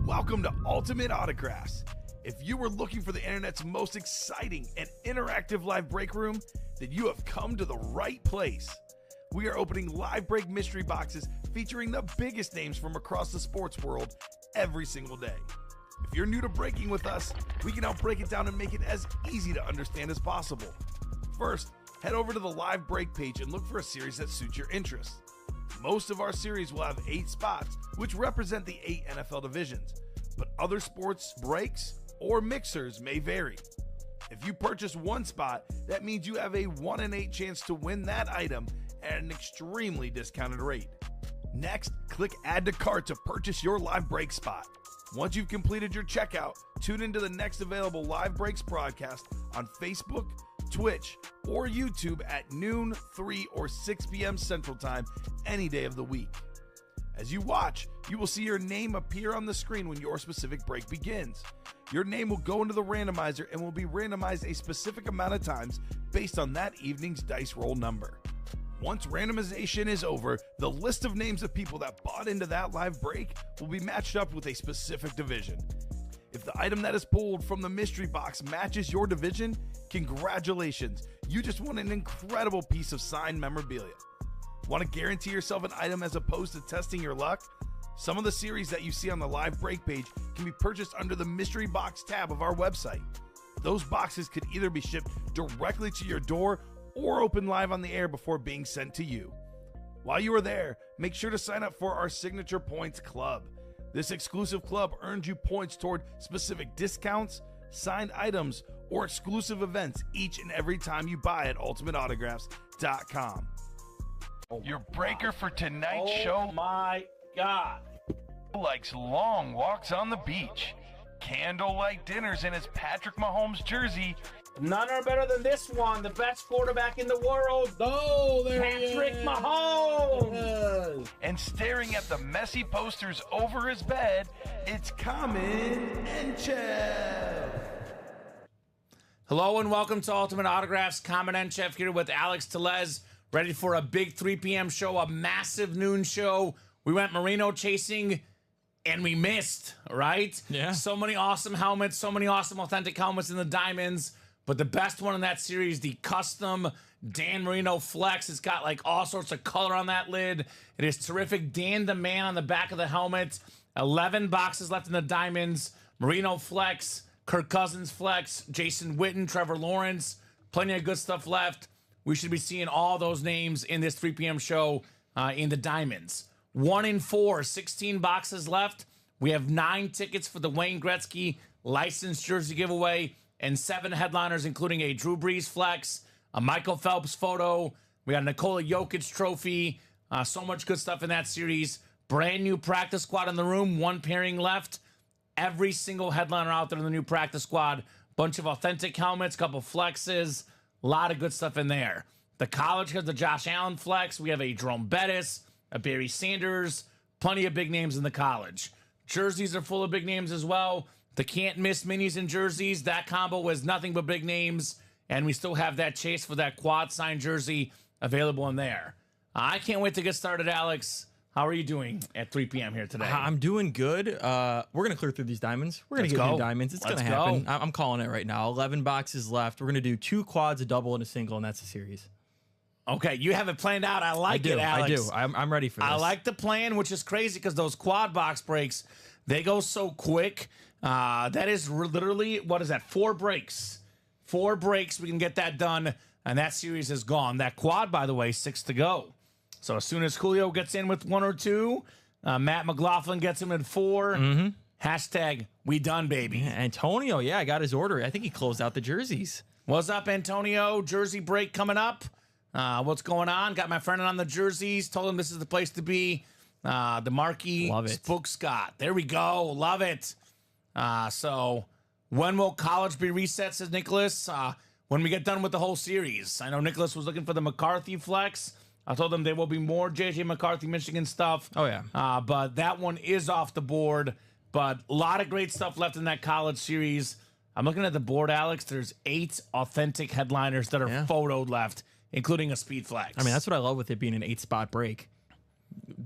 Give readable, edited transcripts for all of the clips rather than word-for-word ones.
Welcome to Ultimate Autographs. If you were looking for the internet's most exciting and interactive live break room, then you have come to the right place. We are opening live break mystery boxes featuring the biggest names from across the sports world every single day. If you're new to breaking with us, we can help break it down and make it as easy to understand as possible. First, head over to the live break page and look for a series that suits your interests. Most of our series will have 8 spots, which represent the 8 NFL divisions, but other sports breaks or mixers may vary. If you purchase one spot, that means you have a 1 in 8 chance to win that item at an extremely discounted rate. Next, click Add to Cart to purchase your live break spot. Once you've completed your checkout, tune into the next available live breaks broadcast on Facebook, Twitch, or YouTube at noon, 3, or 6 p.m. Central Time any day of the week. As you watch, you will see your name appear on the screen when your specific break begins. Your name will go into the randomizer and will be randomized a specific amount of times based on that evening's dice roll number. Once randomization is over, the list of names of people that bought into that live break will be matched up with a specific division. If the item that is pulled from the mystery box matches your division, congratulations, you just won an incredible piece of signed memorabilia. Want to guarantee yourself an item as opposed to testing your luck? Some of the series that you see on the live break page can be purchased under the mystery box tab of our website. Those boxes could either be shipped directly to your door or open live on the air before being sent to you. While you are there, make sure to sign up for our Signature Points Club. This exclusive club earns you points toward specific discounts, signed items, or exclusive events each and every time you buy at ultimateautographs.com. Your breaker for tonight's show. Oh my God. Likes long walks on the beach, candlelight dinners in his Patrick Mahomes jersey. None are better than this one, the best quarterback in the world. Oh, there Patrick Mahomes. And staring at the messy posters over his bed, it's Kamen Entchev. Hello and welcome to Ultimate Autographs. Kamen Entchev here with Alex Tellez, ready for a big 3 p.m. show, a massive noon show. We went merino chasing and we missed, right? Yeah. So many awesome helmets, so many awesome authentic helmets in the diamonds. But the best one in that series, the custom Dan Marino Flex. It's got like all sorts of color on that lid. It is terrific. Dan the Man on the back of the helmet. 11 boxes left in the diamonds. Marino Flex, Kirk Cousins Flex, Jason Witten, Trevor Lawrence. Plenty of good stuff left. We should be seeing all those names in this 3 p.m. show in the diamonds. 1 in 4, 16 boxes left. We have 9 tickets for the Wayne Gretzky licensed jersey giveaway and 7 headliners, including a Drew Brees Flex, a Michael Phelps photo. We got a Nikola Jokic trophy. So much good stuff in that series. Brand new practice squad in the room. 1 pairing left. Every single headliner out there in the new practice squad. Bunch of authentic helmets, couple flexes. A lot of good stuff in there. The college has the Josh Allen Flex. We have a Jerome Bettis, a Barry Sanders. Plenty of big names in the college. Jerseys are full of big names as well. The can't miss minis and jerseys. That combo was nothing but big names. And we still have that chase for that quad signed jersey available in there. I can't wait to get started, Alex. How are you doing at 3 p.m. here today? I'm doing good. We're going to clear through these diamonds. We're going to get new diamonds. It's going to happen. I'm calling it right now. 11 boxes left. We're going to do 2 quads, a double, and a single, and that's a series. Okay, you have it planned out. I like it, Alex. I do. I'm ready for this. I like the plan, which is crazy because those quad box breaks, they go so quick. That is literally, what is that, 4 breaks. 4 breaks, we can get that done, and that series is gone. That quad, by the way, 6 to go. So as soon as Julio gets in with 1 or 2, Matt McLaughlin gets him in 4. Hashtag, we done, baby. Antonio, I got his order. I think he closed out the jerseys. What's up, Antonio? Jersey break coming up. What's going on? Got my friend on the jerseys. Told him this is the place to be. The Marquee Spook Scott. There we go. Love it. So when will college be reset, says Nicholas? When we get done with the whole series. I know Nicholas was looking for the McCarthy Flex. I told him there will be more J.J. McCarthy, Michigan stuff. Oh, yeah. But that one is off the board. But a lot of great stuff left in that college series. I'm looking at the board, Alex. There's 8 authentic headliners that are photoed left, including a speed flex. I mean, that's what I love with it being an 8-spot break.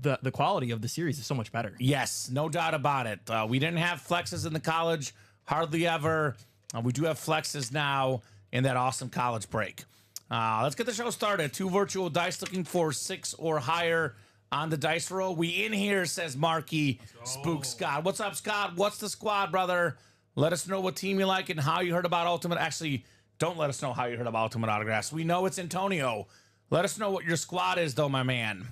the quality of the series is so much better. Yes, no doubt about it. We didn't have flexes in the college, hardly ever. We do have flexes now in that awesome college break. Let's get the show started. 2 virtual dice looking for 6 or higher on the dice roll. We in here, says Marky Spook Scott. What's up, Scott? What's the squad, brother? Let us know what team you like and how you heard about Ultimate. Actually, don't let us know how you heard about Ultimate Autographs. We know it's Antonio. Let us know what your squad is, though, my man.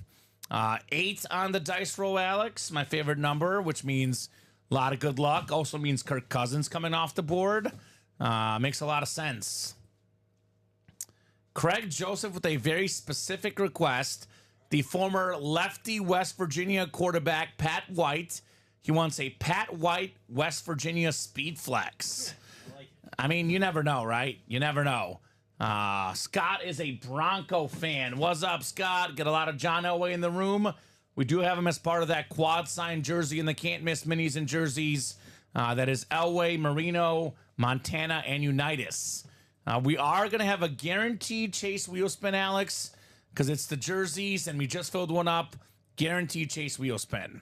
8 on the dice roll, Alex. My favorite number, which means a lot of good luck. Also means Kirk Cousins coming off the board. Makes a lot of sense. Craig Joseph with a very specific request. The former lefty West Virginia quarterback, Pat White. He wants a Pat White, West Virginia speed flex. I mean, you never know, right? You never know. Scott is a Bronco fan. What's up, Scott? Get a lot of John Elway in the room. We do have him as part of that quad sign jersey in the Can't Miss minis and jerseys. That is Elway, Marino, Montana, and Unitas. We are going to have a guaranteed Chase wheel spin, Alex, because it's the jerseys, and we just filled one up. Guaranteed Chase wheel spin.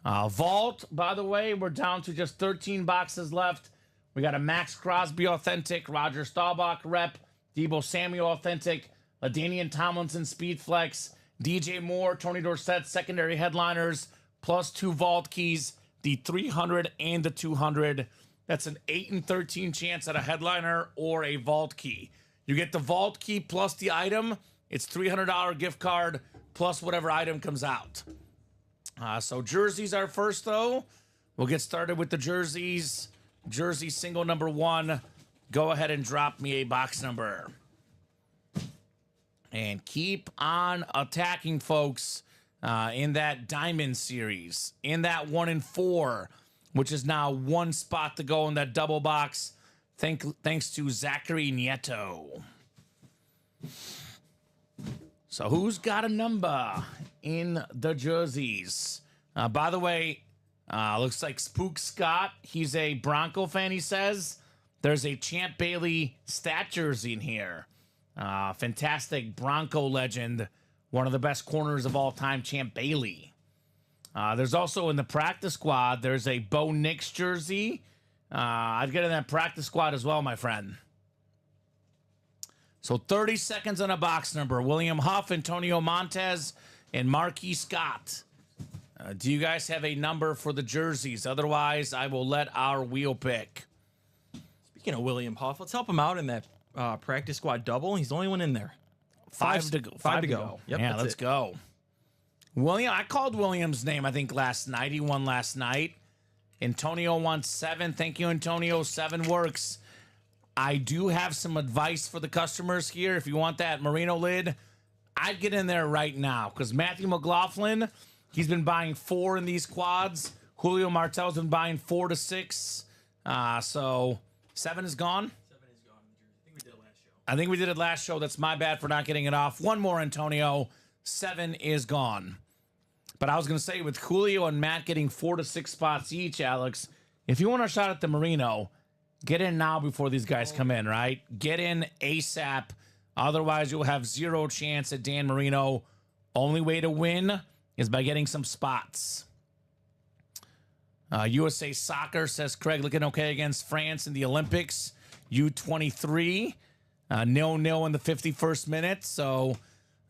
Vault, by the way, we're down to just 13 boxes left. We got a Max Crosby authentic, Roger Staubach rep, Deebo Samuel authentic, LaDainian Tomlinson speed flex, DJ Moore, Tony Dorsett secondary headliners, plus 2 vault keys, the 300 and the 200. That's an 8 and 13 chance at a headliner or a vault key. You get the vault key plus the item. It's $300 gift card plus whatever item comes out. So jerseys are first, though. We'll get started with the jerseys. Jersey single number 1. Go ahead and drop me a box number. And keep on attacking, folks, in that Diamond Series. In that 1 and 4. Which is now 1 spot to go in that double box. Thanks to Zachary Nieto. So who's got a number in the jerseys? By the way, looks like Spook Scott. He's a Bronco fan, he says. There's a Champ Bailey stat jersey in here. Fantastic Bronco legend. One of the best corners of all time, Champ Bailey. There's also in the practice squad, there's a Bo Nix jersey. I'd get in that practice squad as well, my friend. So 30 seconds on a box number. William Huff, Antonio Montez, and Marquis Scott. Do you guys have a number for the jerseys? Otherwise, I will let our wheel pick. Speaking of William Huff, let's help him out in that practice squad double. He's the only one in there. 5 to go. 5 to go. Yep, yeah, let's go. William, I called William's name, I think, last night. He won last night. Antonio wants 7. Thank you, Antonio. 7 works. I do have some advice for the customers here. If you want that Merino lid, I'd get in there right now because Matthew McLaughlin, he's been buying 4 in these quads. Julio Martel's been buying 4 to 6. So 7 is gone. 7 is gone. I think we did it last show. I think we did it last show. That's my bad for not getting it off. One more, Antonio. 7 is gone. But I was going to say, with Julio and Matt getting 4 to 6 spots each, Alex, if you want a shot at the Merino, get in now before these guys come in, right? Get in ASAP. Otherwise, you'll have 0 chance at Dan Marino. Only way to win is by getting some spots. USA Soccer, says Craig, looking okay against France in the Olympics. U23, 0-0 in the 51st minute. So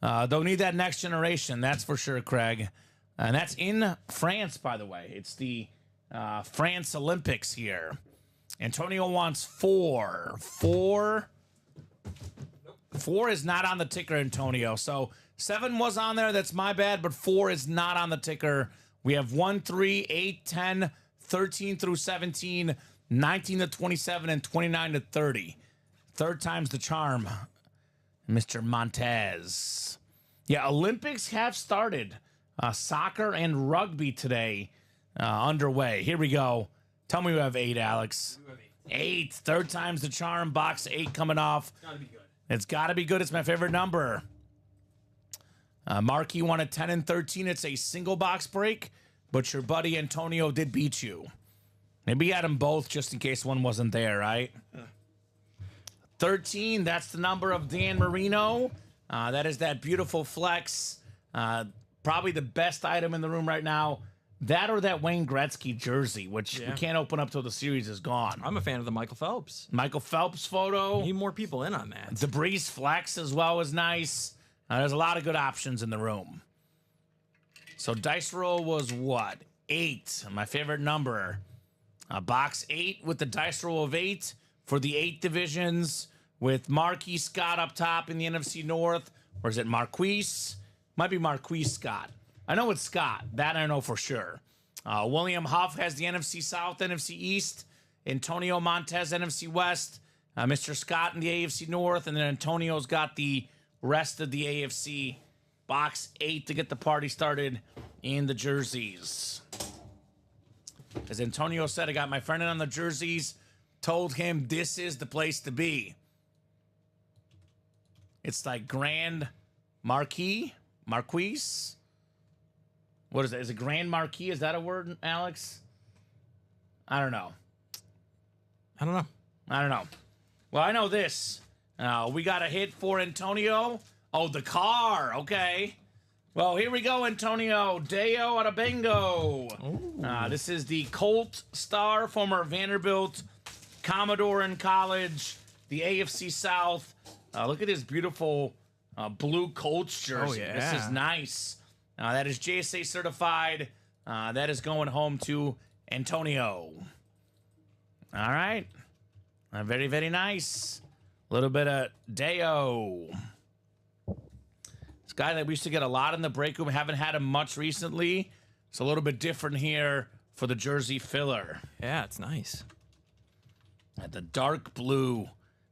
they'll need that next generation, that's for sure, Craig. And that's in France, by the way. It's the France Olympics here. Antonio wants 4. 4 is not on the ticker, Antonio. So 7 was on there. That's my bad. But 4 is not on the ticker. We have 1, 3, 8, 10, 13 through 17, 19 to 27, and 29 to 30. Third time's the charm, Mr. Montez. Yeah, Olympics have started. Soccer and rugby today underway. Here we go. Tell me we have 8, Alex. We have 8. Third time's the charm. Box 8 coming off. It's gotta be good. It's got to be good. It's my favorite number. Marky wanted 10 and 13. It's a single box break, but your buddy Antonio did beat you. Maybe you had them both just in case one wasn't there, right? 13, that's the number of Dan Marino. That is that beautiful flex. probably the best item in the room right now. That or that Wayne Gretzky jersey, which we can't open up till the series is gone. I'm a fan of the Michael Phelps. Michael Phelps photo. Need more people in on that. Debris Flex as well is nice. There's a lot of good options in the room. So dice roll was what? 8. My favorite number. Box 8 with the dice roll of 8 for the 8 divisions with Marquis Scott up top in the NFC North. Or is it Marquise? Might be Marquis Scott. I know it's Scott. That I know for sure. William Huff has the NFC South, NFC East. Antonio Montez, NFC West. Mr. Scott in the AFC North. And then Antonio's got the rest of the AFC. Box 8 to get the party started in the jerseys. As Antonio said, I got my friend in on the jerseys. Told him this is the place to be. It's like Grand Marquis? What is it? Is it Grand Marquis? Is that a word, Alex? I don't know. I don't know. Well, I know this. We got a hit for Antonio. Oh, the car. Okay. Well, here we go, Antonio. Deo out of bingo. This is the Colt star, former Vanderbilt Commodore in college, the AFC South. Look at this beautiful blue Colts jersey. Oh, yeah. This is nice. That is JSA certified. That is going home to Antonio. All right. Very, very nice. A little bit of Deo. This guy that we used to get a lot in the break room. Haven't had him much recently. It's a little bit different here for the jersey filler. Yeah, it's nice. The dark blue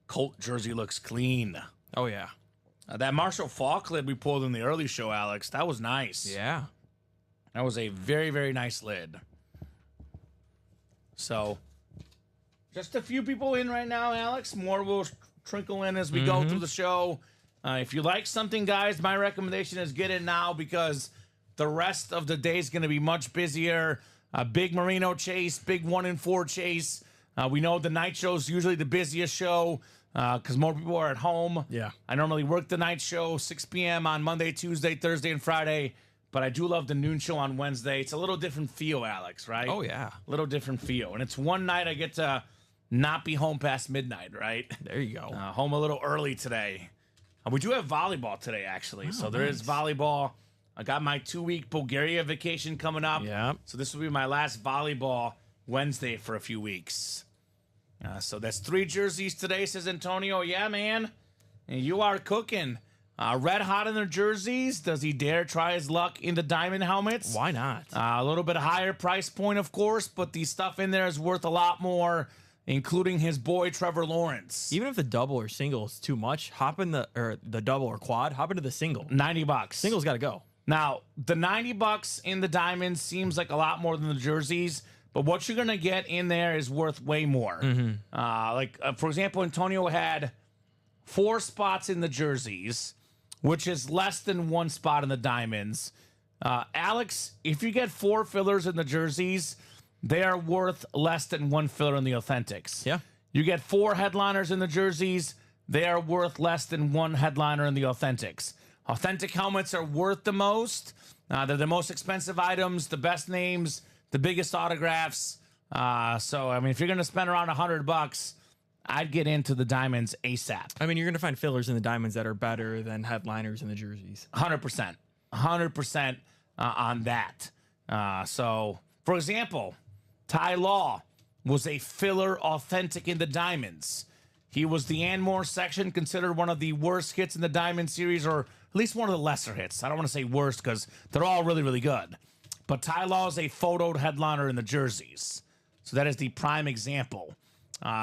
Colt jersey looks clean. Oh, yeah. That Marshall Falk lid we pulled in the early show, Alex, that was nice. Yeah. That was a very, very nice lid. So, just a few people in right now, Alex. More will trickle in as we go through the show. If you like something, guys, my recommendation is get it now because the rest of the day is going to be much busier. Big Merino chase, big 1-in-4 chase. We know the night show is usually the busiest show because more people are at home. Yeah. I normally work the night show 6 p.m. on Monday, Tuesday, Thursday, and Friday. But I do love the noon show on Wednesday. It's a little different feel, Alex, right? Oh, yeah. A little different feel. And it's one night I get to not be home past midnight, right? There you go. Home a little early today. We do have volleyball today, actually. So there is volleyball. I got my 2-week Bulgaria vacation coming up. Yeah. So this will be my last volleyball Wednesday for a few weeks. So that's 3 jerseys today, says Antonio. Yeah, man. And you are cooking. Red hot in their jerseys. Does he dare try his luck in the diamond helmets? Why not? A little bit higher price point, of course, but the stuff in there is worth a lot more, including his boy Trevor Lawrence. Even if the double or single is too much, hop in the double or quad, hop into the single. $90. Single's got to go. Now, the $90 in the diamonds seems like a lot more than the jerseys, but what you're going to get in there is worth way more. For example, Antonio had 4 spots in the jerseys, which is less than 1 spot in the diamonds. Alex, if you get 4 fillers in the jerseys, they are worth less than 1 filler in the authentics. Yeah. You get 4 headliners in the jerseys, they are worth less than 1 headliner in the authentics. Authentic helmets are worth the most. They're the most expensive items, the best names, the biggest autographs. So, I mean, if you're going to spend around $100, I'd get into the diamonds ASAP. I mean, you're going to find fillers in the diamonds that are better than headliners in the jerseys. 100%. 100% on that. So, for example, Ty Law was a filler authentic in the diamonds. He was the Anmore section, considered one of the worst hits in the Diamond series, or at least one of the lesser hits. I don't want to say worst because they're all really, really good. But Ty Law is a photoed headliner in the jerseys. So that is the prime example.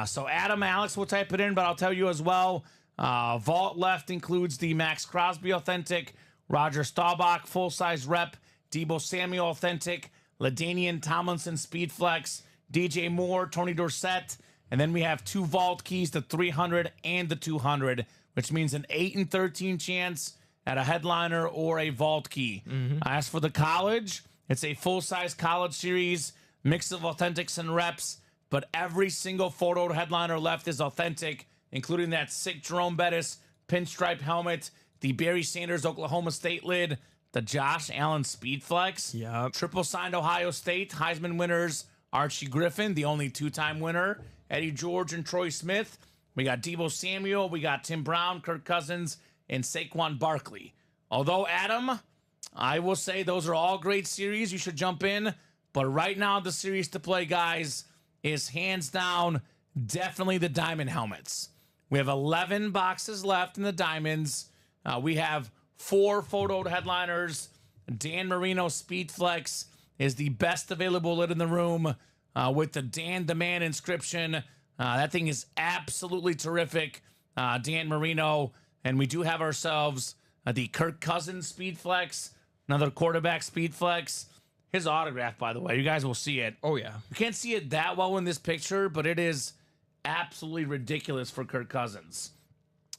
So Adam, Alex will type it in, but I'll tell you as well. Vault left includes the Max Crosby authentic, Roger Staubach full-size rep, Debo Samuel authentic, LaDainian Tomlinson Speedflex, DJ Moore, Tony Dorsett, and then we have 2 vault keys, the 300 and the 200, which means an 8 in 13 chance at a headliner or a vault key. As for the college, it's a full-size college series, mix of authentics and reps, but every single photo headliner left is authentic, including that sick Jerome Bettis pinstripe helmet, the Barry Sanders Oklahoma State lid, the Josh Allen Speed Flex. Yep. Triple signed Ohio State. Heisman winners Archie Griffin, the only 2-time winner. Eddie George and Troy Smith. We got Deebo Samuel. We got Tim Brown, Kirk Cousins, and Saquon Barkley. Although, Adam, I will say those are all great series. You should jump in. But right now, the series to play, guys, is hands down definitely the diamond helmets. We have 11 boxes left in the diamonds. We have 4 photoed headliners. Dan Marino Speed Flex is the best available lid in the room with the Dan the Man inscription. That thing is absolutely terrific. Dan Marino. And we do have ourselves the Kirk Cousins Speed Flex, another quarterback Speed Flex. His autograph, by the way, you guys will see it. Oh, yeah. You can't see it that well in this picture, but it is absolutely ridiculous for Kirk Cousins.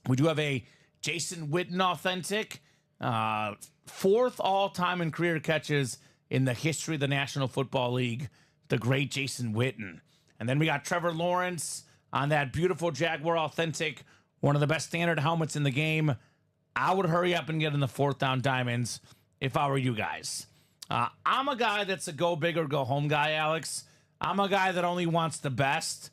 We do have a Jason Witten authentic, 4th all-time in career catches in the history of the National Football League, the great Jason Witten. And then we got Trevor Lawrence on that beautiful Jaguar authentic, one of the best standard helmets in the game. I would hurry up and get in the 4th down diamonds if I were you guys. I'm a guy that's a go big or go home guy, Alex. I'm a guy that only wants the best.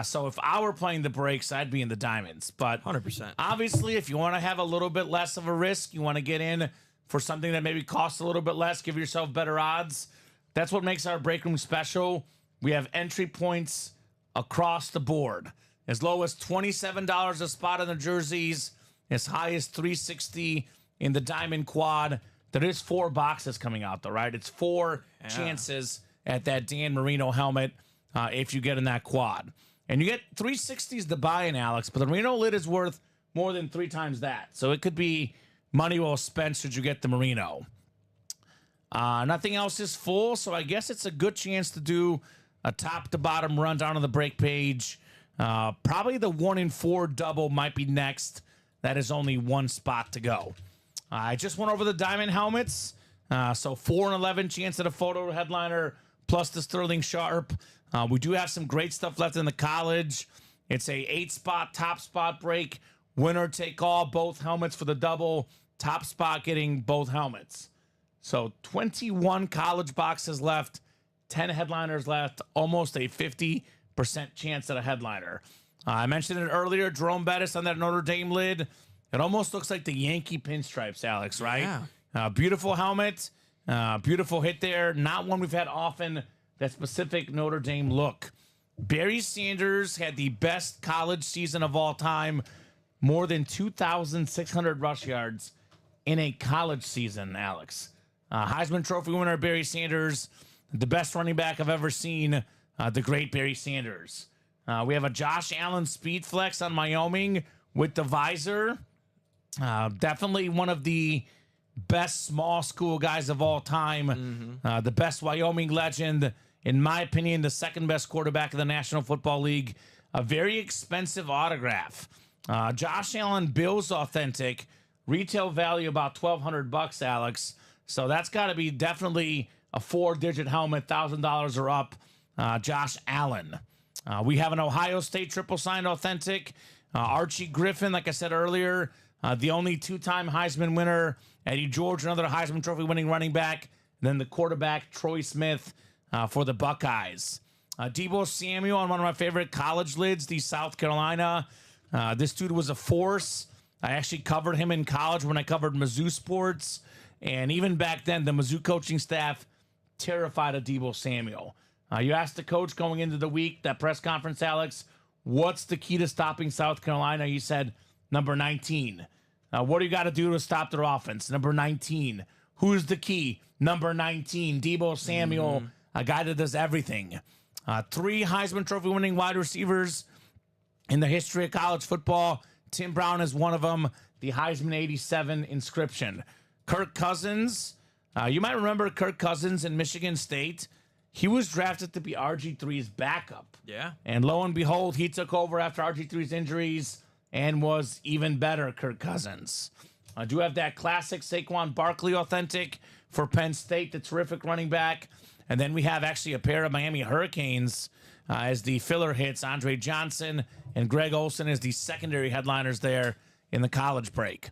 So if I were playing the breaks, I'd be in the diamonds. But 100%. Obviously, if you want to have a little bit less of a risk, you want to get in for something that maybe costs a little bit less, give yourself better odds. That's what makes our break room special. We have entry points across the board. As low as $27 a spot in the jerseys, as high as $360 in the diamond quad. There is 4 boxes coming out, though, right? It's 4 chances at that Dan Marino helmet if you get in that quad. And you get $360s to buy in, Alex, but the Marino lid is worth more than 3 times that. So it could be money well spent should you get the Marino. Nothing else is full, so I guess it's a good chance to do a top-to-bottom rundown on the break page. Probably the 1 in 4 double might be next. That is only 1 spot to go. I just went over the diamond helmets. So 4 and 11 chance at a photo headliner plus the Sterling Sharp. We do have some great stuff left in the college. It's a 8-spot top spot break. Winner take all, both helmets for the double. Top spot getting both helmets. So 21 college boxes left, 10 headliners left, almost a 50% chance at a headliner. I mentioned it earlier, Jerome Bettis on that Notre Dame lid. It almost looks like the Yankee pinstripes, Alex, right? Yeah. Beautiful helmet, beautiful hit there. Not one we've had often, that specific Notre Dame look. Barry Sanders had the best college season of all time, more than 2,600 rush yards in a college season, Alex. Heisman Trophy winner Barry Sanders, the best running back I've ever seen, the great Barry Sanders. We have a Josh Allen Speed Flex on Wyoming with the visor. Definitely one of the best small school guys of all time. The best Wyoming legend. In my opinion, the second best quarterback in the National Football League. A very expensive autograph. Josh Allen Bills authentic. Retail value about $1,200, Alex. So that's got to be definitely a 4-digit helmet, $1,000 or up. Josh Allen. We have an Ohio State triple signed authentic. Archie Griffin, like I said earlier, the only 2-time Heisman winner. Eddie George, another Heisman Trophy winning running back. And then the quarterback, Troy Smith, for the Buckeyes. Deebo Samuel on one of my favorite college lids, the South Carolina. This dude was a force. I actually covered him in college when I covered Mizzou sports. And even back then, the Mizzou coaching staff terrified of Deebo Samuel. You asked the coach going into the week, that press conference, Alex, what's the key to stopping South Carolina? He said, number 19. What do you got to do to stop their offense? Number 19. Who's the key? Number 19. Deebo Samuel, a guy that does everything. 3 Heisman Trophy winning wide receivers in the history of college football. Tim Brown is one of them. The Heisman 87 inscription. Kirk Cousins. You might remember Kirk Cousins in Michigan State. He was drafted to be RG3's backup. Yeah. And lo and behold, he took over after RG3's injuries and was even better, Kirk Cousins. I do have that classic Saquon Barkley authentic for Penn State, the terrific running back. And then we have actually a pair of Miami Hurricanes as the filler hits. Andre Johnson and Greg Olsen as the secondary headliners there in the college break.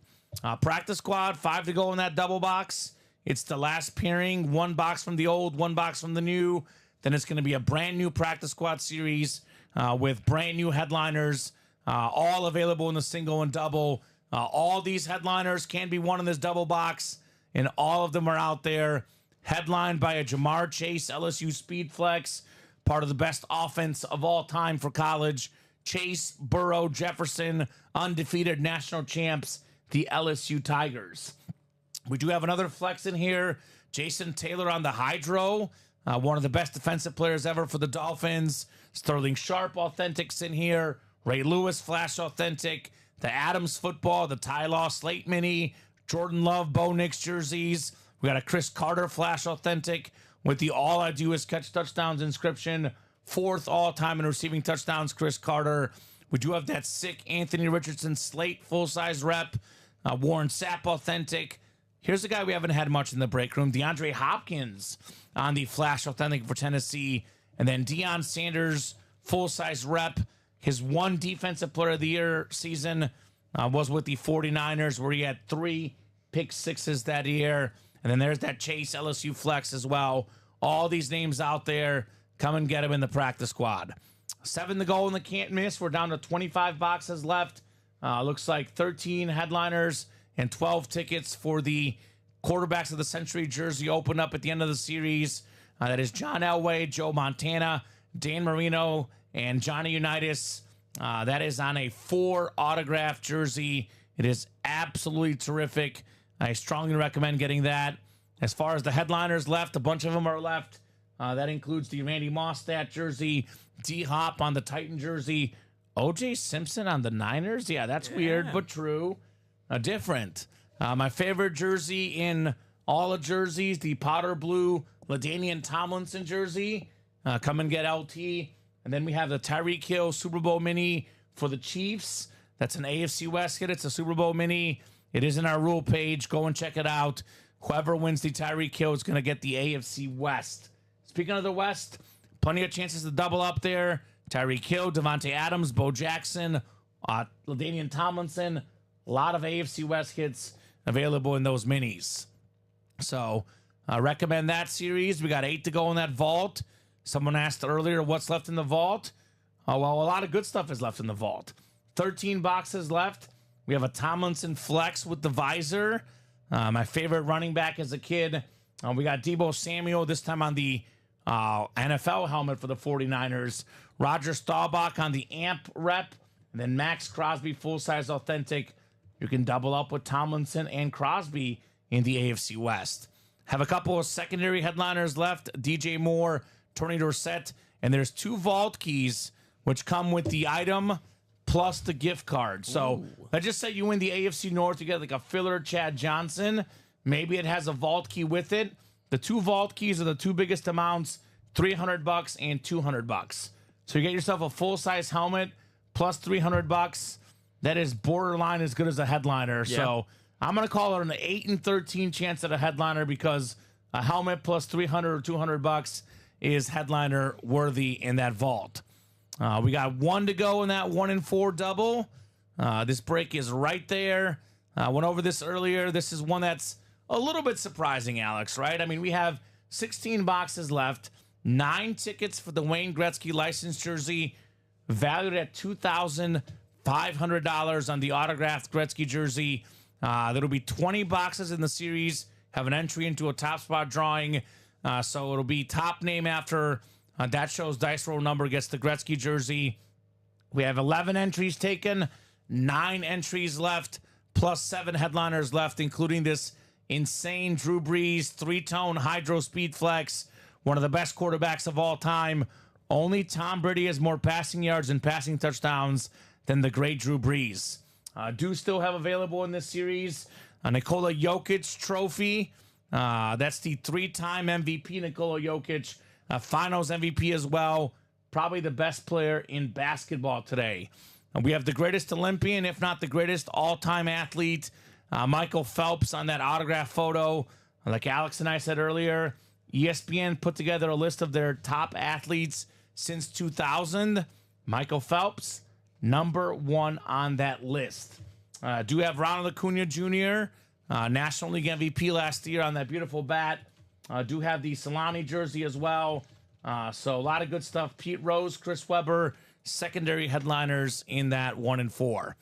Practice squad, 5 to go in that double box. It's the last pairing, 1 box from the old, 1 box from the new. Then it's going to be a brand new practice squad series with brand new headliners, all available in the single and double. All these headliners can be won in this double box, and all of them are out there. Headlined by a Jamar Chase LSU Speed Flex, part of the best offense of all time for college. Chase, Burrow, Jefferson, undefeated national champs, the LSU Tigers. We do have another flex in here. Jason Taylor on the Hydro, one of the best defensive players ever for the Dolphins. Sterling Sharp Authentics in here. Ray Lewis Flash Authentic. The Adams Football, the Ty Law Slate Mini. Jordan Love Bo Nix jerseys. We got a Chris Carter Flash Authentic with the All I Do Is Catch Touchdowns inscription. 4th all-time in receiving touchdowns, Chris Carter. We do have that sick Anthony Richardson Slate full-size rep. Warren Sapp Authentic. Here's a guy we haven't had much in the break room. DeAndre Hopkins on the Flash Authentic for Tennessee. And then Deion Sanders full-size rep. His 1 Defensive Player of the Year season was with the 49ers, where he had 3 pick sixes that year. And then there's that Chase LSU Flex as well. All these names out there. Come and get them in the practice squad. 7 to go in the can't miss. We're down to 25 boxes left. Looks like 13 headliners and 12 tickets for the quarterbacks of the century jersey open up at the end of the series. That is John Elway, Joe Montana, Dan Marino, and Johnny Unitas. That is on a 4 autograph jersey. It is absolutely terrific. I strongly recommend getting that. As far as the headliners left, a bunch of them are left. That includes the Randy Mossad jersey, D-Hop on the Titan jersey, O.J. Simpson on the Niners. Yeah, that's weird, but true. Different. My favorite jersey in all of jerseys, the Potter Blue LaDainian Tomlinson jersey. Come and get LT. And then we have the Tyreek Hill Super Bowl Mini for the Chiefs. That's an AFC West hit. It's a Super Bowl Mini. It is in our rule page. Go and check it out. Whoever wins the Tyreek Hill is going to get the AFC West. Speaking of the West, plenty of chances to double up there. Tyreek Hill, Devontae Adams, Bo Jackson, LaDainian Tomlinson. A lot of AFC West hits available in those minis. So I recommend that series. We got 8 to go in that vault. Someone asked earlier what's left in the vault. Oh, well, a lot of good stuff is left in the vault. 13 boxes left. We have a Tomlinson Flex with the visor. My favorite running back as a kid. We got Deebo Samuel, this time on the NFL helmet for the 49ers. Roger Staubach on the AMP rep. And then Max Crosby, full-size authentic. You can double up with Tomlinson and Crosby in the AFC West. Have a couple of secondary headliners left. DJ Moore, Tony Dorsett. And there's 2 vault keys, which come with the item plus the gift card. So let's just say you win the AFC North, you get like a filler Chad Johnson. Maybe it has a vault key with it. The 2 vault keys are the 2 biggest amounts, $300 and $200. So you get yourself a full-size helmet plus $300. That is borderline as good as a headliner. Yeah. So I'm going to call it an 8 and 13 chance at a headliner because a helmet plus $300 or $200 is headliner worthy in that vault. We got 1 to go in that 1 and 4 double. This break is right there. I went over this earlier. This is one that's a little bit surprising, Alex, right? I mean, we have 16 boxes left, 9 tickets for the Wayne Gretzky licensed jersey, valued at $2,500 on the autographed Gretzky jersey. There'll be 20 boxes in the series, have an entry into a top spot drawing. So it'll be top name after that show's dice roll number gets the Gretzky jersey. We have 11 entries taken, 9 entries left, plus 7 headliners left, including this insane Drew Brees 3-tone Hydro Speed Flex, one of the best quarterbacks of all time. Only Tom Brady has more passing yards and passing touchdowns than the great Drew Brees. Do still have available in this series a Nikola Jokic trophy. That's the 3-time MVP Nikola Jokic, finals MVP as well. Probably the best player in basketball today. We have the greatest Olympian, if not the greatest all-time athlete, Michael Phelps on that autograph photo. Like Alex and I said earlier, ESPN put together a list of their top athletes since 2000. Michael Phelps, number 1 on that list. Do have Ronald Acuna Jr., National League MVP last year on that beautiful bat. Do have the Solani jersey as well. So a lot of good stuff. Pete Rose, Chris Webber, secondary headliners in that 1 and 4.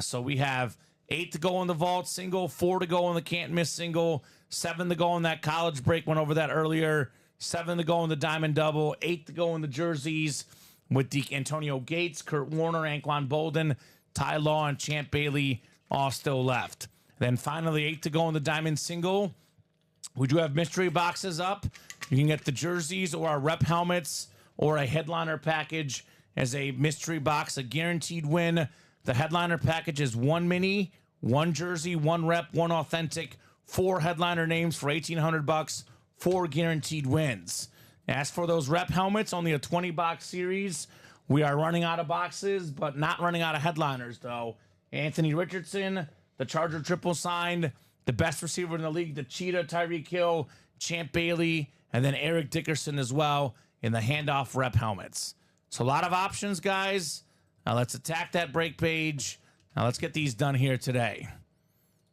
So we have 8 to go in the vault single, 4 to go in the can't miss single, 7 to go in that college break. Went over that earlier. 7 to go in the diamond double, 8 to go in the jerseys with Antonio Gates, Kurt Warner, Anquan Bolden, Ty Law, and Champ Bailey all still left. Then finally 8 to go in the diamond single. We do have mystery boxes up. You can get the jerseys or our rep helmets or a headliner package as a mystery box, a guaranteed win. The headliner package is 1 mini, 1 jersey, 1 rep, 1 authentic, 4 headliner names for $1,800, 4 guaranteed wins. As for those rep helmets, only a 20-box series. We are running out of boxes, but not running out of headliners, though. Anthony Richardson, the Charger triple signed, the best receiver in the league, the Cheetah, Tyreek Hill, Champ Bailey, and then Eric Dickerson as well in the handoff rep helmets. So a lot of options, guys. Now let's attack that break page. Now let's get these done here today.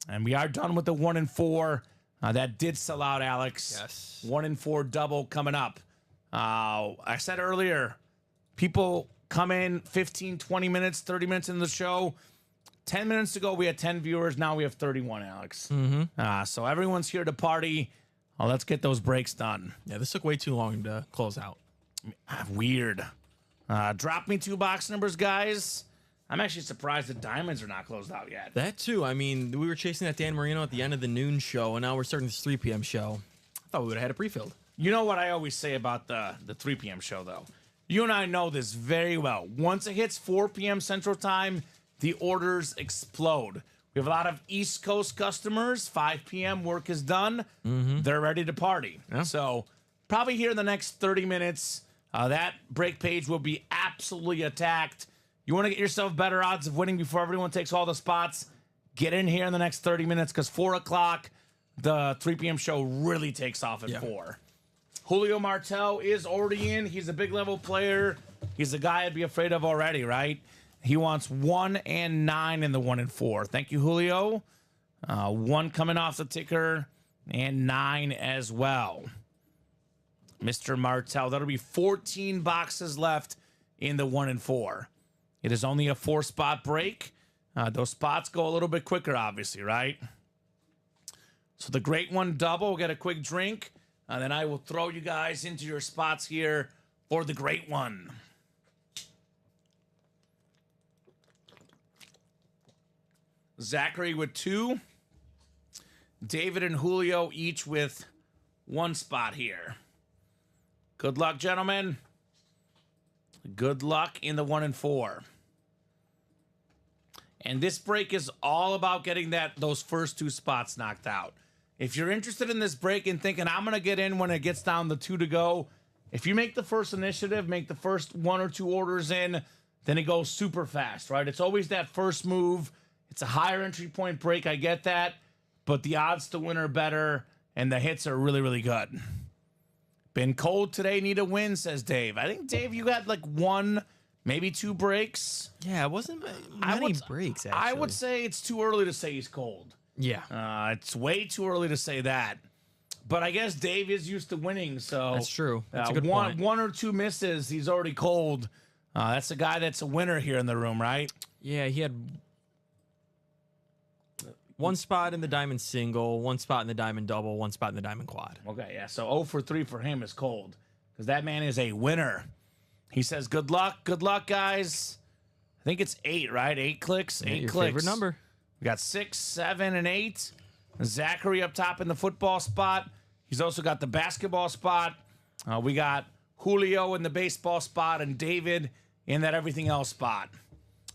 And we are done with the 1 and 4. That did sell out, Alex. Yes. 1 and 4 double coming up. I said earlier, people come in 15, 20 minutes, 30 minutes into the show. 10 minutes ago, we had 10 viewers. Now we have 31, Alex. So everyone's here to party. Let's get those breaks done. Yeah, this took way too long to close out. Weird. Drop me 2 box numbers, guys. I'm actually surprised the diamonds are not closed out yet. That too. I mean, we were chasing that Dan Marino at the end of the noon show, and now we're starting this 3 p.m. show. I thought we would have had it pre-filled. You know what I always say about the 3 p.m. show, though? You and I know this very well. Once it hits 4 p.m. Central Time, the orders explode. We have a lot of East Coast customers. 5 p.m. work is done. They're ready to party. Yeah. So probably here in the next 30 minutes, that break page will be absolutely attacked. You want to get yourself better odds of winning before everyone takes all the spots? Get in here in the next 30 minutes because 4 o'clock, the 3 p.m. show really takes off at 4. Julio Martel is already in. He's a big level player. He's a guy I'd be afraid of already, right? He wants 1 and 9 in the 1 and 4. Thank you, Julio. 1 coming off the ticker and 9 as well. Mr. Martel, that'll be 14 boxes left in the 1 and 4. It is only a 4-spot break. Those spots go a little bit quicker, obviously, right? So the great one double, we'll get a quick drink, and then I will throw you guys into your spots here for the great one. Zachary with 2. David and Julio each with 1 spot here. Good luck, gentlemen. Good luck in the 1 and 4. And this break is all about getting those first 2 spots knocked out. If you're interested in this break and thinking, I'm going to get in when it gets down to 2 to go, if you make the first initiative, make the first 1 or 2 orders in, then it goes super fast, right? It's always that first move. It's a higher entry point break. I get that. But the odds to win are better, and the hits are really, really good. Been cold today. Need a win, says Dave. I think, Dave, you got like 1, maybe 2 breaks. Yeah, it wasn't many breaks, actually. I would say it's too early to say he's cold. Yeah. It's way too early to say that. But I guess Dave is used to winning, so... That's true. That's a good point. 1 or 2 misses, he's already cold. That's a guy that's a winner here in the room, right? Yeah, he had 1 spot in the diamond single, 1 spot in the diamond double, 1 spot in the diamond quad. Okay, yeah, so 0 for 3 for him is cold. Because that man is a winner. He says, good luck, guys. I think it's 8, right? 8 clicks, 8 your clicks. favorite number. We got 6, 7, and 8. Zachary up top in the football spot. He's also got the basketball spot. We got Julio in the baseball spot and David in that everything else spot.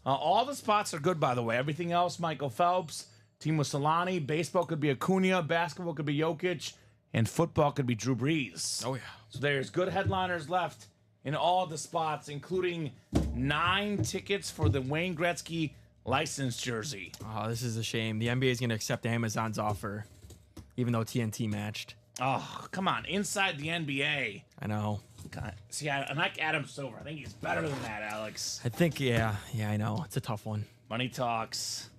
All the spots are good, by the way. Everything else, Michael Phelps, Timo Solani. Baseball could be Acuna. Basketball could be Jokic. And football could be Drew Brees. Oh, yeah. So there's good headliners left in all the spots, including 9 tickets for the Wayne Gretzky licensed jersey. Oh, this is a shame. The NBA is going to accept Amazon's offer, even though TNT matched. Oh, come on. Inside the NBA. I know. God. See, I like Adam Silver. I think he's better than that, Alex. I think, yeah, I know. It's a tough one. Money talks.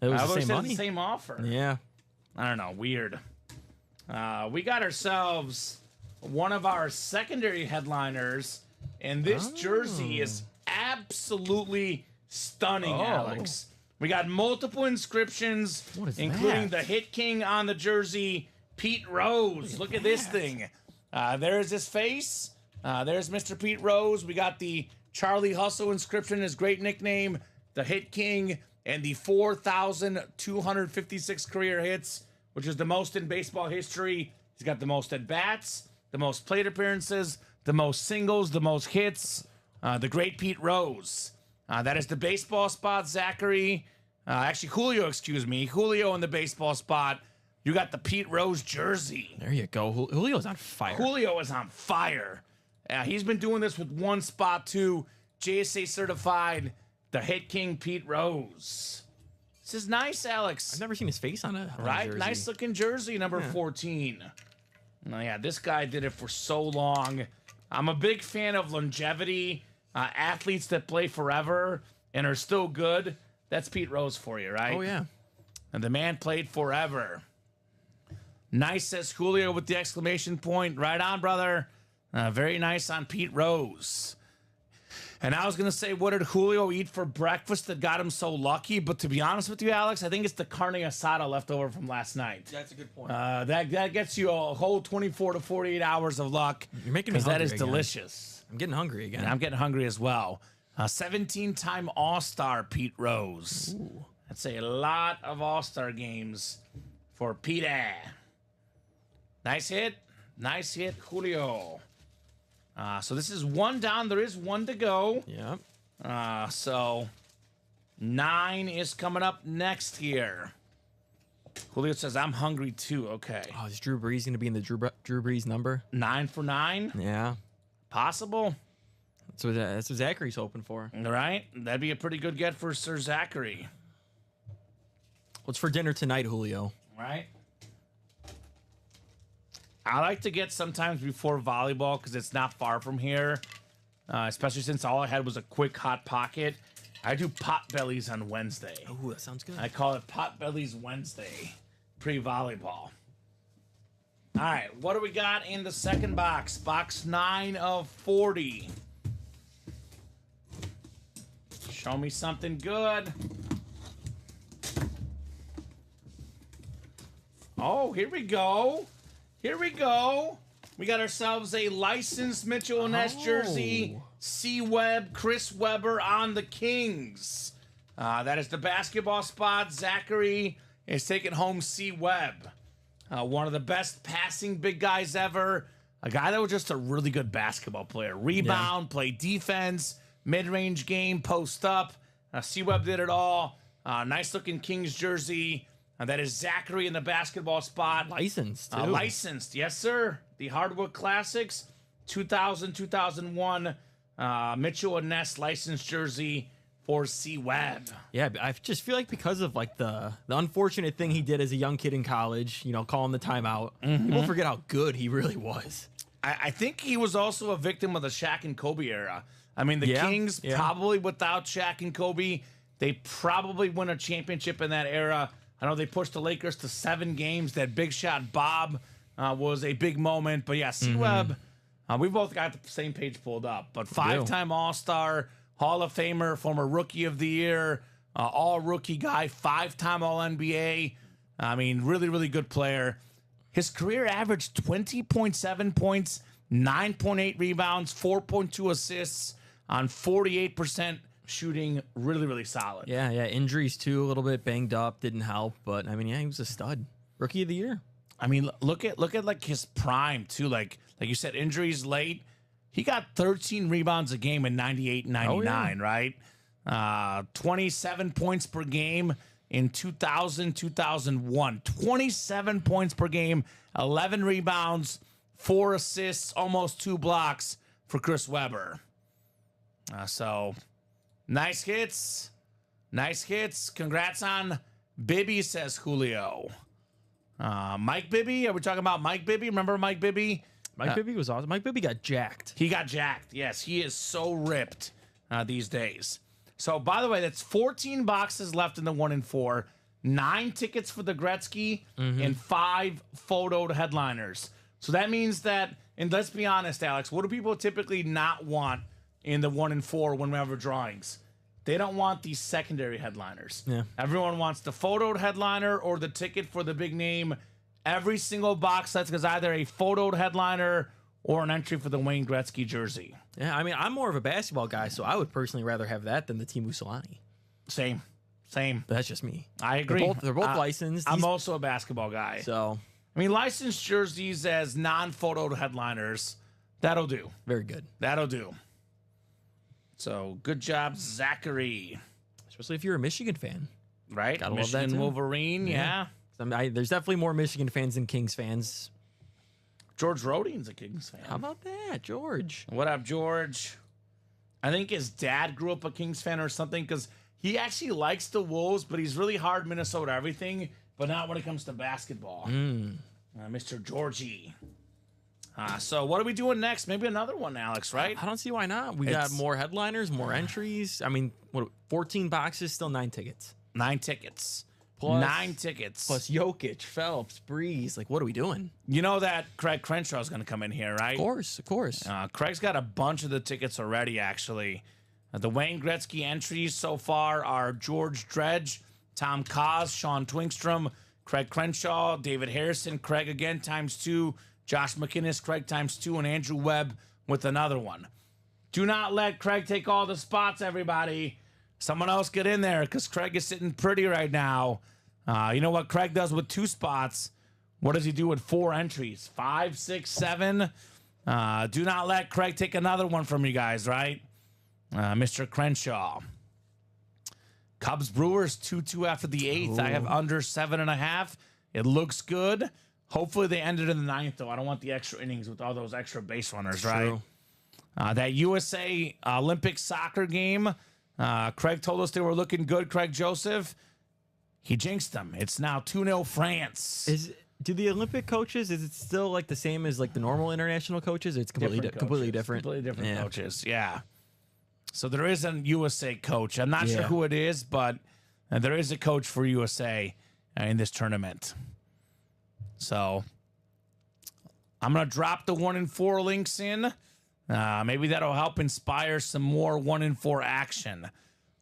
It was I the always same said money. the same offer. Yeah. I don't know. Weird. We got ourselves one of our secondary headliners, and this jersey is absolutely stunning, Alex. We got multiple inscriptions, including the Hit King on the jersey, Pete Rose. Look at this thing. There's his face. There's Mr. Pete Rose. We got the Charlie Hustle inscription, his great nickname, the Hit King, and the 4,256 career hits, which is the most in baseball history. He's got the most at-bats, the most plate appearances, the most singles, the most hits. The great Pete Rose. That is the baseball spot, Zachary. Actually, Julio, excuse me. Julio in the baseball spot. You got the Pete Rose jersey. There you go. Julio's on fire. Julio is on fire. He's been doing this with one spot, too. JSA certified, the Hit King Pete Rose. This is nice, Alex. I've never seen his face on a jersey. Nice looking jersey, number 14. Oh, yeah, this guy did it for so long. I'm a big fan of longevity. Athletes that play forever and are still good. That's Pete Rose for you, right? Oh, yeah. And the man played forever. Nice, says Julio with the exclamation point. Right on, brother. Very nice on Pete Rose. And I was going to say, what did Julio eat for breakfast that got him so lucky? But to be honest with you, Alex, I think it's the carne asada left over from last night. That's a good point. That gets you a whole 24 to 48 hours of luck. You're making me hungry that is again. Delicious. I'm getting hungry again. And I'm getting hungry as well. 17-time All-Star Pete Rose. Ooh. That's a lot of All-Star games for Pete. Nice hit. Nice hit, Julio. So this is one down. There is one to go. Yep. So 9 is coming up next here. Julio says, I'm hungry too. Okay. Oh, is Drew Brees going to be in the Drew Brees number? 9 for 9? Yeah. Possible. That's what Zachary's hoping for. All right. That'd be a pretty good get for Sir Zachary. What's for dinner tonight, Julio? Right. I like to get sometimes before volleyball because it's not far from here, especially since all I had was a quick Hot Pocket. I do pot bellies on Wednesday. Oh, that sounds good. I call it Pot Bellies Wednesday, pre-volleyball. All right, what do we got in the second box? Box 9 of 40. Show me something good. Oh, here we go. Here we go. We got ourselves a licensed Mitchell & Ness jersey. C. Webb, Chris Webber on the Kings. That is the basketball spot. Zachary is taking home C. Webb. One of the best passing big guys ever. A guy that was just a really good basketball player. Rebound, play defense, mid-range game, post up. C. Webb did it all. Nice looking Kings jersey. That is Zachary in the basketball spot. Licensed, too. Licensed, yes, sir. The Hardwood Classics, 2000-2001 Mitchell & Ness licensed jersey for C. Webb. Yeah, I just feel like because of like the unfortunate thing he did as a young kid in college, calling the timeout, people forget how good he really was. I think he was also a victim of the Shaq and Kobe era. I mean, the Kings, probably without Shaq and Kobe, they probably win a championship in that era. I know they pushed the Lakers to 7 games. That big shot Bob was a big moment. But yeah, C-Webb, we both got the same page pulled up. But 5-time All-Star, Hall of Famer, former Rookie of the Year, all-rookie guy, 5-time All-NBA. I mean, really, really good player. His career averaged 20.7 points, 9.8 rebounds, 4.2 assists on 48% shooting. Really, really solid. Yeah. Injuries, too, a little bit banged up. Didn't help. But, I mean, he was a stud. Rookie of the Year. I mean, look at like his prime, too. Like you said, injuries late. He got 13 rebounds a game in 98 and 99, right? 27 points per game in 2000, 2001. 27 points per game, 11 rebounds, 4 assists, almost 2 blocks for Chris Webber. So, nice hits. Nice hits. Congrats on Bibby, says Julio. Mike Bibby? Are we talking about Mike Bibby? Remember Mike Bibby? Mike Bibby was awesome. Mike Bibby got jacked. He got jacked. Yes, he is so ripped these days. So, by the way, that's 14 boxes left in the 1 and 4. 9 tickets for the Gretzky, and 5 photoed headliners. So that means that, and let's be honest, Alex, what do people typically not want in the 1 and 4 when we have drawings? They don't want these secondary headliners. Yeah. Everyone wants the photoed headliner or the ticket for the big name. Every single box set is either a photoed headliner or an entry for the Wayne Gretzky jersey. Yeah, I mean, I'm more of a basketball guy, so I would personally rather have that than the Teemu Solani. Same. But that's just me. I agree. They're both licensed. I'm also a basketball guy. So, I mean, licensed jerseys as non-photoed headliners, that'll do. very good. That'll do. So, good job, Zachary. Especially if you're a Michigan fan. Right? Gotta love Michigan that, too. Wolverine, yeah. There's definitely more Michigan fans than Kings fans. George Rodine's a Kings fan. How about that, George? What up, George? I think his dad grew up a Kings fan or something because he actually likes the Wolves, but he's really hard Minnesota everything, but not when it comes to basketball. Mr. Georgie. So what are we doing next? Maybe another one, Alex, right? I don't see why not. We got more headliners, more entries. I mean, 14 boxes, still 9 tickets. 9 tickets. Plus, 9 tickets. Plus Jokic, Phelps, Breeze. Like, what are we doing? You know that Craig Crenshaw is going to come in here, right? Of course. Craig's got a bunch of the tickets already, actually. The Wayne Gretzky entries so far are George Dredge, Tom Kaz, Sean Twingstrom, Craig Crenshaw, David Harrison, Craig again ×2, Josh McInnes, Craig ×2, and Andrew Webb with another one. Do not let Craig take all the spots, everybody. Someone else get in there because Craig is sitting pretty right now. You know what Craig does with 2 spots? What does he do with 4 entries? 5, 6, 7? Do not let Craig take another one from you guys, right? Mr. Crenshaw. Cubs Brewers 2-2 after the 8th. I have under 7.5. It looks good. Hopefully they ended in the 9th, though. I don't want the extra innings with all those extra base runners, right? That USA Olympic soccer game. Craig told us they were looking good. Craig Joseph. He jinxed them. It's now 2-0 France. Do the Olympic coaches, is it still like the same as like the normal international coaches? It's completely different. Completely different coaches. Yeah. So there is a USA coach. I'm not sure who it is, but there is a coach for USA in this tournament. So I'm going to drop the 1 and 4 links in. Maybe that'll help inspire some more 1 and 4 action.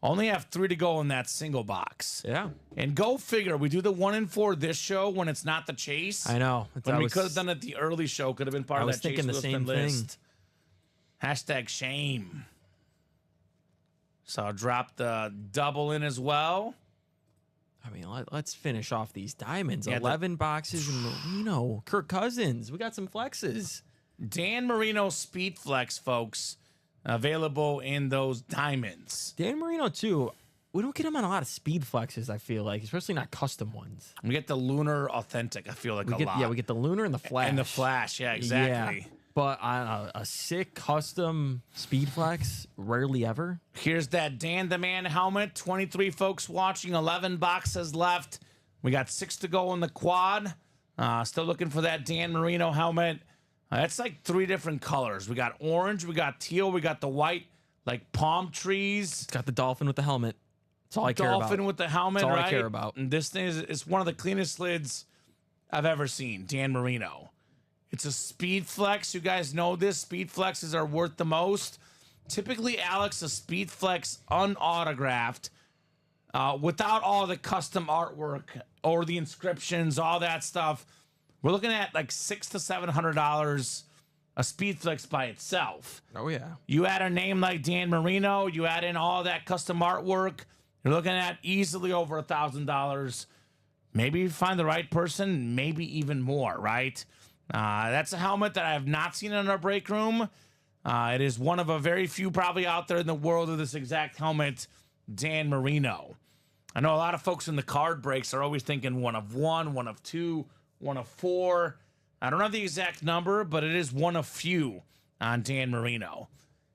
Only have 3 to go in that single box. Yeah. And go figure, we do the 1 and 4 this show when it's not the chase. I know. When we could have done it the early show, could have been part of that chase. I was thinking the same list. Hashtag shame. So I'll drop the double in as well. I mean, let's finish off these diamonds. Yeah, 11 boxes in Marino. Kirk Cousins. We got some flexes. Dan Marino Speed Flex, folks, available in those diamonds. Dan Marino, too. We don't get him on a lot of speed flexes, I feel like, especially not custom ones. We get the Lunar Authentic, I feel like, a lot. Yeah, we get the Lunar and the Flash. And the Flash, yeah, exactly. Yeah. But on a sick custom speed flex, rarely ever. Here's that Dan the Man helmet. 23 folks watching, 11 boxes left. We got 6 to go in the quad. Still looking for that Dan Marino helmet. That's like 3 different colors. We got orange, we got teal, we got the white, like palm trees. It's got the dolphin with the helmet. That's all I care about. Dolphin with the helmet, That's all right? I care about. And this thing is one of the cleanest lids I've ever seen. Dan Marino. It's a Speed Flex. You guys know this. Speed Flexes are worth the most. Typically, Alex, a Speed Flex unautographed, without all the custom artwork or the inscriptions, all that stuff, we're looking at like $600 to $700 a Speed Flex by itself. Oh, yeah. You add a name like Dan Marino, you add in all that custom artwork, you're looking at easily over $1,000. Maybe you find the right person, maybe even more, right? That's a helmet that I have not seen in our break room. It is one of a very few probably out there in the world of this exact helmet, Dan Marino. I know a lot of folks in the card breaks are always thinking 1 of 1, 1 of 2, 1 of 4. I don't have the exact number, but it is 1 of few on Dan Marino.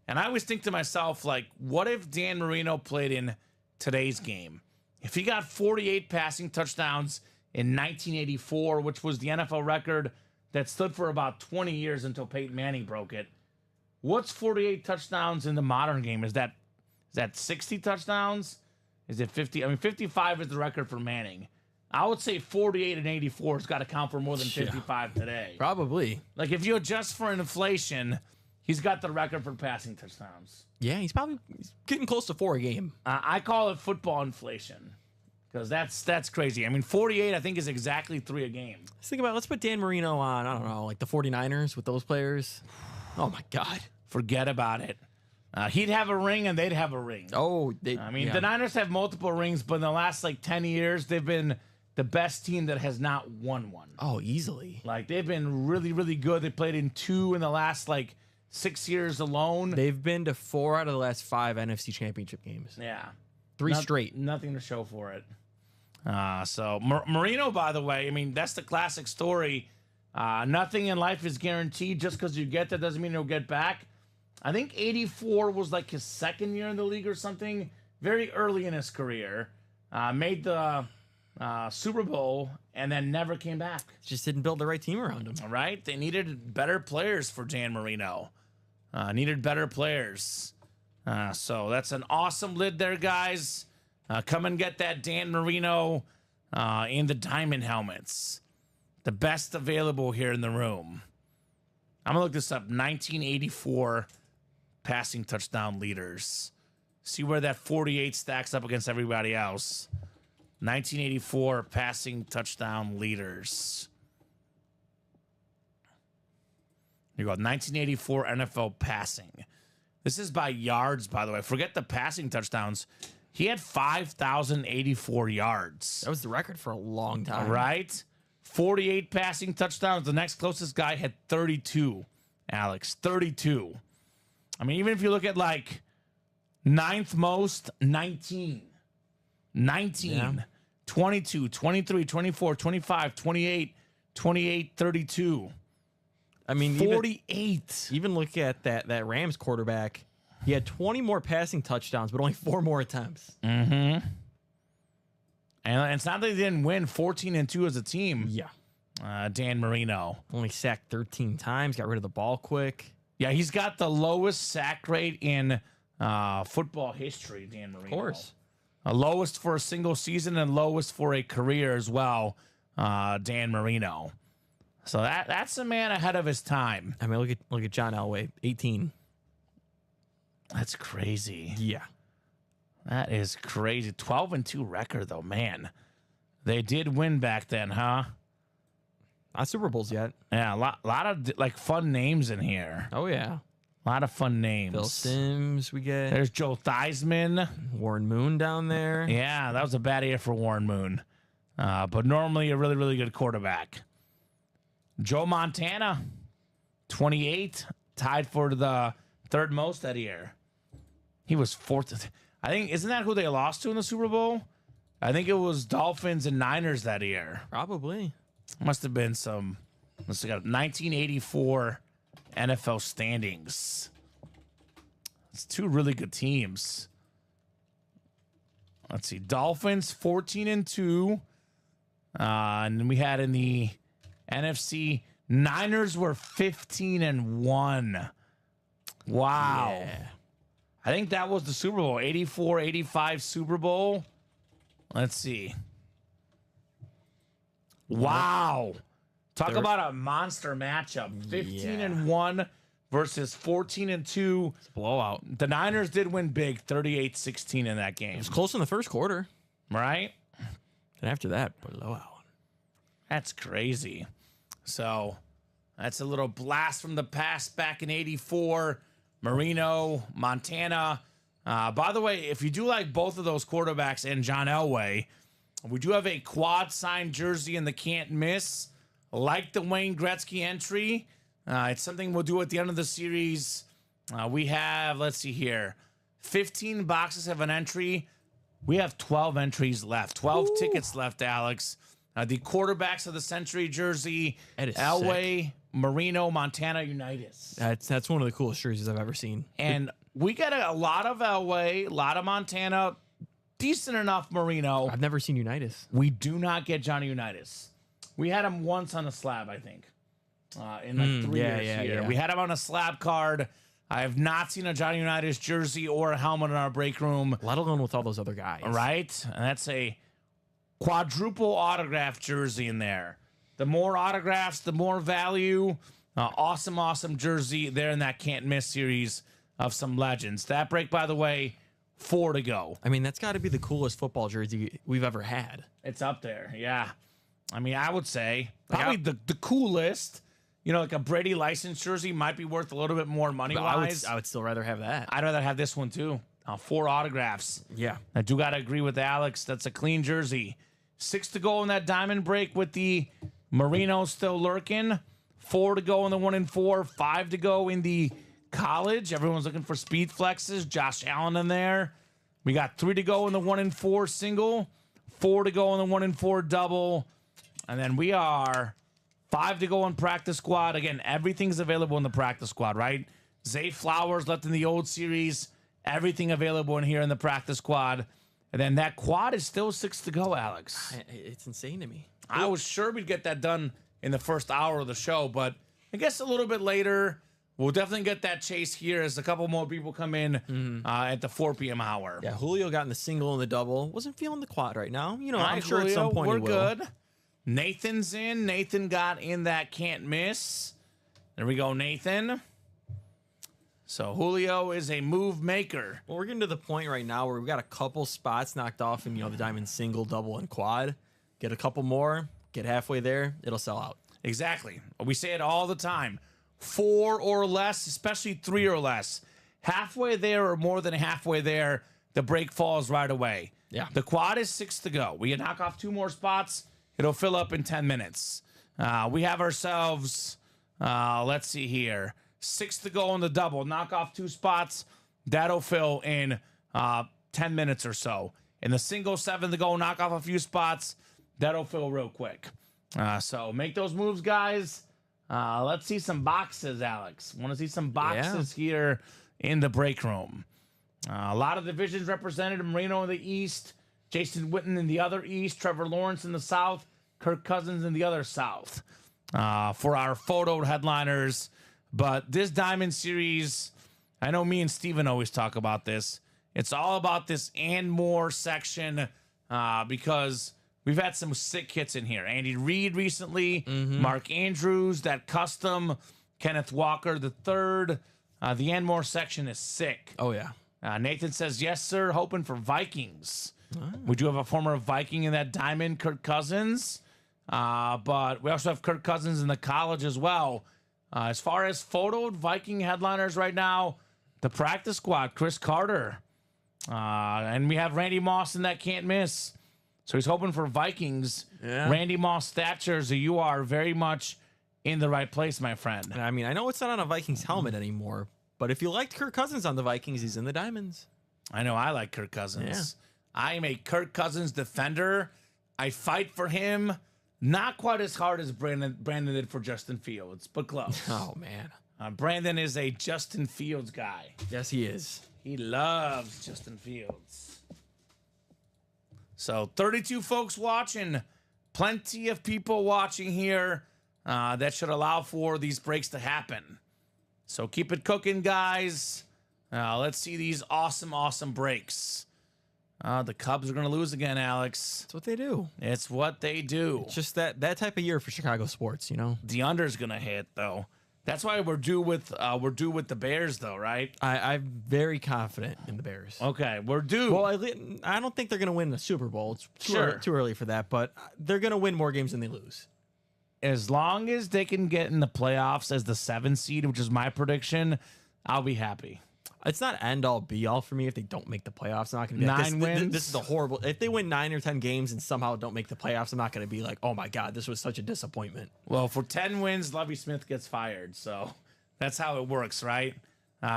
And I always think to myself, like, what if Dan Marino played in today's game? If he got 48 passing touchdowns in 1984, which was the NFL record that stood for about 20 years until Peyton Manning broke it. What's 48 touchdowns in the modern game? Is that 60 touchdowns? Is it 50? I mean, 55 is the record for Manning. I would say 48 and 84 has got to count for more than 55 today. Probably. Like, if you adjust for inflation, he's got the record for passing touchdowns. Yeah, he's getting close to 4 a game. I call it football inflation because that's crazy. I mean, 48, I think, is exactly 3 a game. Let's think about let's put Dan Marino on, I don't know, like the 49ers with those players. Oh, my God. Forget about it. He'd have a ring and they'd have a ring. Oh, the Niners have multiple rings, but in the last, 10 years, they've been the best team that has not won one. Oh, easily. Like, they've been really, really good. They played in 2 in the last, 6 years alone. They've been to 4 out of the last 5 NFC Championship games. Yeah. 3 straight. Nothing to show for it. So Marino, by the way, I mean, that's the classic story. Nothing in life is guaranteed. Just because you get that doesn't mean you'll get back. I think 84 was his second year in the league or something. Very early in his career. Made the Super Bowl and then never came back. Just didn't build the right team around him. All right? They needed better players for Dan Marino. Needed better players. So that's an awesome lid there, guys. Come and get that Dan Marino in the diamond helmets. The best available here in the room. I'm going to look this up. 1984 passing touchdown leaders. See where that 48 stacks up against everybody else. 1984 passing touchdown leaders. Here you go. 1984 NFL passing. This is by yards, by the way. Forget the passing touchdowns. He had 5,084 yards. That was the record for a long time. Right? 48 passing touchdowns. The next closest guy had 32, Alex. 32. I mean, even if you look at ninth most, 19. 19. Yeah. 22, 23, 24, 25, 28, 28, 32. I mean, 48. Even look at that Rams quarterback. He had 20 more passing touchdowns, but only 4 more attempts. Mm-hmm. And it's not that they didn't win 14-2 as a team. Yeah. Dan Marino. Only sacked 13 times, got rid of the ball quick. Yeah, he's got the lowest sack rate in football history, Dan Marino. Of course. Lowest for a single season and lowest for a career as well, Dan Marino. So that's a man ahead of his time. I mean, look at John Elway, 18. That's crazy. Yeah. That is crazy. 12-2 record, though, man. They did win back then, huh? Not Super Bowls yet. Yeah, a lot of fun names in here. Oh, yeah. A lot of fun names. Bill Sims, we get. There's Joe Theismann. Warren Moon down there. Yeah, that was a bad year for Warren Moon. But normally a really, really good quarterback. Joe Montana, 28, tied for the third most that year. He was fourth. I think, isn't that who they lost to in the Super Bowl? I think it was Dolphins and Niners that year. Probably. Must have been some. Let's look at 1984 NFL standings. It's 2 really good teams. Let's see. Dolphins 14-2. And then we had in the NFC, Niners were 15-1. Wow. Yeah. I think that was the Super Bowl, 84-85 Super Bowl. Let's see. Wow. Talk about a monster matchup. 15-1 versus 14-2. It's a blowout. The Niners did win big, 38-16 in that game. It was close in the first quarter. Right? And after that, blowout. That's crazy. So that's a little blast from the past back in 84. Marino, Montana. By the way, if you do like both of those quarterbacks and John Elway, we do have a quad signed jersey in the can't miss. Like the Wayne Gretzky entry. It's something we'll do at the end of the series. We have, let's see here, 15 boxes have an entry. We have 12 entries left. 12 tickets left, Alex. The quarterbacks of the century jersey, Elway, sick. Marino, Montana, Unitas. That's one of the coolest jerseys I've ever seen. And we got a lot of Elway, a lot of Montana, decent enough Marino. I've never seen Unitas. We do not get Johnny Unitas. We had him once on a slab, I think, in 3 years here. Yeah. We had him on a slab card. I have not seen a Johnny Unitas jersey or a helmet in our break room. Let alone with all those other guys. Right? And that's a quadruple autograph jersey in there. The more autographs, the more value. Awesome jersey there in that can't miss series of some legends. That break, by the way, 4 to go. I mean, that's got to be the coolest football jersey we've ever had. It's up there, yeah. I mean, I would say probably the coolest. You know, like a Brady license jersey might be worth a little bit more money-wise. I would still rather have that. I'd rather have this one, too. 4 autographs. Yeah. I do got to agree with Alex. That's a clean jersey. 6 to go in that diamond break with the Marino still lurking. 4 to go in the 1 and 4. 5 to go in the college. Everyone's looking for speed flexes. Josh Allen in there. We got 3 to go in the 1 and 4 single. 4 to go in the 1 and 4 double. And then we are 5 to go in practice squad. Again, everything's available in the practice squad, right? Zay Flowers left in the old series. Everything available in here in the practice squad. And then that quad is still 6 to go, Alex. It's insane to me. I was sure we'd get that done in the first hour of the show, but I guess a little bit later, we'll definitely get that chase here as a couple more people come in at the 4 p.m. hour. Yeah, Julio got in the single and the double. Wasn't feeling the quad right now. You know, I'm sure Julio, at some point we're he will. good. Nathan's in. Nathan got in that can't miss. There we go, Nathan. So Julio is a move maker. Well, we're getting to the point right now where we've got a couple spots knocked off in, the diamond single, double, and quad. Get a couple more, get halfway there, it'll sell out. Exactly. We say it all the time. 4 or less, especially 3 or less. Halfway there or more than halfway there, the break falls right away. Yeah. The quad is 6 to go. We can knock off 2 more spots. It'll fill up in 10 minutes. We have ourselves, let's see here, 6 to go on the double. Knock off 2 spots. That'll fill in 10 minutes or so. In the single, 7 to go. Knock off a few spots. That'll fill real quick. So make those moves, guys. Let's see some boxes, Alex. Want to see some boxes here in the break room. A lot of divisions represented. Marino in the East, Jason Witten in the other East, Trevor Lawrence in the South, Kirk Cousins in the other South for our photo headliners. But this Diamond Series, I know me and Steven always talk about this. It's all about this and more section because we've had some sick hits in here. Andy Reid recently, Mark Andrews, that custom, Kenneth Walker the third. The and more section is sick. Oh, yeah. Nathan says, yes, sir, hoping for Vikings. We do have a former Viking in that diamond, Kirk Cousins. But we also have Kirk Cousins in the college as well. As far as photoed Viking headliners right now, the practice squad, Chris Carter. And we have Randy Moss in that can't miss. So he's hoping for Vikings. Yeah. Randy Moss stature, so you are very much in the right place, my friend. I mean, I know it's not on a Vikings helmet anymore, but if you liked Kirk Cousins on the Vikings, he's in the diamonds. I know I like Kirk Cousins. I am a Kirk Cousins defender. I fight for him. Not quite as hard as Brandon did for Justin Fields, but close. Oh, man. Brandon is a Justin Fields guy. Yes, he is. He loves Justin Fields. So 32 folks watching. Plenty of people watching here. That should allow for these breaks to happen. So keep it cooking, guys. Let's see these awesome breaks. The Cubs are going to lose again, Alex. That's what they do. It's what they do. It's just that type of year for Chicago sports, you know? The under's going to hit, though. That's why we're due with the Bears, though, right? I'm very confident in the Bears. Okay, we're due. Well, I don't think they're going to win the Super Bowl. It's too early for that, but they're going to win more games than they lose. As long as they can get in the playoffs as the 7 seed, which is my prediction, I'll be happy. It's not end all be all for me if they don't make the playoffs. I'm not going to be like, 9 wins. This is the horrible. If they win 9 or 10 games and somehow don't make the playoffs, I'm not going to be like, oh my God, this was such a disappointment. Well, for 10 wins, Lovie Smith gets fired. So that's how it works, right?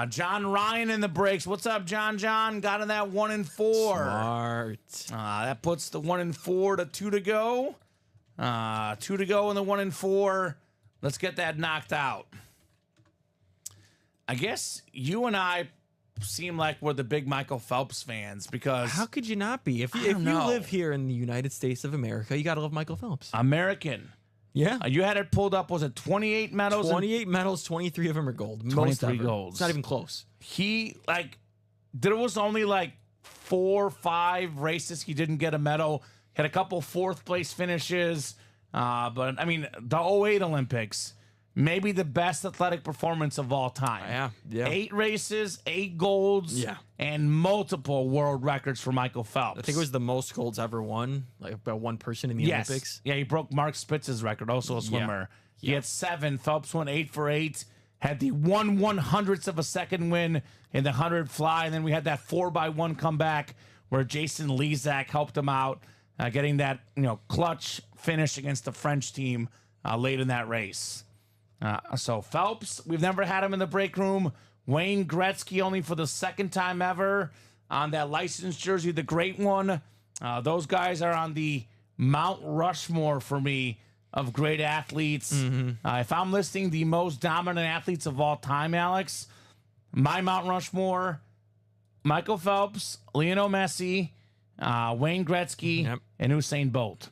John Ryan in the breaks. What's up, John? Got in that 1 and 4. Smart. That puts the 1 and 4 to 2 to go. 2 to go in the 1 and 4. Let's get that knocked out. I guess you and I seem like we're the big Michael Phelps fans because... How could you not be? If you live here in the United States of America, you got to love Michael Phelps. American. Yeah. You had it pulled up. Was it 28 medals? 28 medals, 23 of them are gold. 23 golds. It's not even close. There was only 4 or 5 races he didn't get a medal. Had a couple fourth-place finishes. But, I mean, the '08 Olympics, maybe the best athletic performance of all time. Yeah. 8 races, 8 golds, and multiple world records for Michael Phelps. I think it was the most golds ever won, like by one person in the Olympics. Yeah, he broke Mark Spitz's record, also a swimmer. He had 7. Phelps went 8 for 8. Had the 1/100th of a second win in the 100 fly, and then we had that 4x1 comeback where Jason Lezak helped him out, getting that clutch finish against the French team late in that race. So Phelps, we've never had him in the break room. Wayne Gretzky only for the second time ever on that licensed jersey, the great one. Those guys are on the Mount Rushmore for me of great athletes. If I'm listing the most dominant athletes of all time, Alex, my Mount Rushmore, Michael Phelps, Lionel Messi, Wayne Gretzky, and Usain Bolt.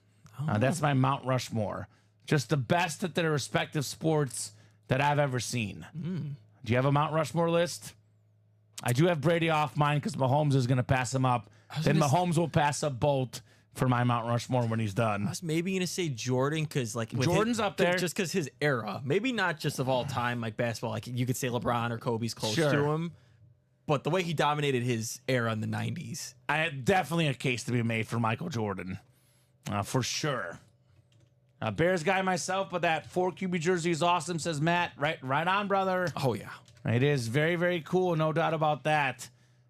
That's my Mount Rushmore. Just the best at their respective sports that I've ever seen. Do you have a Mount Rushmore list? I do have Brady off mine because Mahomes is going to pass him up. Then Mahomes will pass up Bolt for my Mount Rushmore when he's done. I was maybe going to say Jordan because Jordan's up there. Just because his era. Maybe not just of all time like basketball. Like you could say LeBron or Kobe's close to him. But the way he dominated his era in the 90s. I had definitely a case to be made for Michael Jordan. For sure. Bears guy myself, but that 4 QB jersey is awesome, says Matt. Right on, brother. Oh, yeah. It is very, very cool. No doubt about that.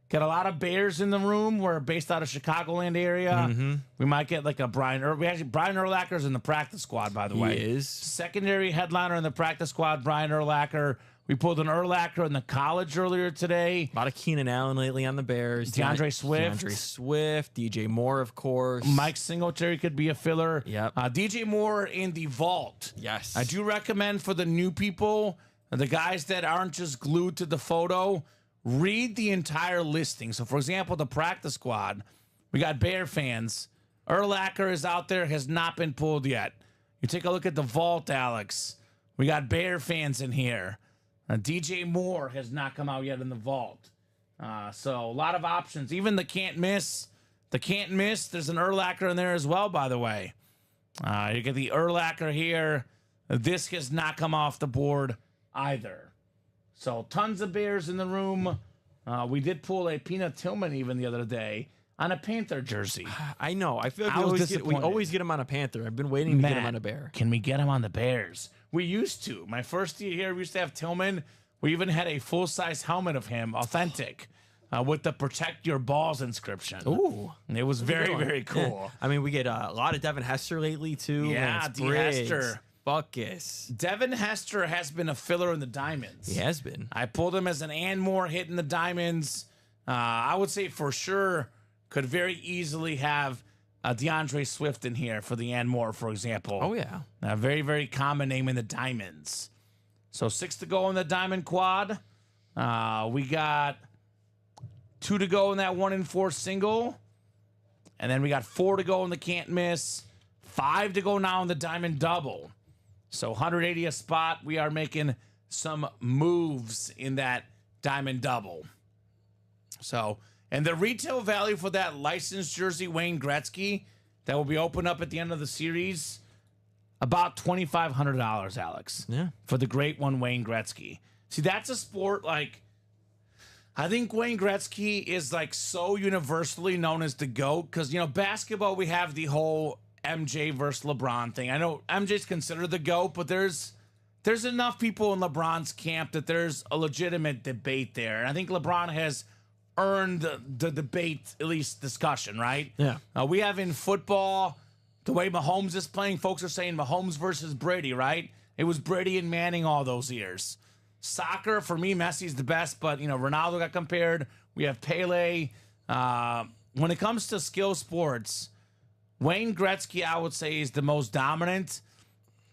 Got a lot of Bears in the room. We're based out of Chicagoland area. We might get like a Brian Urlacher's in the practice squad, by the way. He is. Secondary headliner in the practice squad, Brian Urlacher. We pulled an Urlacher in the college earlier today. A lot of Keenan Allen lately on the Bears. DeAndre Swift. DJ Moore, of course. Mike Singletary could be a filler. Yep. DJ Moore in the vault. Yes. I do recommend for the new people, the guys that aren't just glued to the photo, read the entire listing. So, for example, the practice squad, we got Bear fans. Urlacher is out there, has not been pulled yet. You take a look at the vault, Alex. We got Bear fans in here. DJ Moore has not come out yet in the vault. So a lot of options. Even the can't miss. The can't miss. There's an Urlacher in there as well, by the way. You get the Urlacher here. This has not come off the board either. So tons of Bears in the room. We did pull a Peanut Tillman even the other day on a Panther jersey. I know. I feel like we always get him on a Panther. I've been waiting to get him on a Bear. Can we get him on the Bears? We used to. My first year here, we used to have Tillman. We even had a full-size helmet of him, authentic, with the "Protect Your Balls" inscription. Ooh. It was very, very cool. I mean, we get a lot of Devin Hester lately, too. Yeah, Lance D. Briggs, Hester. Buckus. Devin Hester has been a filler in the Diamonds. He has been. I pulled him as an Anmore hit in the Diamonds. I would say for sure could very easily have DeAndre Swift in here for the Anmore, for example. Oh, yeah. A very, very common name in the Diamonds. So 6 to go in the Diamond Quad. We got 2 to go in that 1-in-4 single. And then we got 4 to go in the can't miss. 5 to go now in the Diamond Double. So 180 a spot. We are making some moves in that Diamond Double. So, and the retail value for that licensed jersey, Wayne Gretzky, that will be opened up at the end of the series, about $2,500, Alex. Yeah. For the great one, Wayne Gretzky. See, that's a sport like, I think Wayne Gretzky is like so universally known as the GOAT because, basketball, we have the whole MJ versus LeBron thing. I know MJ's considered the GOAT, but there's enough people in LeBron's camp that there's a legitimate debate there. And I think LeBron has earned the debate, at least discussion, right? Yeah. We have in football, the way Mahomes is playing, folks are saying Mahomes versus Brady, right? It was Brady and Manning all those years. Soccer, for me, Messi's the best, but, Ronaldo got compared. We have Pele. When it comes to skill sports, Wayne Gretzky, I would say, is the most dominant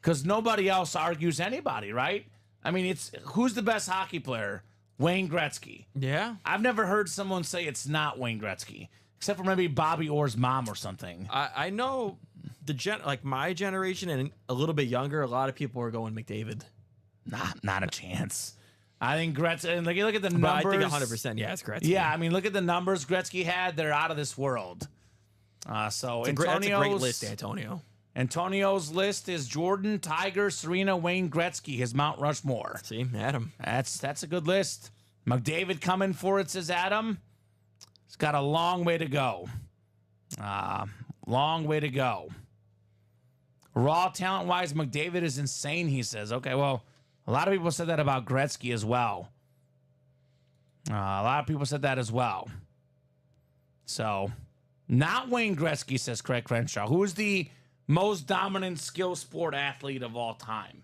because nobody else argues anybody, right? I mean, who's the best hockey player? Wayne Gretzky. Yeah. I've never heard someone say it's not Wayne Gretzky, except for maybe Bobby Orr's mom or something. I know my generation and a little bit younger, a lot of people are going McDavid. Not a chance. I think Gretzky, and you look at the numbers. But I think 100%, yeah, it's Gretzky. Yeah, I mean, look at the numbers Gretzky had. They're out of this world. So That's a great list, Antonio. Antonio's list is Jordan, Tiger, Serena, Wayne Gretzky, his Mount Rushmore. See, Adam. That's a good list. McDavid coming for it, says Adam. He's got a long way to go. Long way to go. Raw talent-wise, McDavid is insane, he says. Okay, well, a lot of people said that about Gretzky as well. A lot of people said that as well. So, not Wayne Gretzky, says Craig Crenshaw. Who is the most dominant skill sport athlete of all time?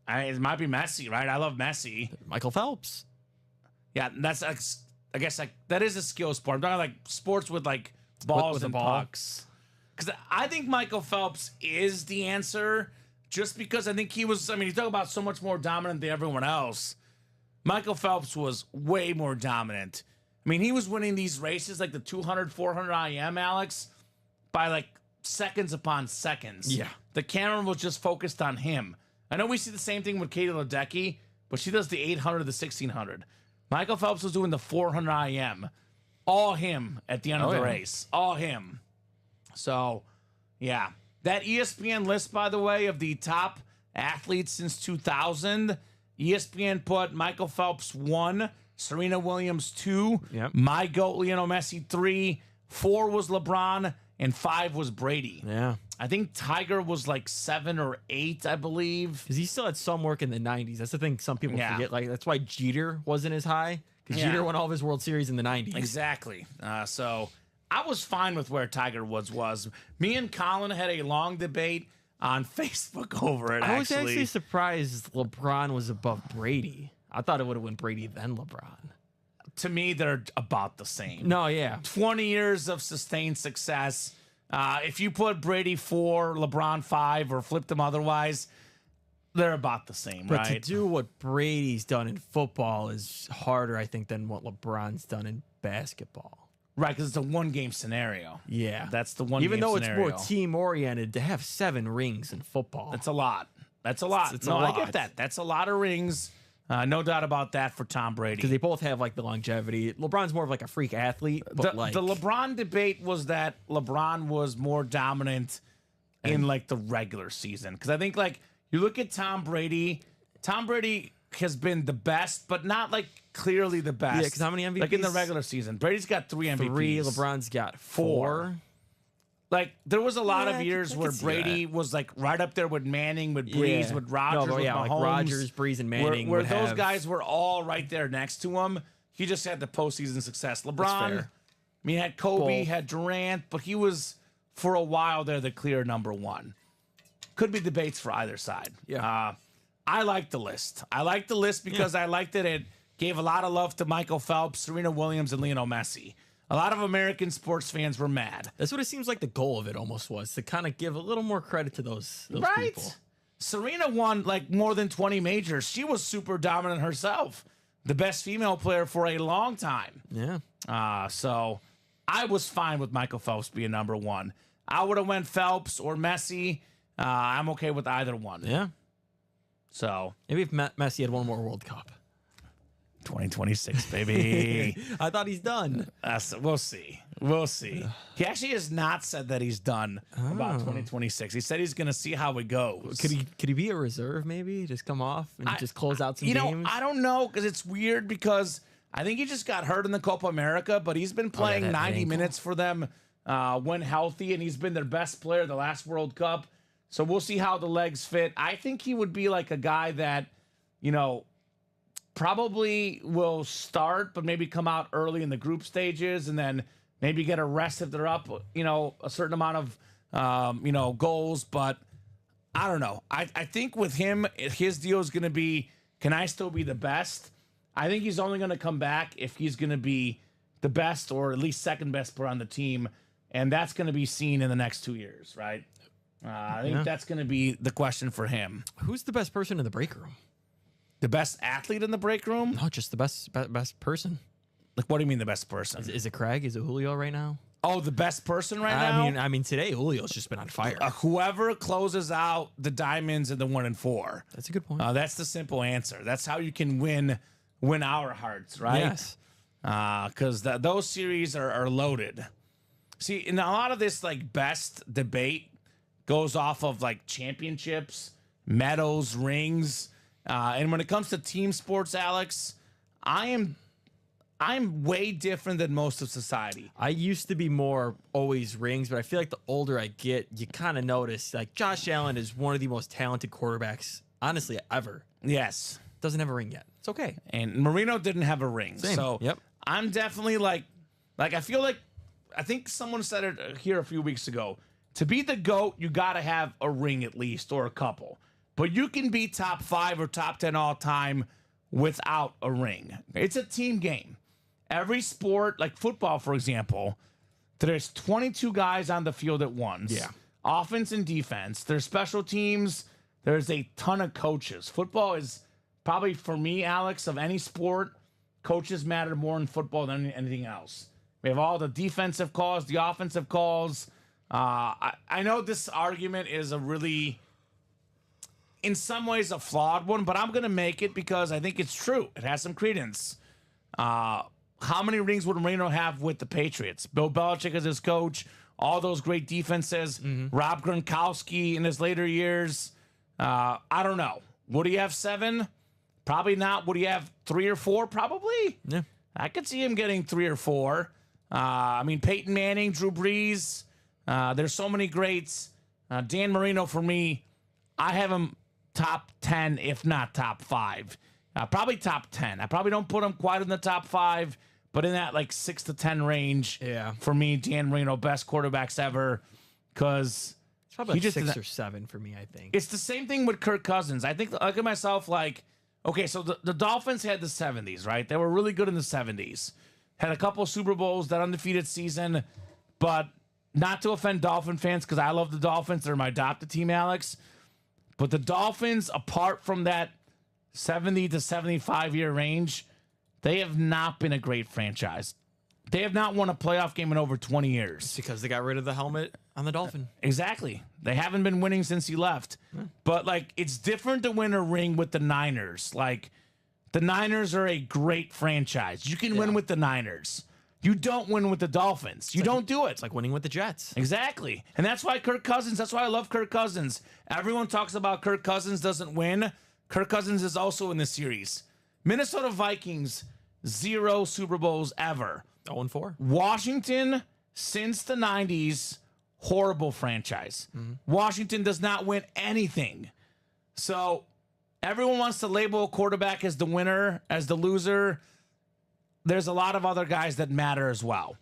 It might be Messi, right? I love Messi. Michael Phelps. Yeah, that's I guess that is a skill sport. I'm talking like sports with like balls with and pucks. Because I think Michael Phelps is the answer, just because I think he was. I mean, you talk about so much more dominant than everyone else. Michael Phelps was way more dominant. I mean, he was winning these races like the 200, 400 IM, Alex, by like seconds upon seconds. Yeah. The camera was just focused on him. I know we see the same thing with Katie Ledecky, but she does the 800, the 1600. Michael Phelps was doing the 400 IM. All him at the end of the race. All him. So, yeah. That ESPN list, by the way, of the top athletes since 2000, ESPN put Michael Phelps 1, Serena Williams 2, my GOAT Lionel Messi 3, 4 was LeBron, and 5 was Brady. Yeah. I think Tiger was like 7 or 8, I believe. Because he still had some work in the 90s. That's the thing some people forget. Like, that's why Jeter wasn't as high. Because Jeter won all of his World Series in the 90s. Exactly. So I was fine with where Tiger Woods was. Me and Colin had a long debate on Facebook over it, I was actually surprised LeBron was above Brady. I thought it would have went Brady then LeBron. To me, they're about the same. No, yeah. 20 years of sustained success. If you put Brady 4, LeBron 5, or flip them otherwise, they're about the same, but right? To do what Brady's done in football is harder, I think, than what LeBron's done in basketball. Right, because it's a one-game scenario. Yeah. That's the one-game Even though scenario. it's more team-oriented, to have 7 rings in football. That's a lot. That's a lot. It's no, a lot. I get that. That's a lot of rings. No doubt about that for Tom Brady. Because they both have, like, the longevity. LeBron's more of, like, a freak athlete. But the LeBron debate was that LeBron was more dominant in, like, the regular season. Because I think, like, you look at Tom Brady has been the best, but not, like, clearly the best. Yeah, because how many MVPs? Like, in the regular season. Brady's got 3 MVPs. 3, LeBron's got 4. Like, there was a lot of years where Brady was, like, right up there with Manning, with Breeze, with Rodgers, with Mahomes. Like Rodgers, Breeze, and Manning. Where those guys were all right there next to him. He just had the postseason success. LeBron, I mean, he had Kobe, had Durant, but he was, for a while there, the clear number 1. Could be debates for either side. Yeah. I like the list. I like the list because I liked that it gave a lot of love to Michael Phelps, Serena Williams, and Lionel Messi. A lot of American sports fans were mad. That's what it seems like the goal of it almost was, to kind of give a little more credit to those people. Serena won like more than 20 majors. She was super dominant herself. The best female player for a long time. Yeah. So I was fine with Michael Phelps being number 1. I would have went Phelps or Messi. I'm okay with either one. Yeah. So maybe if Messi had one more World Cup. 2026, baby. I thought he's done. We'll see. We'll see. He actually has not said that he's done about 2026. He said he's going to see how it goes. Could he be a reserve maybe? Just come off and just close out some games? I don't know, because it's weird, because I think he just got hurt in the Copa America, but he's been playing 90 minutes for them when healthy, and he's been their best player the last World Cup. So we'll see how the legs fit. I think he would be like a guy that, probably will start, but maybe come out early in the group stages and then maybe get a rest if they're up, a certain amount of, goals. But I don't know. I think with him, his deal is going to be, can I still be the best? I think he's only going to come back if he's going to be the best or at least second best player on the team. And that's going to be seen in the next 2 years, right? I think that's going to be the question for him. Who's the best person in the break room? The best athlete in the break room? No, just the best person. Like, what do you mean the best person? Is it Craig? Is it Julio right now? Oh, the best person now? I mean, today Julio's just been on fire. Whoever closes out the diamonds and the 1 and 4. That's a good point. That's the simple answer. That's how you can win our hearts, right? Yes. Because those series are loaded. See, in a lot of this like best debate goes off of like championships, medals, rings, and when it comes to team sports, Alex, I'm way different than most of society. I used to be more always rings, but I feel like the older I get, you kind of notice like Josh Allen is one of the most talented quarterbacks, honestly, ever. Yes. Doesn't have a ring yet. It's okay. And Marino didn't have a ring. Same. So Yep. I'm definitely like I feel like, I think someone said it here a few weeks ago. To be the GOAT, you got to have a ring at least or a couple. But you can be top 5 or top 10 all time without a ring. It's a team game. Every sport, like football, for example, there's 22 guys on the field at once. Yeah. Offense and defense. There's special teams. There's a ton of coaches. Football is probably, for me, Alex, of any sport, coaches matter more in football than anything else. We have all the defensive calls, the offensive calls. I know this argument is a really, in some ways, a flawed one, but I'm going to make it because I think it's true. It has some credence. How many rings would Marino have with the Patriots? Bill Belichick as his coach, all those great defenses, Rob Gronkowski in his later years. I don't know. Would he have 7? Probably not. Would he have 3 or 4? Probably. Yeah. I could see him getting 3 or 4. I mean, Peyton Manning, Drew Brees. There's so many greats. Dan Marino, for me, I have him top 10, if not top 5. Probably top 10. I probably don't put him quite in the top 5, but in that like 6 to 10 range. Yeah. For me, Dan Marino, best quarterbacks ever. Because It's probably like 6 or 7 for me, I think. it's the same thing with Kirk Cousins. I think, look at myself like, okay, so the Dolphins had the 70s, right? They were really good in the 70s. Had a couple Super Bowls, that undefeated season, but not to offend Dolphin fans because I love the Dolphins. They're my adopted team, Alex. But the Dolphins, apart from that 70 to 75-year range, they have not been a great franchise. They have not won a playoff game in over 20 years. It's because they got rid of the helmet on the Dolphin. Exactly. They haven't been winning since he left. But, like, it's different to win a ring with the Niners. Like, the Niners are a great franchise. You can win with the Niners. You don't win with the Dolphins. You don't do it. It's like winning with the Jets. Exactly. And that's why Kirk Cousins, that's why I love Kirk Cousins. Everyone talks about Kirk Cousins doesn't win. Kirk Cousins is also in the series. Minnesota Vikings, 0 Super Bowls ever. 0-4. Washington, since the 90s, horrible franchise. Washington does not win anything. So everyone wants to label a quarterback as the winner, as the loser. There's a lot of other guys that matter as well.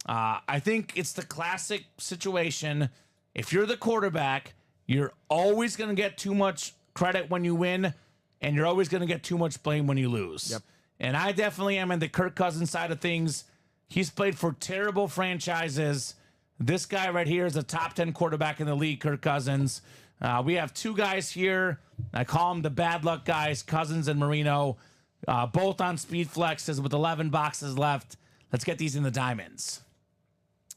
I think it's the classic situation. If you're the quarterback, you're always going to get too much credit when you win, and you're always going to get too much blame when you lose. Yep. And I definitely am in the Kirk Cousins side of things. He's played for terrible franchises. This guy right here is a top 10 quarterback in the league, Kirk Cousins. We have 2 guys here. I call them the bad luck guys, Cousins and Marino, both on speed flexes with 11 boxes left. Let's get these in the diamonds.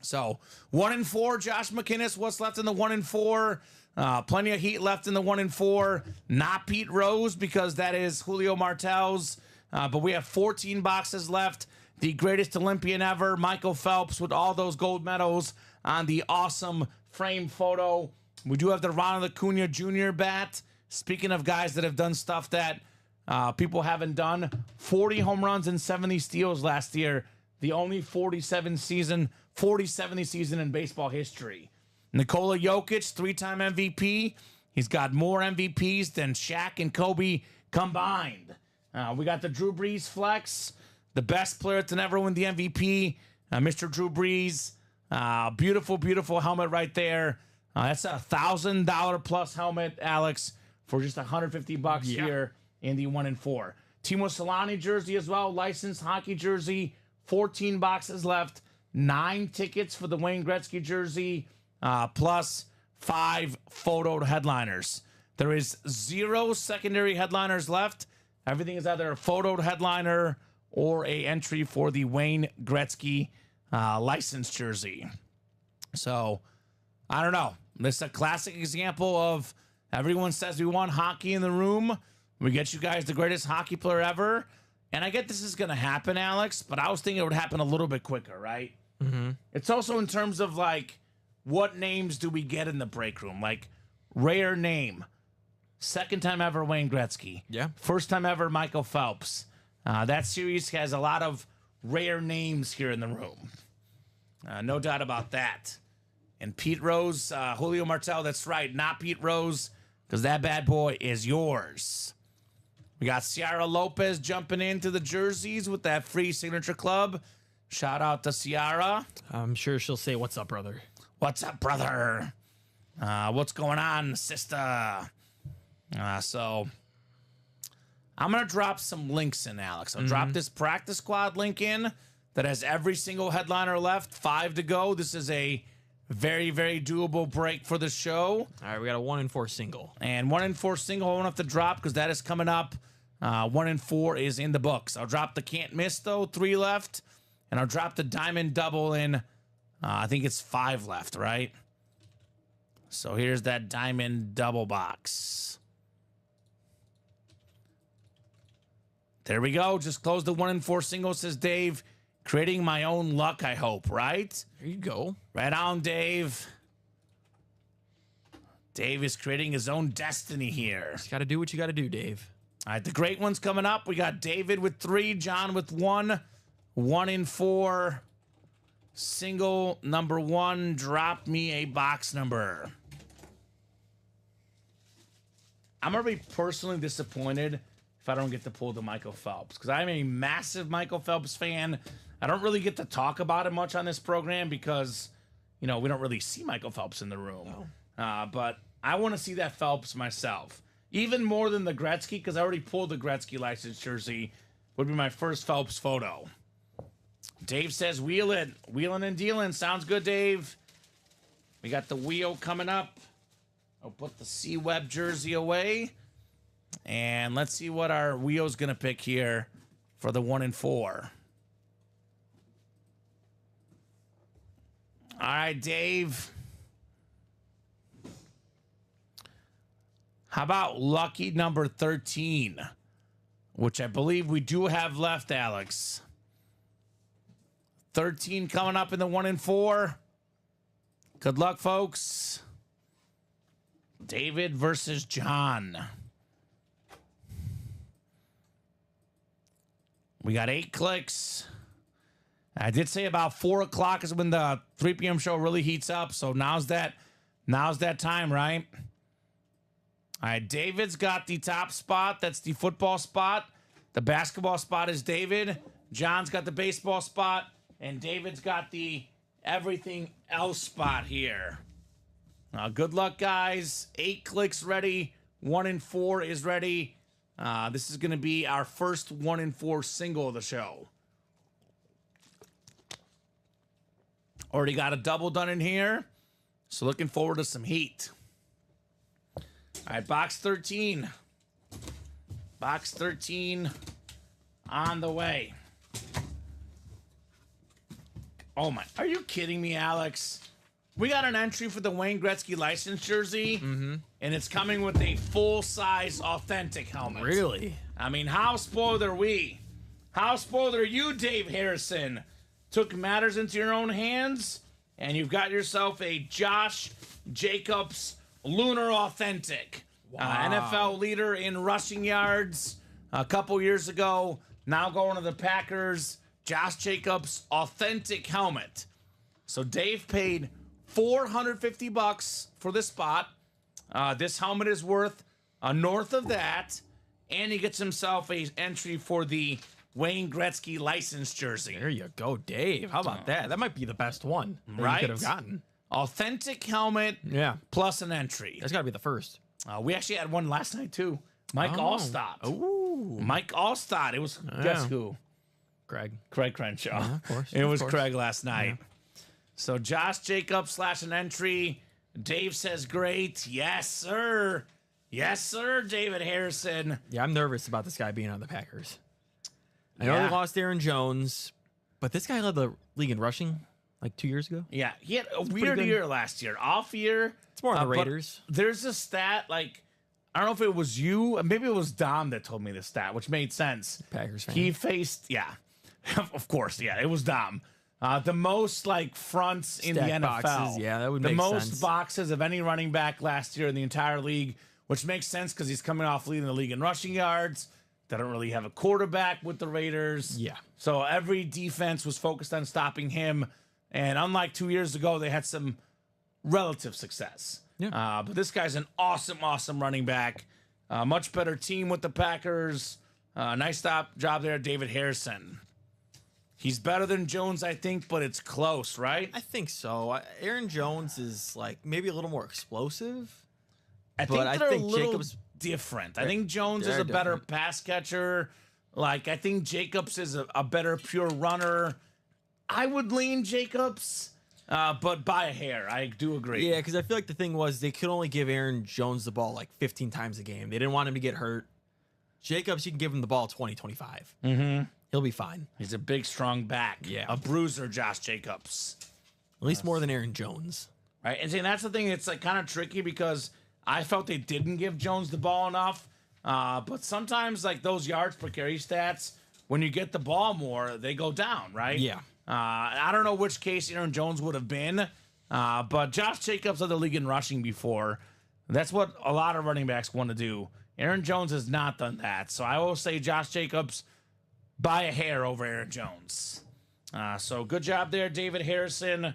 So 1-4, Josh McInnes. What's left in the 1-4? Plenty of heat left in the 1-4. Not Pete Rose because that is Julio Martell's. But we have 14 boxes left. The greatest Olympian ever, Michael Phelps, with all those gold medals on the awesome frame photo. We do have the Ronald Acuna Jr. bat. Speaking of guys that have done stuff that people haven't done, 40 home runs and 70 steals last year. The only 40-70 season in baseball history. Nikola Jokic, 3-time MVP. He's got more MVPs than Shaq and Kobe combined. We got the Drew Brees flex, the best player to never win the MVP, Mr. Drew Brees. Beautiful, beautiful helmet right there. That's a $1,000 plus helmet, Alex, for just $150 here in the 1-4. Timo Solani jersey as well, licensed hockey jersey, 14 boxes left, 9 tickets for the Wayne Gretzky jersey, plus 5 photoed headliners. There is 0 secondary headliners left. Everything is either a photoed headliner or a entry for the Wayne Gretzky licensed jersey. So, I don't know. This is a classic example of everyone says we want hockey in the room. We get you guys the greatest hockey player ever. And I get this is going to happen, Alex, but I was thinking it would happen a little bit quicker, right? It's also in terms of like what names do we get in the break room? Like rare name, second time ever Wayne Gretzky. Yeah. First time ever Michael Phelps. That series has a lot of rare names here in the room. No doubt about that. And Pete Rose, Julio Martel, that's right, not Pete Rose, because that bad boy is yours. We got Ciara Lopez jumping into the jerseys with that free signature club. Shout out to Ciara. I'm sure she'll say, "What's up, brother?" What's up, brother? What's going on, sister? So I'm going to drop some links in, Alex. I'll drop this practice squad link in that has every single headliner left, 5 to go. This is a very, very doable break for the show. All right, we got a 1 in 4 single. And 1 in 4 single I won't have to drop because that is coming up. 1 in 4 is in the books. I'll drop the can't miss, though, 3 left. And I'll drop the diamond double in, I think it's 5 left, right? So here's that diamond double box. There we go. Just close the 1 in 4 single, says Dave. Creating my own luck, I hope, right? There you go. Right on, Dave. Dave is creating his own destiny here. Just got to do what you got to do, Dave. All right, the great one's coming up. We got David with 3, John with 1. 1 in 4. Single number 1. Drop me a box number. I'm going to be personally disappointed if I don't get to pull the Michael Phelps, because I'm a massive Michael Phelps fan. I don't really get to talk about it much on this program because, you know, we don't really see Michael Phelps in the room. No. But I want to see that Phelps myself. Even more than the Gretzky, because I already pulled the Gretzky license jersey. Would be my first Phelps photo. Dave says, wheel it. Wheeling and dealing. Sounds good, Dave. We got the wheel coming up. I'll put the C-Web jersey away. And let's see what our wheel's going to pick here for the 1 in 4. All right, Dave. How about lucky number 13, which I believe we do have left, Alex. 13 coming up in the 1 in 4. Good luck, folks. David versus John. We got 8 clicks. I did say about 4 o'clock is when the 3 p.m. show really heats up. So now's that time, right? All right, David's got the top spot. That's the football spot. The basketball spot is David. John's got the baseball spot. And David's got the everything else spot here. Good luck, guys. 8 clicks ready. 1 in 4 is ready. This is going to be our first 1 in 4 single of the show. Already got a double done in here. So looking forward to some heat. All right, box 13. Box 13 on the way. Oh my, are you kidding me, Alex? We got an entry for the Wayne Gretzky license jersey, and it's coming with a full-size authentic helmet. Really? I mean, how spoiled are we? How spoiled are you, Dave Harrison? Took matters into your own hands, and you've got yourself a Josh Jacobs Lunar Authentic. Wow. NFL leader in rushing yards a couple years ago, now going to the Packers. Josh Jacobs authentic helmet. So Dave paid $450 for this spot. This helmet is worth north of that, and he gets himself a entry for the Wayne Gretzky license jersey. There you go, Dave. How about that? That might be the best one that Right? you could have gotten. Authentic helmet, Yeah. plus an entry. That's got to be the first. We actually had one last night too. Mike Allstott. Ooh. Mike Allstott. It was guess who? Craig. Craig Crenshaw. Of course. It was of course. Craig last night. So Josh Jacobs / an entry. Dave says great. Yes, sir. Yes, sir, David Harrison. Yeah, I'm nervous about this guy being on the Packers. I know Yeah. they lost Aaron Jones, but this guy led the league in rushing like 2 years ago. Yeah, he had a pretty weird good. year last year. Off year. It's more on the but Raiders. There's a stat, like, I don't know if it was you, maybe it was Dom that told me the stat, which made sense. Packers fan. He faced, yeah, of course, yeah, it was Dom. The most like fronts in the Stacked NFL. boxes, yeah, that would make The most sense. boxes of any running back last year in the entire league, which makes sense because he's coming off leading the league in rushing yards. They don't really have a quarterback with the Raiders. Yeah. So every defense was focused on stopping him. And unlike 2 years ago, they had some relative success. Yeah. But this guy's an awesome, awesome running back. Much better team with the Packers. Nice job there, David Harrison. He's better than Jones, I think, but it's close, right? I think so. Aaron Jones is like maybe a little more explosive. I think but they're I think a little Jacobs different. I think Jones is they're a better different. pass catcher. Like, I think Jacobs is a better pure runner. I would lean Jacobs, but by a hair. I do agree. Yeah, because I feel like the thing was they could only give Aaron Jones the ball like 15 times a game. They didn't want him to get hurt. Jacobs, you can give him the ball 20, 25. Mm-hmm. He'll be fine. He's a big, strong back. Yeah. A bruiser, Josh Jacobs. At least more than Aaron Jones. Right? And see, that's the thing. It's like kind of tricky because I felt they didn't give Jones the ball enough. But sometimes, like those yards per carry stats, when you get the ball more, they go down, right? Yeah. I don't know which case Aaron Jones would have been, but Josh Jacobs led the league in rushing before. That's what a lot of running backs want to do. Aaron Jones has not done that. So I will say Josh Jacobs by a hair over Aaron Jones. So good job there, David Harrison,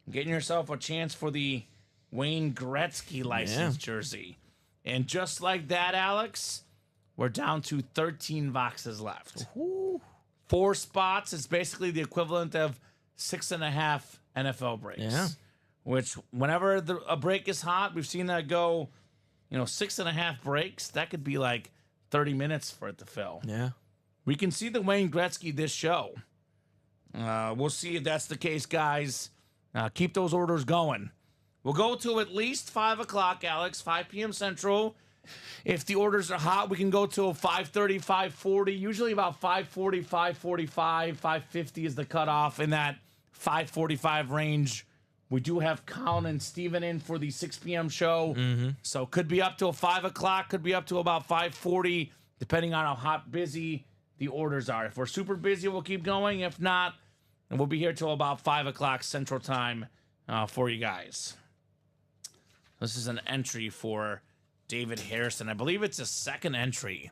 getting yourself a chance for the Wayne Gretzky license jersey. And just like that, Alex, we're down to 13 boxes left. Ooh. 4 spots is basically the equivalent of 6.5 NFL breaks. Yeah. Which, whenever a break is hot, we've seen that go, 6.5 breaks. That could be like 30 minutes for it to fill. Yeah. We can see the Wayne Gretzky this show. We'll see if that's the case, guys. Keep those orders going. We'll go to at least 5 o'clock, Alex, 5 p.m. Central. If the orders are hot, we can go to 5:30, 5:40. Usually about 5:40, 5:45, 5:50 is the cutoff. In that 5:45 range, we do have Colin and Steven in for the 6 p.m. show. So could be up to 5 o'clock, could be up to about 5:40, depending on how hot, busy the orders are. If we're super busy, we'll keep going. If not, then we'll be here till about 5 o'clock Central Time for you guys. This is an entry for David Harrison. I believe it's a second entry.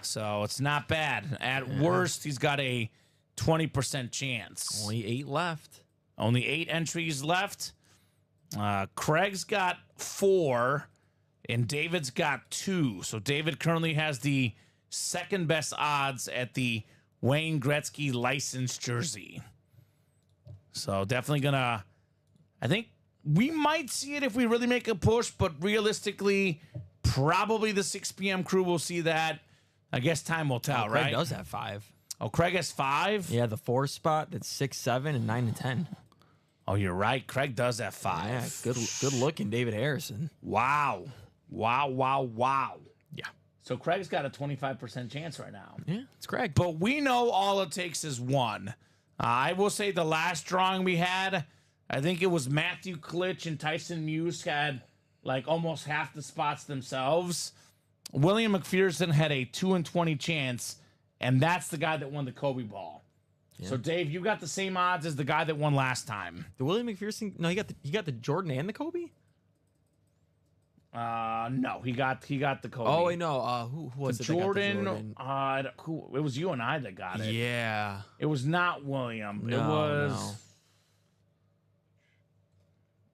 So it's not bad. At worst, he's got a 20% chance. Only 8 left. Only 8 entries left. Craig's got 4, and David's got 2. So David currently has the second best odds at the Wayne Gretzky license jersey. So definitely gonna, I think we might see it if we really make a push, but realistically, probably the 6 p.m. crew will see that. I guess time will tell, Craig right? does have 5. Oh, Craig has 5? Yeah, the 4 spot, that's 6, 7, and 9 and 10. Oh, you're right. Craig does have 5. Yeah, good looking David Harrison. Wow. Wow. Yeah. So Craig's got a 25% chance right now. Yeah, it's Craig. But we know all it takes is 1. I will say the last drawing we had, I think it was Matthew Klitsch and Tyson Muse had like almost half the spots themselves. William McPherson had a 2 in 20 chance, and that's the guy that won the Kobe ball. Yeah. So Dave, you got the same odds as the guy that won last time. The William McPherson? No, he got the Jordan and the Kobe. No, he got the Kobe. Oh wait, no. Who was it? Jordan? That got the Jordan? It was you and I that got it. Yeah. It was not William. No, it was. no.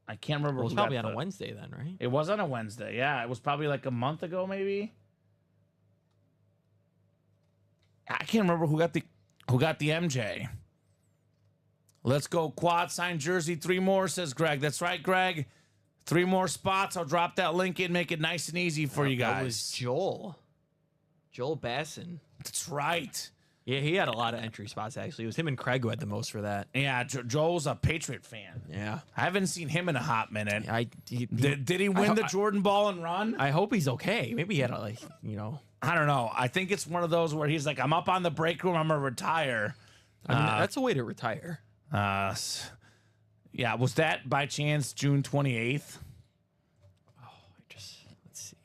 I can't remember. It was who probably got on a Wednesday then, right? It was on a Wednesday. Yeah, it was probably like a month ago, maybe. I can't remember who got the MJ. Let's go quad sign jersey. 3 more, says Greg. That's right, Greg. 3 more spots. I'll drop that link in, make it nice and easy for you guys. That was Joel Basson. That's right. Yeah, he had a lot of entry spots, actually. It was him and Craig who had the most for that. Yeah, Joel's a Patriot fan. Yeah. I haven't seen him in a hot minute. Did he win I- the Jordan ball and run? I hope he's okay. Maybe he had a, I don't know. I think it's one of those where he's like, I'm up on the break room. I'm going to retire. I mean, that's a way to retire. Yeah, was that by chance June 28th? Let's see.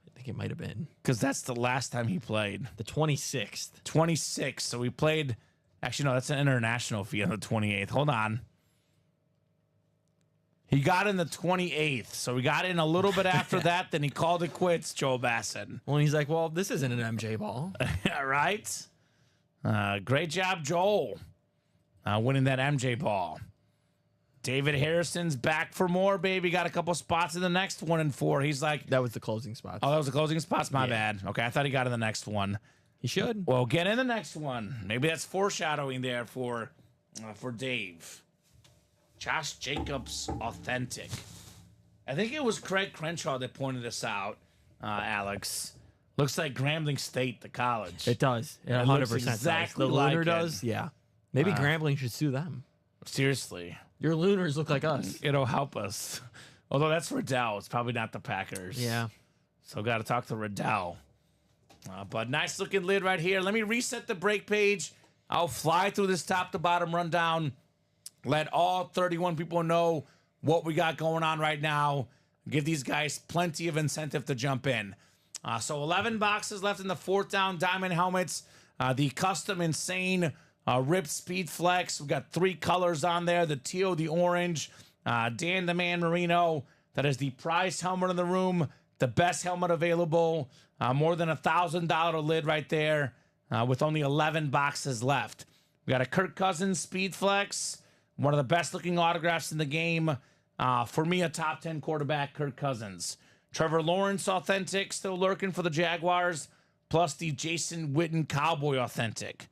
I think think it might have been. Because that's the last time he played. The 26th. 26th. So we played. Actually, no, that's an international fee on the 28th. Hold on. He got in the 28th. So we got in a little bit after that. Then he called it quits, Joe Basson. Well, he's like, well, this isn't an MJ ball. Yeah, right? Great job, Joel. Winning that MJ ball. David Harrison's back for more, baby. Got a couple spots in the next 1 and 4. He's like... That was the closing spots. Oh, that was the closing spots? My bad. Okay, I thought he got in the next one. He should. Well, get in the next one. Maybe that's foreshadowing there for Dave. Josh Jacobs, authentic. I think it was Craig Crenshaw that pointed this out, Alex. Looks like Grambling State, the college. It does. It 100% exactly does. The like Lunar it. does? Yeah. Maybe Grambling should sue them. Seriously. Your Lunars look like us. It'll help us. Although that's Riddell. It's probably not the Packers. Yeah. So got to talk to Riddell. But nice looking lid right here. Let me reset the break page. I'll fly through this top to bottom rundown. Let all 31 people know what we got going on right now. Give these guys plenty of incentive to jump in. So 11 boxes left in the 4th down diamond helmets. The custom insane ripped speed flex. We got 3 colors on there: the teal, the orange, Dan the Man Merino. That is the prized helmet in the room, the best helmet available. More than $1,000 lid right there, with only 11 boxes left. We got a Kirk Cousins speed flex, one of the best looking autographs in the game. For me, a top 10 quarterback, Kirk Cousins. Trevor Lawrence authentic, still lurking for the Jaguars, plus the Jason Witten Cowboy authentic.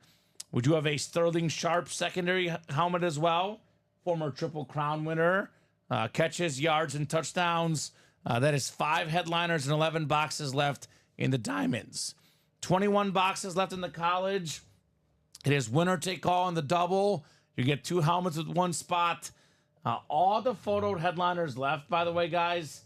We do have a Sterling Sharp secondary helmet as well. Former Triple Crown winner. Catches, yards, and touchdowns. That is 5 headliners and 11 boxes left in the diamonds. 21 boxes left in the college. It is winner take all in the double. You get 2 helmets with 1 spot. All the photoed headliners left, by the way, guys.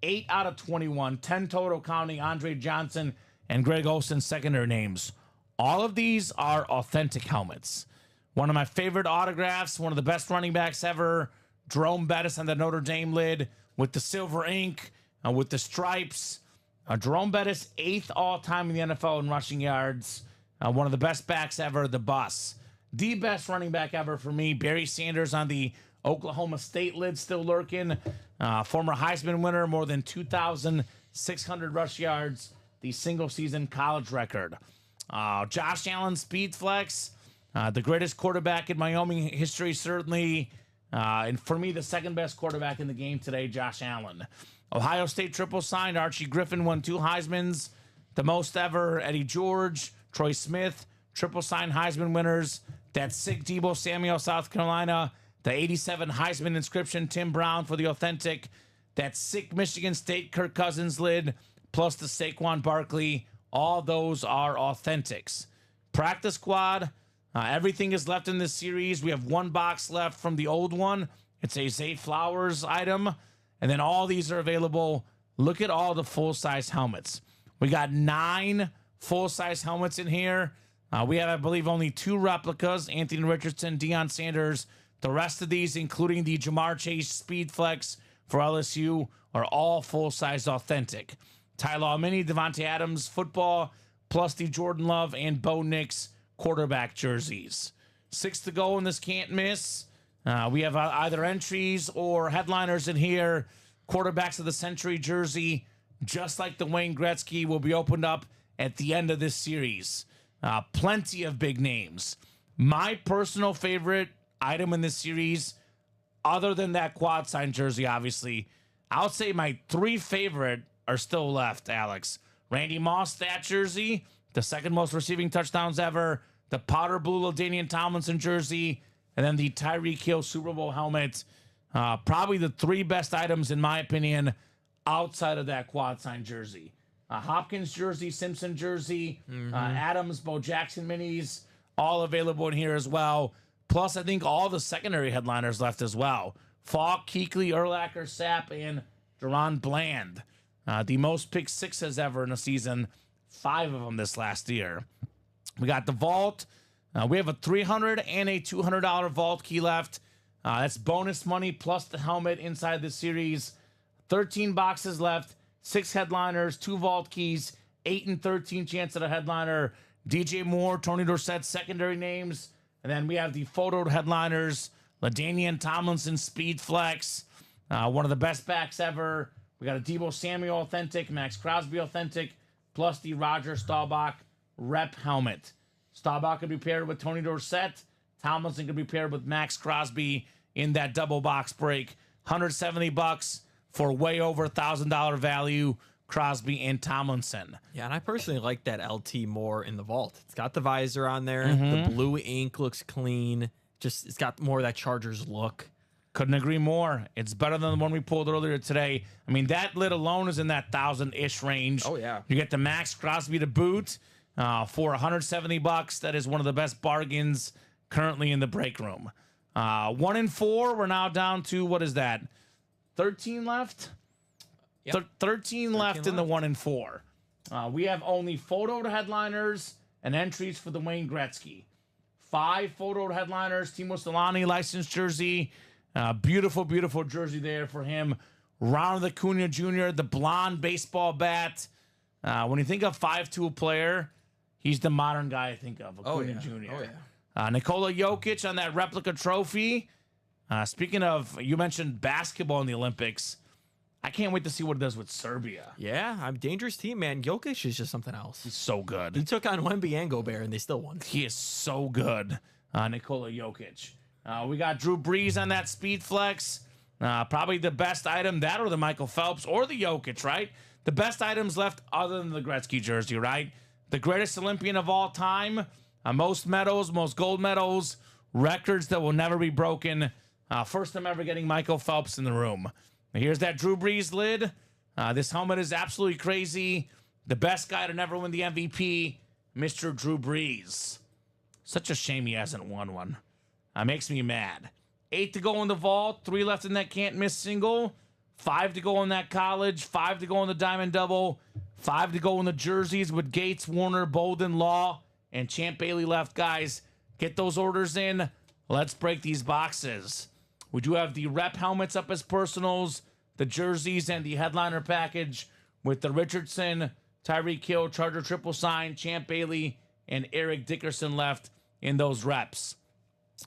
8 out of 21. 10 total counting Andre Johnson and Greg Olsen's secondary names. All of these are authentic helmets. One of my favorite autographs, one of the best running backs ever, Jerome Bettis on the Notre Dame lid with the silver ink, with the stripes. Jerome Bettis, 8th all-time in the NFL in rushing yards. One of the best backs ever, the bus. The best running back ever for me, Barry Sanders on the Oklahoma State lid, still lurking. Former Heisman winner, more than 2,600 rush yards, the single-season college record. Josh Allen speed flex, the greatest quarterback in Wyoming history, certainly. And for me, the second best quarterback in the game today, Josh Allen. Ohio State triple signed. Archie Griffin won 2 Heismans, the most ever. Eddie George, Troy Smith, triple signed Heisman winners. That sick Deebo Samuel, South Carolina. The 87 Heisman inscription, Tim Brown for the authentic. That sick Michigan State Kirk Cousins lid, plus the Saquon Barkley. All those are authentics. Practice squad. Everything is left in this series. We have 1 box left from the old one. It's a Zay Flowers item. And then all these are available. Look at all the full-size helmets. We got 9 full-size helmets in here. We have, I believe, only 2 replicas. Anthony Richardson, Deion Sanders. The rest of these, including the Jamar Chase Speed Flex for LSU, are all full-size authentic. Tyler Mini, Devontae Adams football, plus the Jordan Love and Bo Nix quarterback jerseys. 6 to go in this can't miss. We have either entries or headliners in here. Quarterbacks of the Century jersey, just like the Wayne Gretzky, will be opened up at the end of this series. Plenty of big names. My personal favorite item in this series, other than that quad sign jersey, obviously, I would say my 3 favorite are still left, Alex. Randy Moss, that jersey, the second most receiving touchdowns ever. The powder blue LaDainian Tomlinson jersey, and then the Tyreek Hill Super Bowl helmet. Probably the 3 best items, in my opinion, outside of that quad sign jersey. Hopkins jersey, Simpson jersey, Adams, Bo Jackson minis, all available in here as well. Plus, I think all the secondary headliners left as well. Falk, Kuechly, Urlacher, Sapp, and Deron Bland. The most pick 6s ever in a season. 5 of them this last year. We got the vault. We have a $300 and a $200 vault key left. That's bonus money plus the helmet inside the series. 13 boxes left. 6 headliners, 2 vault keys, 8 and 13 chance at a headliner. DJ Moore, Tony Dorsett, secondary names. And then we have the photoed headliners, LaDainian Tomlinson, Speed Flex, one of the best backs ever. We got a Deebo Samuel authentic, Max Crosby authentic, plus the Roger Staubach rep helmet. Staubach could be paired with Tony Dorsett. Tomlinson could be paired with Max Crosby in that double box break. $170 for way over $1,000 value. Crosby and Tomlinson. Yeah, and I personally like that LT more in the vault. It's got the visor on there. The blue ink looks clean. Just it's got more of that Chargers look. Couldn't agree more. It's better than the one we pulled earlier today. I mean, that lid alone is in that 1,000-ish range. Oh, yeah. You get the Max Crosby to boot for $170. That is one of the best bargains currently in the break room. 1 and 4. We're now down to, what is that? 13 left? Yep. 13 left in the 1 and 4. We have only photoed headliners and entries for the Wayne Gretzky. 5 photoed headliners. Timo Solani licensed jersey. Beautiful, beautiful jersey there for him. Ronald Acuna Jr., the blonde baseball bat. When you think of 5'2" player, he's the modern guy I think of, Acuna Jr. Oh, yeah. Nikola Jokic on that replica trophy. Speaking of, you mentioned basketball in the Olympics. I can't wait to see what it does with Serbia. Yeah, I'm dangerous team, man. Jokic is just something else. He's so good. He took on Wemby and Gobert, and they still won. He is so good, Nikola Jokic. We got Drew Brees on that speed flex. Probably the best item, that or the Michael Phelps or the Jokic, right? The best items left other than the Gretzky jersey, right? The greatest Olympian of all time. Most medals, most gold medals, records that will never be broken. First time ever getting Michael Phelps in the room. Here's that Drew Brees lid. This helmet is absolutely crazy. The best guy to never win the MVP, Mr. Drew Brees. Such a shame he hasn't won one. Makes me mad. 8 to go in the vault, 3 left in that can't miss single, 5 to go in that college, 5 to go in the diamond double, 5 to go in the jerseys with Gates, Warner, Bolden, Law, and Champ Bailey left. Guys, get those orders in. Let's break these boxes. We do have the rep helmets up as personals, the jerseys, and the headliner package with the Richardson, Tyreek Hill, Charger triple sign, Champ Bailey, and Eric Dickerson left in those reps.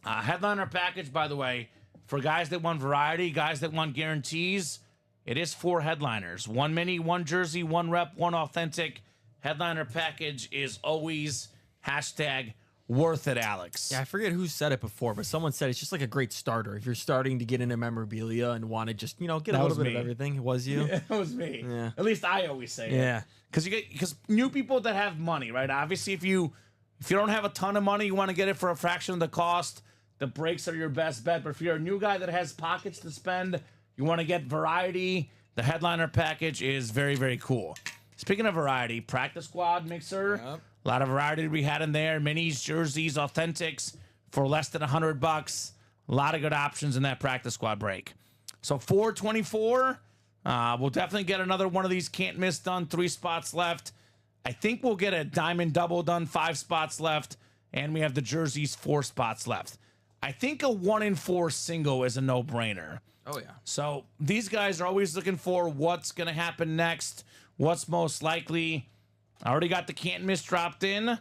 Headliner package, by the way, for guys that want variety, guys that want guarantees, it is 4 headliners. 1 mini, 1 jersey, 1 rep, 1 authentic. Headliner package is always hashtag worth it, Alex. Yeah, I forget who said it before, but someone said it's just like a great starter. If you're starting to get into memorabilia and want to just, get a little bit of everything. It was you? Yeah, it was me. Yeah. At least I always say it. Because new people that have money, right? Obviously, if you don't have a ton of money, you want to get it for a fraction of the cost. The breaks are your best bet. But if you're a new guy that has pockets to spend, you want to get variety, the headliner package is very, very cool. Speaking of variety, practice squad mixer. Yep. A lot of variety to be had in there. Minis, jerseys, authentics for less than $100. A lot of good options in that practice squad break. So 424. We'll definitely get another one of these can't miss done. 3 spots left. I think we'll get a diamond double done. 5 spots left. And we have the jerseys, 4 spots left. I think a 1 in 4 single is a no-brainer. Oh, yeah. So these guys are always looking for what's going to happen next, what's most likely. I already got the can't miss dropped in.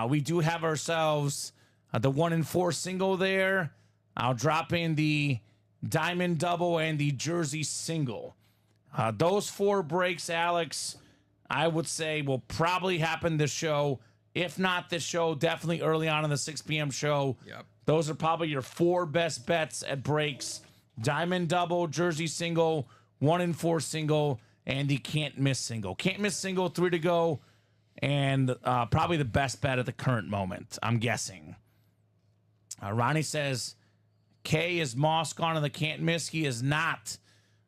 We do have ourselves the 1 in 4 single there. I'll drop in the diamond double and the jersey single. Those 4 breaks, Alex, I would say will probably happen this show. If not this show, definitely early on in the 6 p.m. show. Yep. Those are probably your 4 best bets at breaks. Diamond double, jersey single, 1 in 4 single, and the can't miss single. Can't miss single, 3 to go, and probably the best bet at the current moment, I'm guessing. Ronnie says, K, is Moss gone on the can't miss? He is not.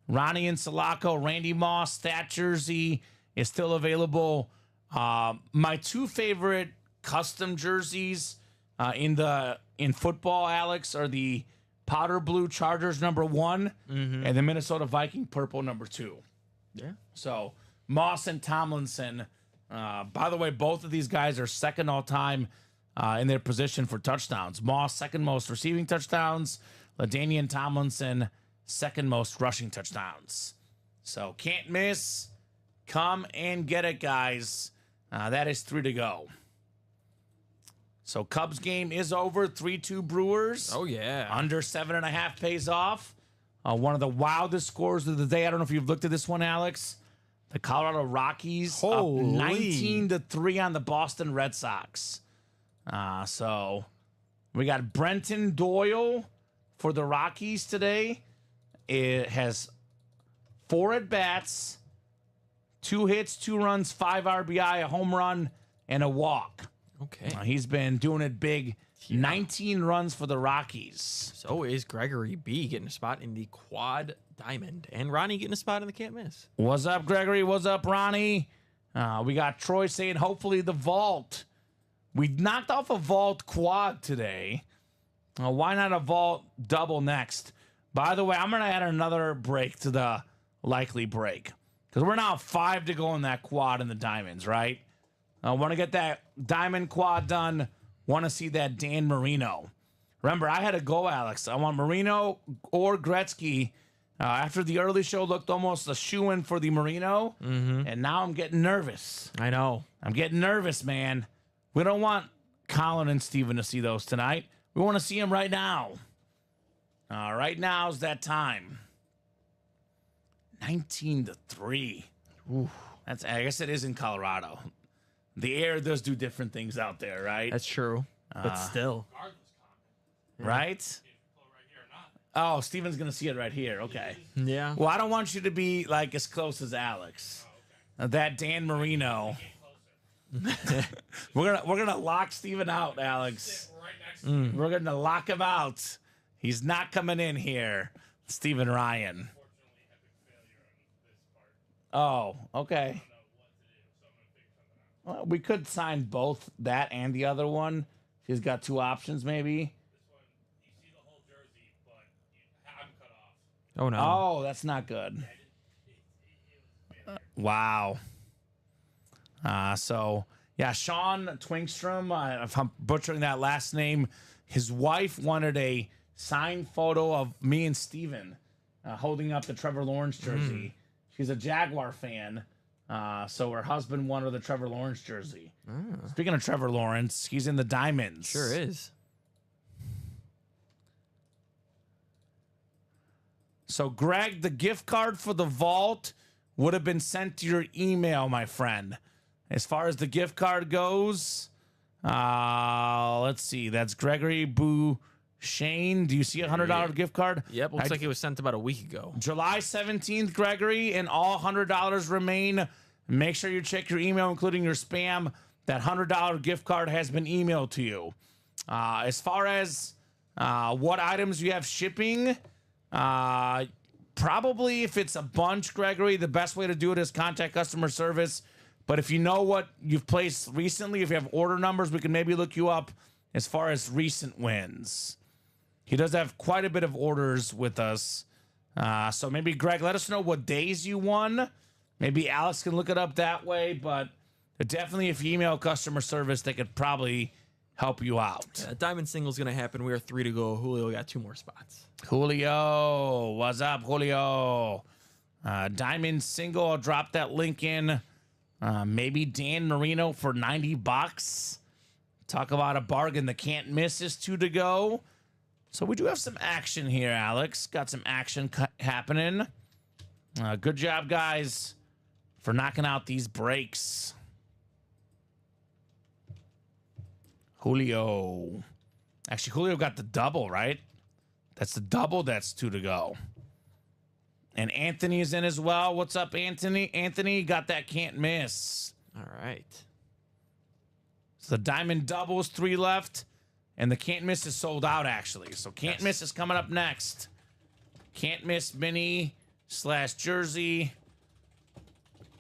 Ronnie and Sulaco, Randy Moss, that jersey is still available. My 2 favorite custom jerseys in football, Alex, are the powder blue Chargers #1 and the Minnesota Viking purple #2. Yeah. So Moss and Tomlinson. By the way, both of these guys are second all time in their position for touchdowns. Moss second most receiving touchdowns. LaDainian Tomlinson second most rushing touchdowns. So can't miss. Come and get it, guys. That is 3 to go. So Cubs game is over. 3-2 Brewers. Oh, yeah. Under 7.5 pays off. One of the wildest scores of the day. I don't know if you've looked at this one, Alex. The Colorado Rockies up 19-3 on the Boston Red Sox. So we got Brenton Doyle for the Rockies today. It has 4 at-bats, 2 hits, 2 runs, 5 RBI, a home run, and a walk. Okay. He's been doing it big. 19 runs for the Rockies. So is Gregory B getting a spot in the quad diamond. And Ronnie getting a spot in the can't miss. What's up, Gregory? What's up, Ronnie? We got Troy saying hopefully the vault. We knocked off a vault quad today. Why not a vault double next? By the way, I'm going to add another break to the likely break. Because we're now 5 to go in that quad in the diamonds, right? I want to get that diamond quad done. Want to see that Dan Marino. Remember, I had to go, Alex. I want Marino or Gretzky. After the early show looked almost a shoo-in for the Marino. And now I'm getting nervous. I know. I'm getting nervous, man. We don't want Colin and Steven to see those tonight. We want to see them right now. Right now's that time. 19-3. Ooh, I guess it is in Colorado. The air does do different things out there, right? That's true. But still. Right? Oh, Steven's going to see it right here. Okay. Yeah. Well, I don't want you to be like as close as Alex. That Dan Marino. We're gonna lock Steven out, Alex. We're gonna lock him out. He's not coming in here. Steven Ryan. Oh, okay. Well, we could sign both that and the other one. He's got 2 options, maybe. Oh, no. Oh, that's not good. Wow. So, yeah, Sean Twingstrom, if I'm butchering that last name, his wife wanted a signed photo of me and Steven holding up the Trevor Lawrence jersey. She's a Jaguar fan. So her husband wanted the Trevor Lawrence jersey. Speaking of Trevor Lawrence, he's in the diamonds. Sure is. So, Greg, the gift card for the vault would have been sent to your email, my friend. As far as the gift card goes, let's see. That's Gregory Boo Shane. Do you see a $100 gift card? Yep, looks like it was sent about a week ago. July 17th, Gregory, and all $100 remain. Make sure you check your email, including your spam. That $100 gift card has been emailed to you. As far as what items you have shipping, probably if it's a bunch, Gregory, the best way to do it is contact customer service. But if you know what you've placed recently, if you have order numbers, we can maybe look you up as far as recent wins. He does have quite a bit of orders with us. So maybe, Greg, let us know what days you won. Maybe Alex can look it up that way. But definitely, if you email customer service, they could probably help you out. Diamond single's going to happen. We are 3 to go. Julio got 2 more spots. Julio, what's up, Julio? Diamond single, I'll drop that link in. Maybe Dan Marino for $90. Talk about a bargain that can't miss is 2 to go. So we do have some action here, Alex. Got some action happening. Good job, guys, for knocking out these breaks. Julio. Actually, Julio got the double, right? That's the double. That's 2 to go. And Anthony is in as well. What's up, Anthony? Anthony got that can't miss. All right. So the diamond doubles, 3 left. And the can't miss is sold out, actually. So can't miss is coming up next. Can't miss mini / jersey.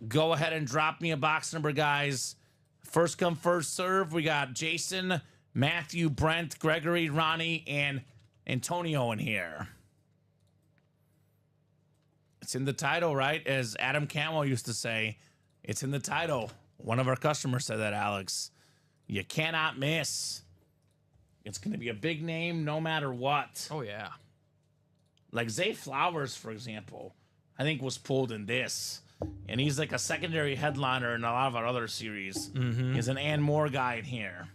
Go ahead and drop me a box number, guys. First come, first serve. We got Jason, Matthew, Brent, Gregory, Ronnie, and Antonio in here. It's in the title, right? As Adam Camel used to say, it's in the title. One of our customers said that, Alex. You cannot miss. It's going to be a big name no matter what. Oh, yeah. Like Zay Flowers, for example, I think was pulled in this. And he's like a secondary headliner in a lot of our other series. He's an and more guy in here.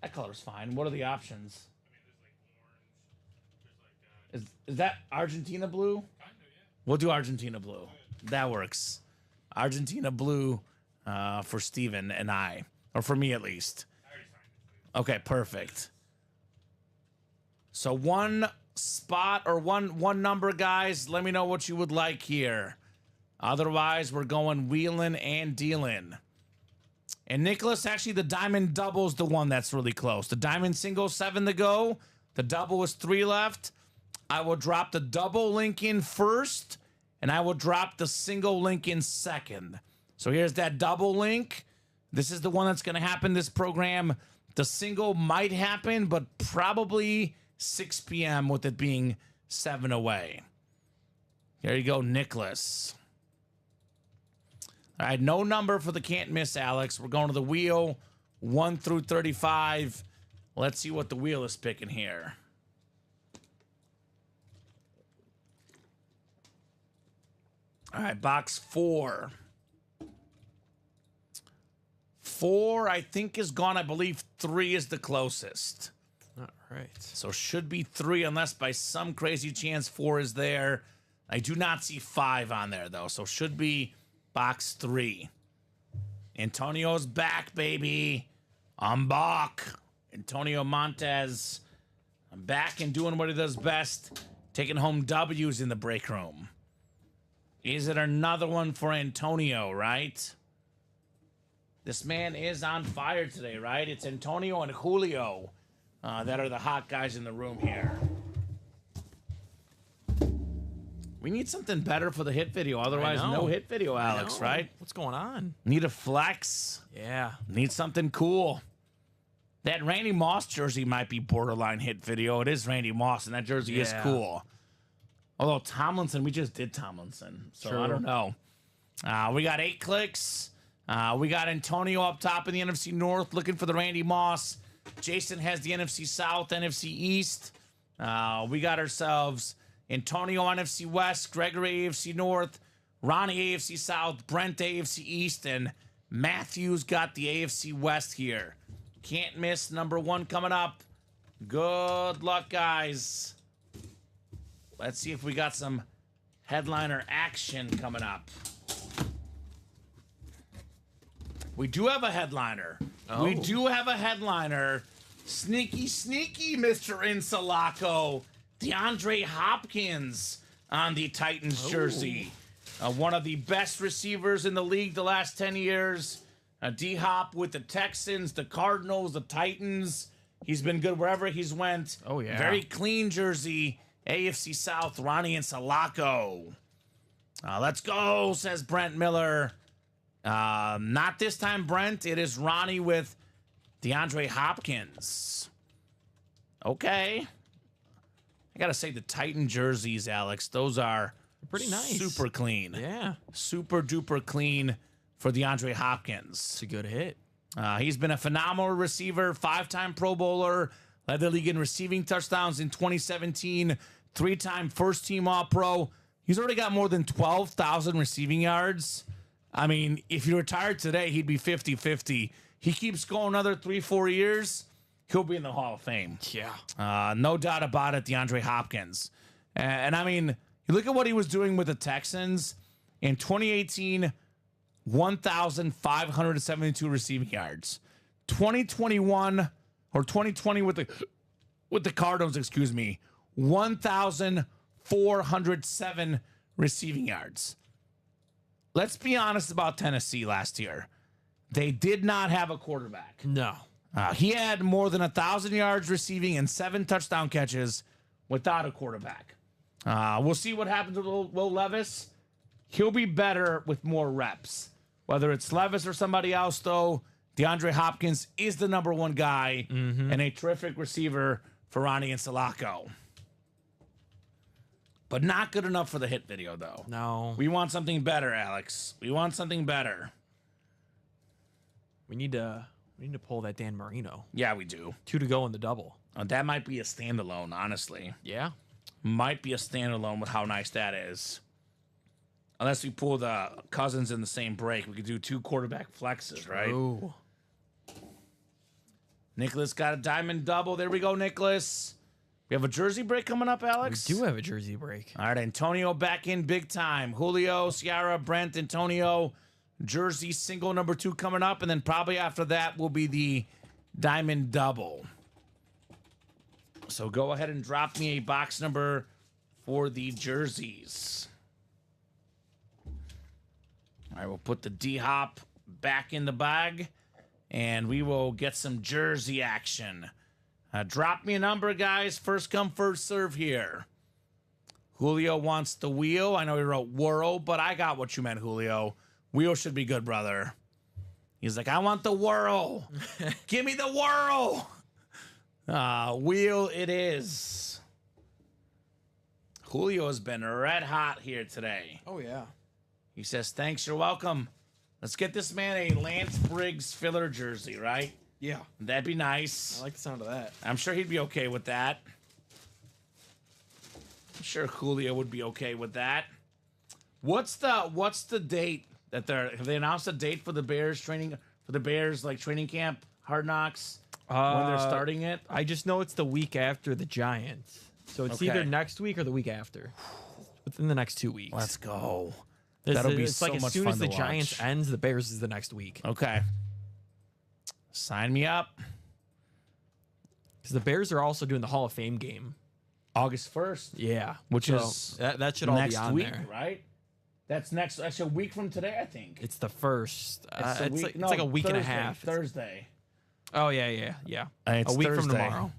That color's fine. What are the options? Is that Argentina blue? Kind of, yeah. We'll do Argentina blue. That works. Argentina blue for Steven and I. Or for me, at least. Okay, perfect. So one spot or one number, guys. Let me know what you would like here. Otherwise, we're going wheeling and dealing. And Nicholas, actually, the diamond double's the one that's really close. The diamond single, 7 to go. The double is 3 left. I will drop the double link in first, and I will drop the single link in second. So here's that double link. This is the one that's going to happen this program. The single might happen, but probably 6 p.m. with it being 7 away. There you go, Nicholas. All right, no number for the can't miss, Alex. We're going to the wheel, 1 through 35. Let's see what the wheel is picking here. All right, box 4. 4, I think, is gone. I believe 3 is the closest. All right. So should be 3, unless by some crazy chance 4 is there. I do not see 5 on there, though. So should be box 3. Antonio's back, baby. I'm back. Antonio Montez. I'm back and doing what he does best. Taking home W's in the break room. Is it another one for Antonio, right? This man is on fire today, right? It's Antonio and Julio that are the hot guys in the room here. We need something better for the hit video. Otherwise, no hit video, Alex, right? What's going on? Need a flex. Yeah. Need something cool. That Randy Moss jersey might be borderline hit video. It is Randy Moss, and that jersey is cool. Although Tomlinson, we just did Tomlinson. So True. I don't know. We got 8 clicks. We got Antonio up top in the NFC North looking for the Randy Moss. Jason has the NFC South, NFC East. We got ourselves Antonio on NFC West, Gregory AFC North, Ronnie AFC South, Brent AFC East, and Matthew's got the AFC West here. Can't miss number 1 coming up. Good luck, guys. Let's see if we got some headliner action coming up. We do have a headliner. Oh. We do have a headliner. Sneaky, sneaky, Mr. Insalaco. DeAndre Hopkins on the Titans jersey. One of the best receivers in the league the last 10 years. D-Hop with the Texans, the Cardinals, the Titans. He's been good wherever he's went. Oh, yeah. Very clean jersey. AFC South, Ronnie Insalaco. Let's go, says Brent Miller. Not this time, Brent. It is Ronnie with DeAndre Hopkins. Okay. I got to say, the Titan jerseys, Alex, those are pretty nice. Super clean. Yeah. Super duper clean for DeAndre Hopkins. It's a good hit. He's been a phenomenal receiver, 5-time Pro Bowler, led the league in receiving touchdowns in 2017, 3-time first-team All-Pro. He's already got more than 12,000 receiving yards. I mean, if he retired today, he'd be 50-50. He keeps going another 3-4 years, he'll be in the Hall of Fame. Yeah. No doubt about it, DeAndre Hopkins. And I mean, you look at what he was doing with the Texans in 2018, 1,572 receiving yards. 2021 or 2020 with the Cardinals, 1,407 receiving yards. Let's be honest about Tennessee last year. They did not have a quarterback. No. He had more than 1,000 yards receiving and 7 touchdown catches without a quarterback. We'll see what happens with Will Levis. He'll be better with more reps. Whether it's Levis or somebody else, though, DeAndre Hopkins is the number 1 guy and a terrific receiver for Ronnie Insalaco. But not good enough for the hit video, though. No. We want something better, Alex. We want something better. We need to pull that Dan Marino. Yeah, we do. 2 to go in the double. That might be a standalone, honestly. Yeah. Might be a standalone with how nice that is. Unless we pull the Cousins in the same break. We could do 2 quarterback flexes, right? Ooh. Nicholas got a diamond double. There we go, Nicholas. We have a jersey break coming up, Alex. We do have a jersey break. All right, Antonio back in big time. Julio, Ciara, Brent, Antonio. Jersey single number 2 coming up. And then probably after that will be the diamond double. So go ahead and drop me a box number for the jerseys. All right, we'll put the D-Hop back in the bag. And we will get some jersey action. Drop me a number, guys. First come, first serve here. Julio wants the wheel. I know he wrote whirl, but I got what you meant, Julio. Wheel should be good, brother. He's like, I want the whirl. Give me the whirl. Wheel it is. Julio has been red hot here today. Oh, yeah. He says, thanks, you're welcome. Let's get this man a Lance Briggs filler jersey, right? Yeah. That'd be nice. I like the sound of that. I'm sure he'd be okay with that. I'm sure Julio would be okay with that. What's the date that have they announced a date for the Bears training camp, Hard Knocks, when they're starting it? I just know it's the week after the Giants. So it's either next week or the week after. Within the next 2 weeks. Let's go. That'll be so much fun. As soon as the Giants ends, the Bears is the next week. Okay. Sign me up. Because the Bears are also doing the Hall of Fame game. August 1st. Yeah. Which is that should all next be on week, there. right? That's actually a week from today, I think. It's the first. It's week, like a week Thursday, and a half. Thursday. Oh, yeah. It's a week Thursday. from tomorrow.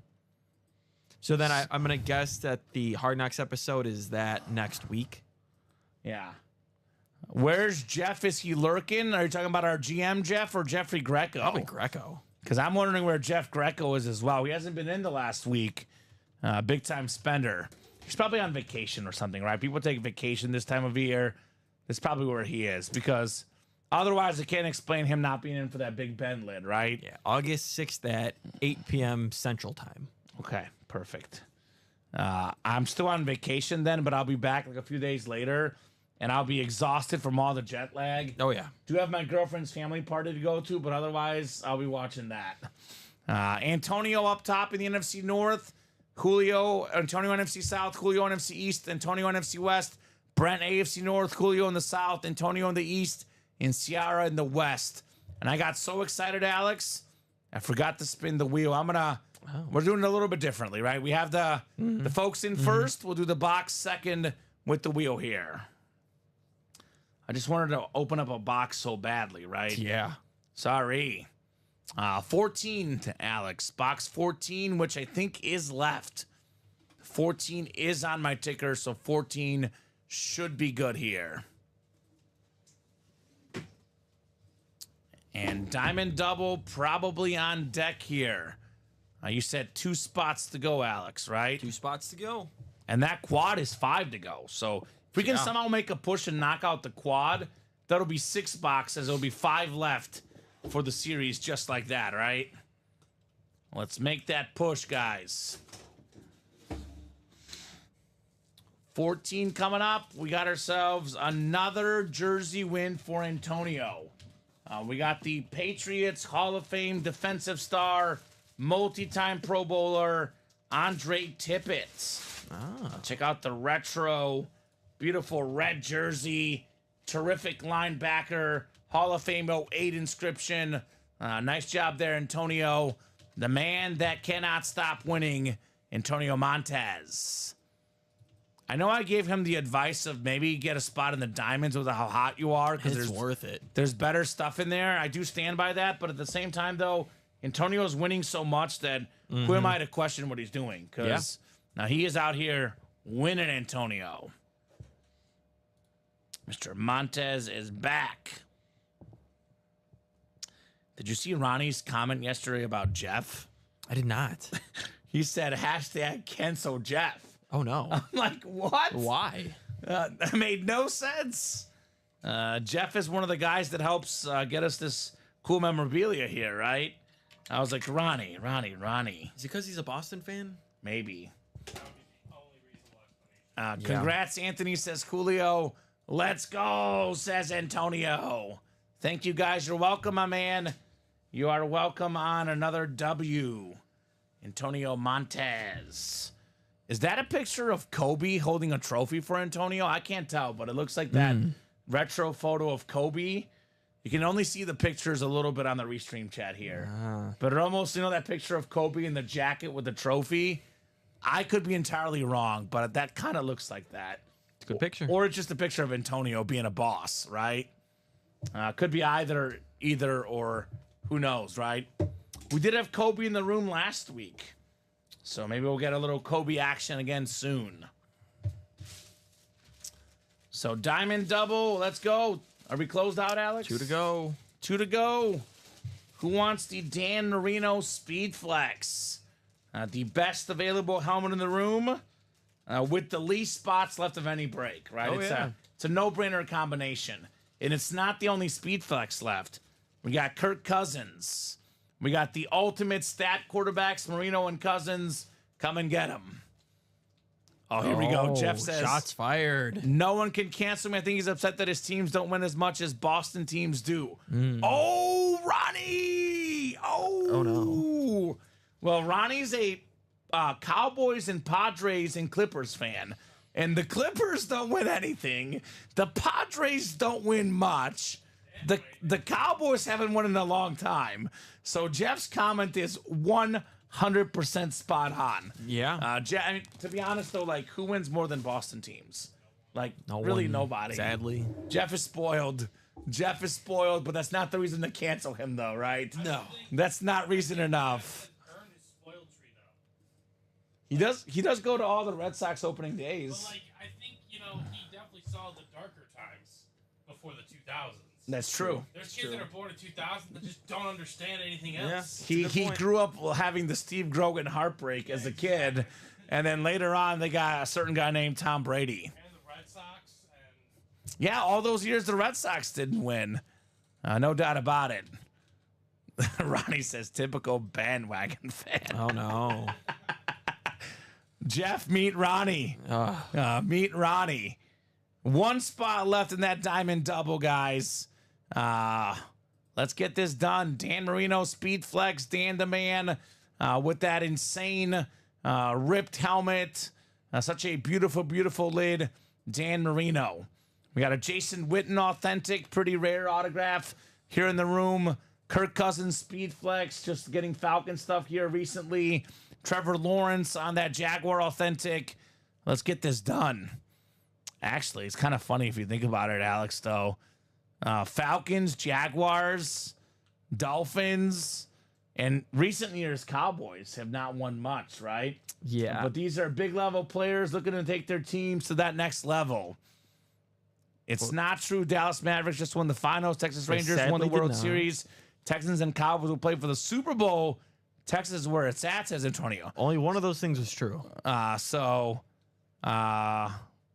So then I'm going to guess that the Hard Knocks episode is that next week. Yeah. Where's Jeff? Is he lurking? Are you talking about our GM Jeff or Jeffrey Greco? Probably Greco. Because I'm wondering where Jeff Greco is as well. He hasn't been in the last week. Big time spender. He's probably on vacation or something, right? People take vacation this time of year. That's probably where he is, because otherwise I can't explain him not being in for that Big Ben lid, right? Yeah, August 6th at 8 p.m. Central Time. Okay, perfect. I'm still on vacation then, but I'll be back like a few days later. And I'll be exhausted from all the jet lag. Oh, yeah. Do have my girlfriend's family party to go to, but otherwise, I'll be watching that. Antonio up top in the NFC North. Julio, Antonio NFC South. Julio NFC East. Antonio NFC West. Brent AFC North. Julio in the South. Antonio in the East. And Ciara in the West. And I got so excited, Alex, I forgot to spin the wheel. We're doing it a little bit differently, right? We have the folks in first. We'll do the box second with the wheel here. I just wanted to open up a box so badly, right? Yeah. Sorry. 14 to Alex. Box 14, which I think is left. 14 is on my ticker, so 14 should be good here. And diamond double probably on deck here. You said 2 spots to go, Alex, right? 2 spots to go. And that quad is 5 to go. So if we can somehow make a push and knock out the quad, that'll be 6 boxes. There'll be 5 left for the series just like that, right? Let's make that push, guys. 14 coming up. We got ourselves another jersey win for Antonio. We got the Patriots Hall of Fame defensive star, multi-time Pro Bowler, Andre Tippett. Check out the retro, beautiful red jersey, terrific linebacker, Hall of Fame 08 inscription. Nice job there, Antonio. The man that cannot stop winning, Antonio Montez. I know I gave him the advice of maybe get a spot in the diamonds with how hot you are, because It's worth it. There's better stuff in there. I do stand by that, but at the same time, though, Antonio's winning so much that who am I to question what he's doing? Because now he is out here winning, Antonio. Mr. Montez is back. Did you see Ronnie's comment yesterday about Jeff? I did not. He said, hashtag cancel Jeff. Oh, no. I'm like, what? Why? That made no sense. Jeff is one of the guys that helps get us this cool memorabilia here, right? I was like, Ronnie. Is it because he's a Boston fan? Maybe. Congrats, Anthony, says Julio. Let's go, says Antonio. Thank you, guys. You're welcome, my man. You are welcome on another W. Antonio Montez. Is that a picture of Kobe holding a trophy for Antonio? I can't tell, but it looks like that retro photo of Kobe. You can only see the pictures a little bit on the Restream chat here. But it almost, that picture of Kobe in the jacket with the trophy, I could be entirely wrong, but that kind of looks like that. It's a good picture. Or it's just a picture of Antonio being a boss, right? Could be either, or who knows, right? We did have Kobe in the room last week, so maybe we'll get a little Kobe action again soon. So diamond double, let's go. Are we closed out, Alex? 2 to go. 2 to go. Who wants the Dan Marino Speed Flex? The best available helmet in the room with the least spots left of any break, right? Oh, It's a no-brainer combination. And it's not the only Speed Flex left. We got Kirk Cousins. We got the ultimate stat quarterbacks, Marino and Cousins. Come and get them. Oh, here we go. Jeff says, shots fired. No one can cancel me. I think he's upset that his teams don't win as much as Boston teams do. Oh, Ronnie. Oh, no. Well, Ronnie's a Cowboys and Padres and Clippers fan. And the Clippers don't win anything. The Padres don't win much. The Cowboys haven't won in a long time. So Jeff's comment is 100% spot on. Yeah. To be honest, though, like, who wins more than Boston teams? Like, No really one, nobody. Sadly. Jeff is spoiled. Jeff is spoiled, but that's not the reason to cancel him, though, right? No. That's not reason enough. He does go to all the Red Sox opening days. But, I think, he definitely saw the darker times before the 2000s. That's true. There's kids that are born in 2000 that just don't understand anything else. He grew up having the Steve Grogan heartbreak as a kid, and then later on they got a certain guy named Tom Brady. And the Red Sox. And Yeah, all those years the Red Sox didn't win. No doubt about it. Ronnie says, typical bandwagon fan. Oh, no. Jeff, meet Ronnie. Meet Ronnie. One spot left in that diamond double, guys. Let's get this done. Dan Marino, Speed Flex, Dan the Man, with that insane ripped helmet. Such a beautiful, beautiful lid. Dan Marino. We got a Jason Witten authentic, pretty rare autograph here in the room. Kirk Cousins, Speed Flex, just getting Falcon stuff here recently. Trevor Lawrence on that Jaguar authentic. Let's get this done. Actually, it's kind of funny if you think about it, Alex, though. Falcons, Jaguars, Dolphins, and recent years Cowboys have not won much, right? Yeah. But these are big level players looking to take their teams to that next level. It's not true Dallas Mavericks just won the finals. Texas Rangers won the sadly World did not. Series. Texans and Cowboys will play for the Super Bowl. Texas is where it's at, says Antonio. Only one of those things was true.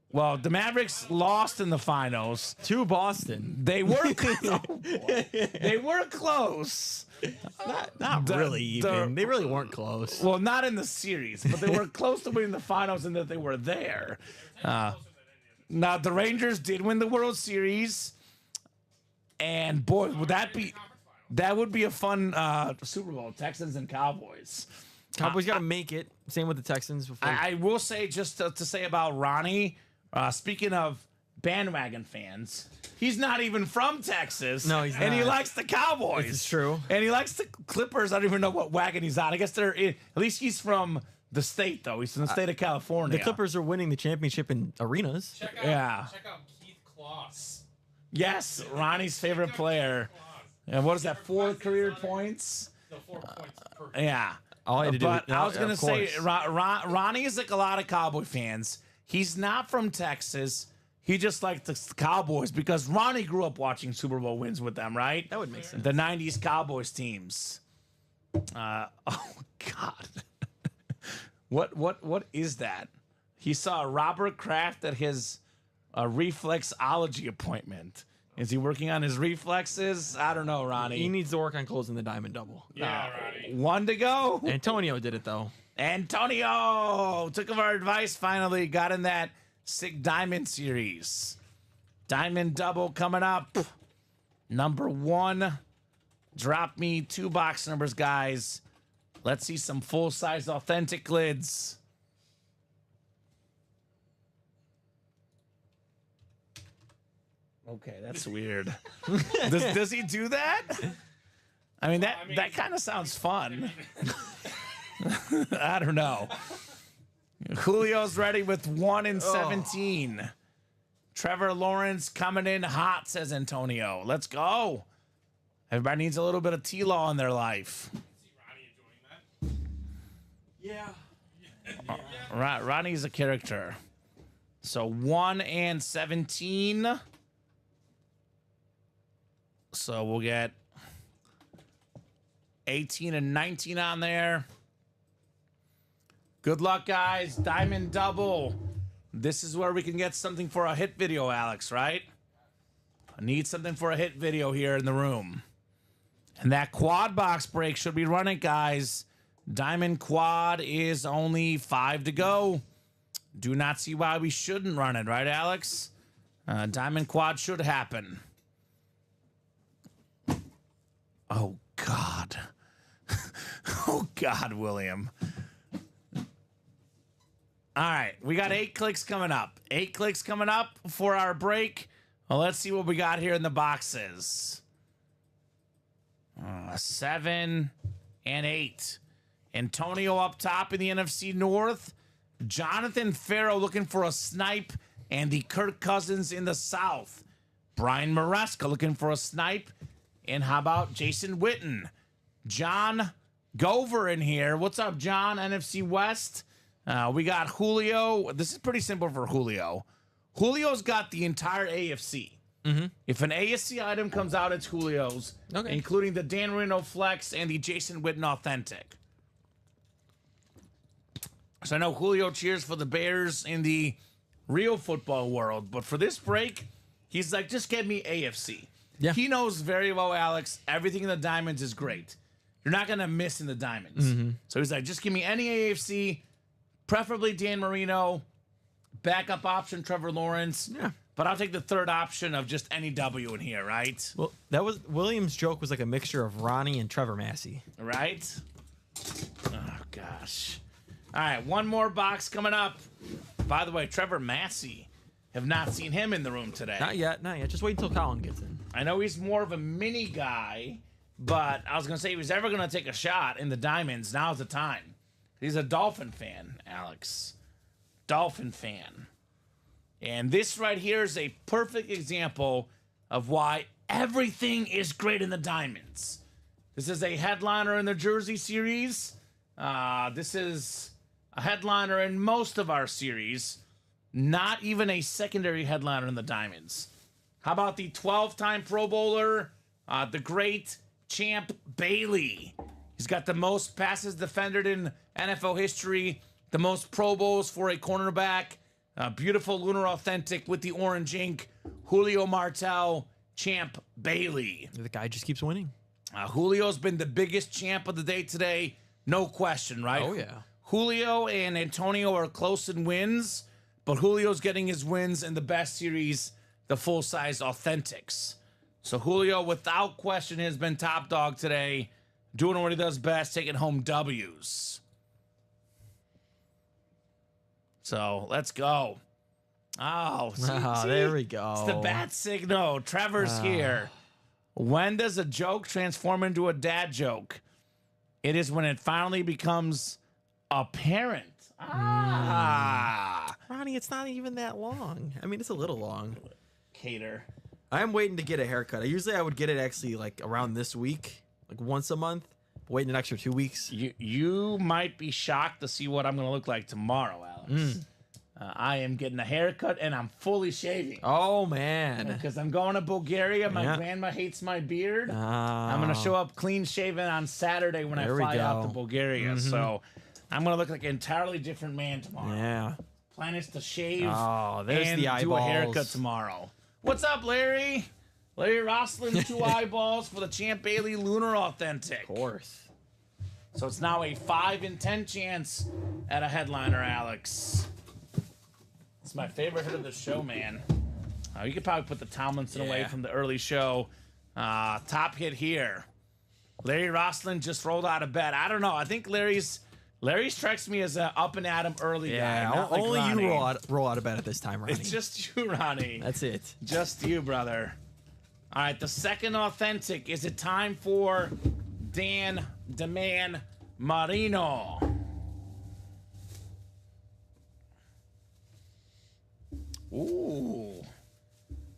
Well, the Mavericks lost in the finals. To Boston. They were they were close. Not really even. They really weren't close. Well, not in the series, but they were close to winning the finals in that they were there. Now, the Rangers did win the World Series. And, boy, that would be a fun Super Bowl, Texans and Cowboys. Cowboys got to make it. Same with the Texans. Before. I will say, just to say about Ronnie, speaking of bandwagon fans, he's not even from Texas. No, he's And he not. likes the Cowboys. This is true. And he likes the Clippers. I don't even know what wagon he's on. I guess at least he's from the state, though. He's from the state of California. The Clippers are winning the championship in arenas. check out Keith Kloss. Yes, Ronnie's favorite player. And what is that, 4 career points? No, 4 points per. Yeah. All I had to do But was- I was yeah, going to of say, course. Ronnie is like a lot of Cowboy fans. He's not from Texas. He just likes the Cowboys because Ronnie grew up watching Super Bowl wins with them, right? That would make sense. The 90s Cowboys teams. Oh, God. What is that? He saw Robert Kraft at his reflexology appointment. Is he working on his reflexes? I don't know, Ronnie. He needs to work on closing the diamond double. Yeah, Ronnie. 1 to go. Antonio did it, though. Antonio took our advice finally, got in that Sig Diamond Series. Diamond double coming up. Number 1. Drop me 2 box numbers, guys. Let's see some full-size authentic lids. Okay, that's weird. does he do that? I mean, that kind of sounds fun. I don't know. Julio's ready with 1 and 17. Trevor Lawrence coming in hot, says Antonio. Let's go. Everybody needs a little bit of T-Law in their life. See Ronnie enjoying that? Yeah. Ronnie's a character. So 1 and 17. So we'll get 18 and 19 on there. Good luck, guys. Diamond double. This is where we can get something for a hit video, Alex, right? I need something for a hit video here in the room. And that quad box break should be running, guys. Diamond quad is only 5 to go. Do not see why we shouldn't run it, right, Alex? Diamond quad should happen. Oh, God. Oh, God, William. All right, we got 8 clicks coming up. 8 clicks coming up for our break. Well, let's see what we got here in the boxes. 7 and 8. Antonio up top in the NFC North. Jonathan Farrow looking for a snipe. And the Kirk Cousins in the South. Brian Maresca looking for a snipe. And how about Jason Witten? John Gover in here. What's up, John? NFC West. We got Julio. This is pretty simple for Julio. Julio's got the entire AFC. Mm-hmm. If an AFC item comes out, it's Julio's, including the Dan Marino Flex and the Jason Witten Authentic. So I know Julio cheers for the Bears in the real football world, but for this break, he's like, just get me AFC. Yeah. He knows very well, Alex, everything in the Diamonds is great. You're not going to miss in the Diamonds. Mm-hmm. So he's like, just give me any AFC, preferably Dan Marino, backup option Trevor Lawrence. Yeah. But I'll take the third option of just any W in here, right? Well, that was Williams' joke was like a mixture of Ronnie and Trevor Massey. Right? Oh, gosh. All right, one more box coming up. By the way, Trevor Massey, have not seen him in the room today. Not yet. Just wait until Colin gets in. I know he's more of a mini guy, but I was going to say if he's ever going to take a shot in the Diamonds, now's the time. He's a Dolphin fan, Alex. Dolphin fan. And this right here is a perfect example of why everything is great in the Diamonds. This is a headliner in the Jersey series. This is a headliner in most of our series. Not even a secondary headliner in the Diamonds. How about the 12-time Pro Bowler, the great Champ Bailey? He's got the most passes defended in NFL history, the most Pro Bowls for a cornerback. Beautiful Lunar Authentic with the orange ink. Julio Martel, Champ Bailey. The guy just keeps winning. Julio's been the biggest champ of the day today. No question, right? Oh, yeah. Julio and Antonio are close in wins, but Julio's getting his wins in the best series, the full-size Authentics. So Julio, without question, has been top dog today, doing what he does best, taking home W's. So let's go. Oh, see, there we go. It's the bat signal. Trevor's here. When does a joke transform into a dad joke? It is when it finally becomes apparent. Ronnie, it's not even that long. I mean, it's a little long. Cater. I'm waiting to get a haircut. Usually I would get it actually like around this week, like once a month. Waiting an extra 2 weeks. You might be shocked to see what I'm going to look like tomorrow, Alex. I am getting a haircut and I'm fully shaving. Oh, man. Because I'm going to Bulgaria. My grandma hates my beard. I'm going to show up clean shaven on Saturday when I fly out to Bulgaria. So I'm going to look like an entirely different man tomorrow. Yeah. Plan is to shave there's and the eyeballs. do a haircut tomorrow. What's up, Larry? Larry Rosslin, 2 eyeballs for the Champ Bailey Lunar Authentic. Of course. So it's now a 5 in 10 chance at a headliner, Alex. It's my favorite hit of the show, man. You could probably put the Tomlinson away from the early show. Top hit here. Larry Roslin just rolled out of bed. I don't know. I think Larry strikes me as an up and at 'em early guy. Not like only Ronnie. you roll out of bed at this time, Ronnie. It's just you, Ronnie. That's it. Just you, brother. All right, the second authentic. Is it time for Dan DeMan Marino? Ooh.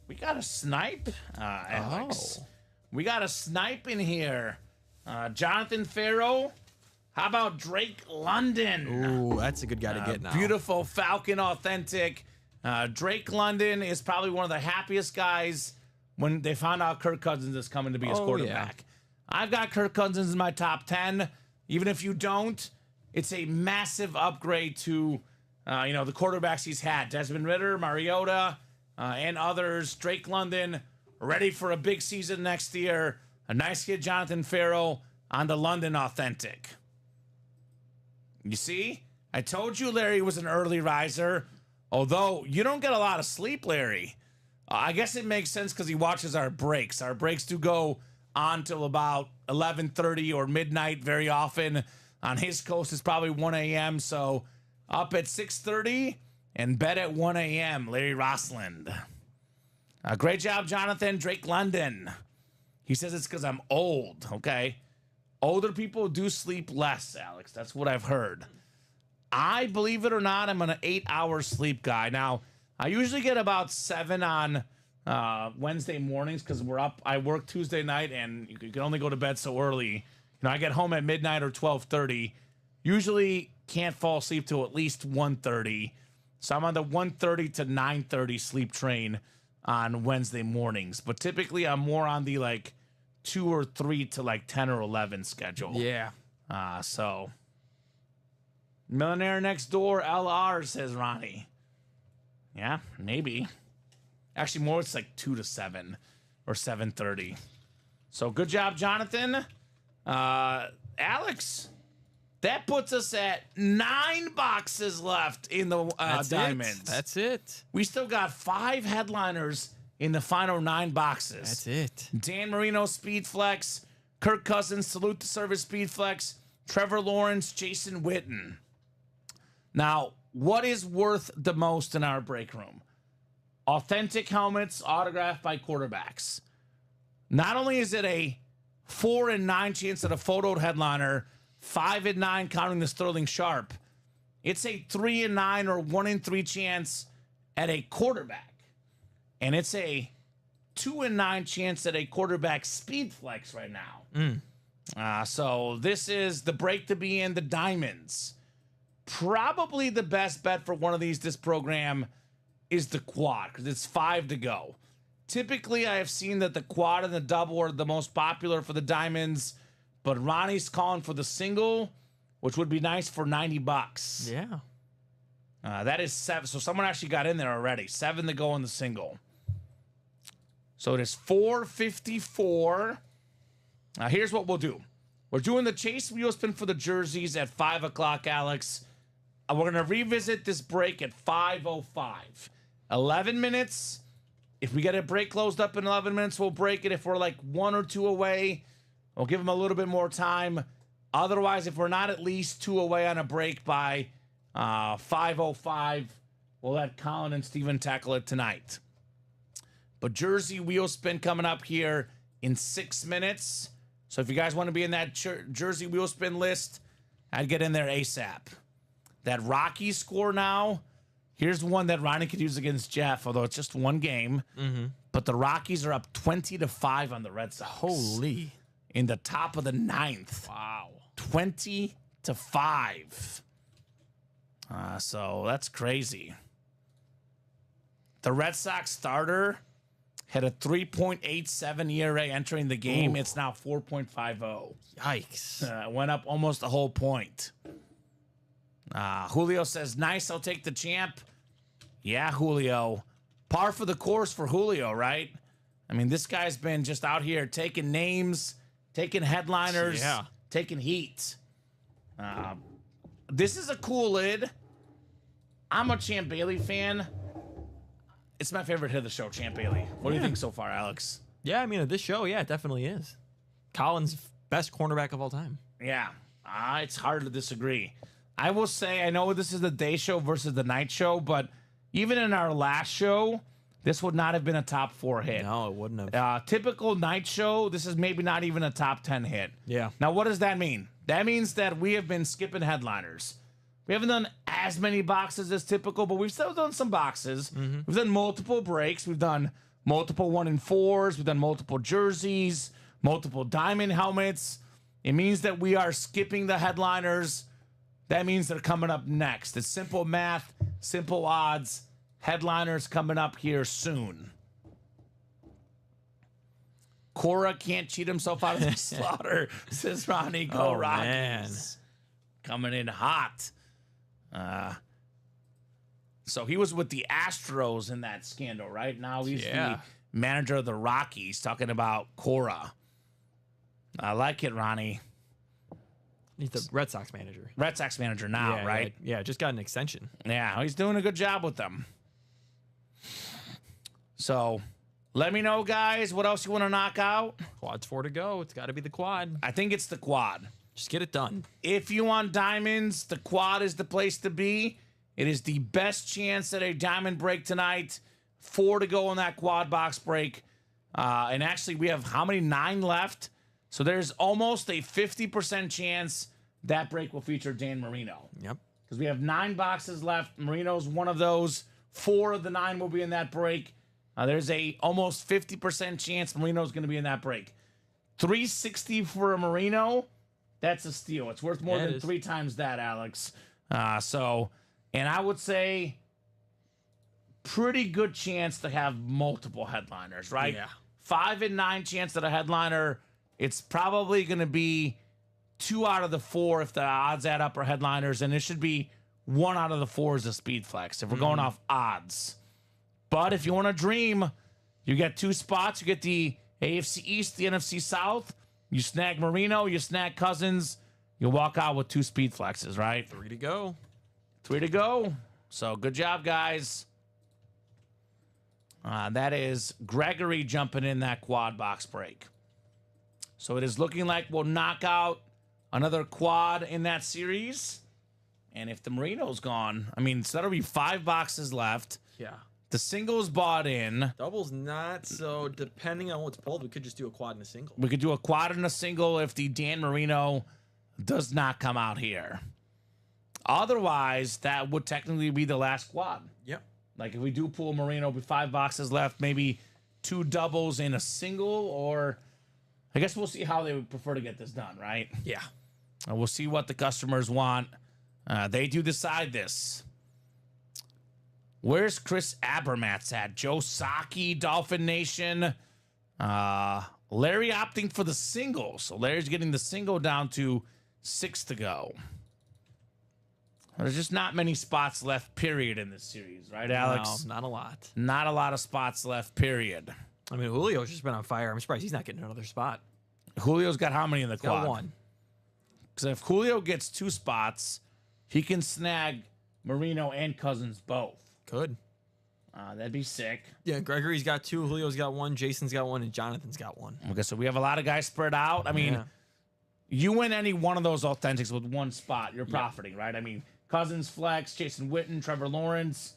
We got a snipe, Alex. We got a snipe in here. Jonathan Farrow. How about Drake London? Ooh, that's a good guy to get now. Beautiful Falcon authentic. Drake London is probably one of the happiest guys when they found out Kirk Cousins is coming to be his quarterback. Yeah. I've got Kirk Cousins in my top 10. Even if you don't, it's a massive upgrade to the quarterbacks he's had. Desmond Ridder, Mariota, and others. Drake London ready for a big season next year. A nice kid, Jonathan Farrow, on the London authentic. You see? I told you Larry was an early riser. Although, you don't get a lot of sleep, Larry. I guess it makes sense because he watches our breaks. Our breaks do go on till about 11:30 or midnight very often. On his coast, it's probably 1 a.m. So, up at 6:30 and bed at 1 a.m., Larry Rossland. Great job, Jonathan. Drake London. He says it's because I'm old. Okay. Older people do sleep less, Alex. That's what I've heard. I, believe it or not, I'm an 8-hour sleep guy. Now, I usually get about 7 on Wednesday mornings because we're up. I work Tuesday night, and you can only go to bed so early. I get home at midnight or 12:30. Usually can't fall asleep till at least 1:30. So I'm on the 1:30 to 9:30 sleep train on Wednesday mornings. But typically, I'm more on the 2 or 3 to 10 or 11 schedule. Yeah. So Millionaire Next Door LR, says Ronnie. Yeah, maybe. Actually, more it's 2 to 7 or 7:30. So good job, Jonathan. Alex, that puts us at 9 boxes left in the diamonds. That's it. We still got 5 headliners in the final 9 boxes. That's it. Dan Marino, Speed Flex. Kirk Cousins, Salute to Service, Speed Flex. Trevor Lawrence, Jason Witten. Now, what is worth the most in our break room? Authentic helmets autographed by quarterbacks. Not only is it a 4 in 9 chance at a photoed headliner, 5 in 9 counting the Sterling Sharp, it's a 3 in 9 or 1 in 3 chance at a quarterback. And it's a 2 in 9 chance at a quarterback Speed Flex right now. So this is the break to be in, the diamonds. Probably the best bet for one of these this program is the quad because it's 5 to go. Typically, I have seen that the quad and the double are the most popular for the diamonds, but Ronnie's calling for the single, which would be nice for $90. Yeah. That is 7. So someone actually got in there already. 7 to go on the single. So it is $454. Here's what we'll do. We're doing the chase wheel spin for the jerseys at 5 o'clock, Alex. We're going to revisit this break at 5:05. 11 minutes. If we get a break closed up in 11 minutes, we'll break it. If we're 1 or 2 away, we'll give them a little bit more time. Otherwise, if we're not at least 2 away on a break by 5:05, we'll let Colin and Steven tackle it tonight. But jersey wheel spin coming up here in 6 minutes. So if you guys want to be in that jersey wheel spin list, I'd get in there ASAP. That Rocky score now, here's one that Ronnie could use against Jeff, although it's just 1 game. But the Rockies are up 20-5 on the Red Sox. Holy. In the top of the 9th. Wow. 20-5. So that's crazy. The Red Sox starter had a 3.87 ERA entering the game. Ooh. It's now 4.50. Yikes. Went up almost a whole point. Julio says, nice, I'll take the champ. Yeah, Julio. Par for the course for Julio, right? I mean, this guy's been just out here taking names, taking headliners, taking heat. This is a cool lid. I'm a Champ Bailey fan. It's my favorite hit of the show, Champ Bailey. What do you think so far, Alex? Yeah, I mean, this show, yeah, it definitely is. Collins' best cornerback of all time. Yeah, it's hard to disagree. I will say, I know this is the day show versus the night show, but even in our last show, this would not have been a top 4 hit. No, it wouldn't have. Typical night show, this is maybe not even a top 10 hit. Yeah. Now, what does that mean? That means that we have been skipping headliners. We haven't done as many boxes as typical, but we've still done some boxes. We've done multiple breaks. We've done multiple 1 and 4s. We've done multiple jerseys, multiple diamond helmets. It means that we are skipping the headliners. That means they're coming up next. It's simple math, simple odds. Headliners coming up here soon. Cora can't cheat himself out of the slaughter, says Ronnie. Go Rockies. Man. Coming in hot. So he was with the Astros in that scandal, right? Now he's the manager of the Rockies, talking about Cora. I like it, Ronnie. He's the Red Sox manager. Red Sox manager now, right? Yeah, just got an extension. Yeah, he's doing a good job with them. So, let me know, guys, what else you want to knock out? Quad's 4 to go. It's got to be the quad. I think it's the quad. Just get it done. If you want diamonds, the quad is the place to be. It is the best chance at a diamond break tonight. 4 to go on that quad box break. And actually, we have how many? 9 left. So there's almost a 50% chance that break will feature Dan Marino. Yep. Because we have 9 boxes left. Marino's one of those. 4 of the 9 will be in that break. There's a almost 50% chance Marino's going to be in that break. $360 for a Marino. That's a steal. It's worth more than 3 times that, Alex. And I would say pretty good chance to have multiple headliners, right? Yeah. 5 and 9 chance at a headliner. It's probably going to be 2 out of the 4 if the odds add up are headliners, and it should be 1 out of the 4 is a speed flex if we're going off odds. But if you want to dream, you get 2 spots. You get the AFC East, the NFC South. You snag Marino, you snag Cousins. You walk out with 2 speed flexes, right? 3 to go. 3 to go. So good job, guys. That is Gregory jumping in that quad box break. So it is looking like we'll knock out another quad in that series. And if the Marino's gone, I mean, so that'll be 5 boxes left. Yeah. The single's bought in. Double's not, so depending on what's pulled, we could just do a quad and a single. We could do a quad and a single if the Dan Marino does not come out here. Otherwise, that would technically be the last quad. Yep. Like if we do pull Marino with 5 boxes left, maybe 2 doubles and a single, or I guess we'll see how they would prefer to get this done, right? Yeah. And we'll see what the customers want. They do decide this. Where's Chris Abermatz at? Joe Saki, Dolphin Nation. Larry opting for the single. So Larry's getting the single down to 6 to go. There's just not many spots left, period, in this series, right, Alex? No, not a lot. Not a lot of spots left, period. I mean, Julio's just been on fire. I'm surprised he's not getting another spot. Julio's got how many in the quad? Got 1. Because if Julio gets 2 spots, he can snag Marino and Cousins both. Could. That'd be sick. Yeah, Gregory's got 2, Julio's got 1, Jason's got 1, and Jonathan's got 1. Okay, so we have a lot of guys spread out. I mean, you win any one of those authentics with 1 spot, you're profiting, right? I mean, Cousins flex, Jason Witten, Trevor Lawrence,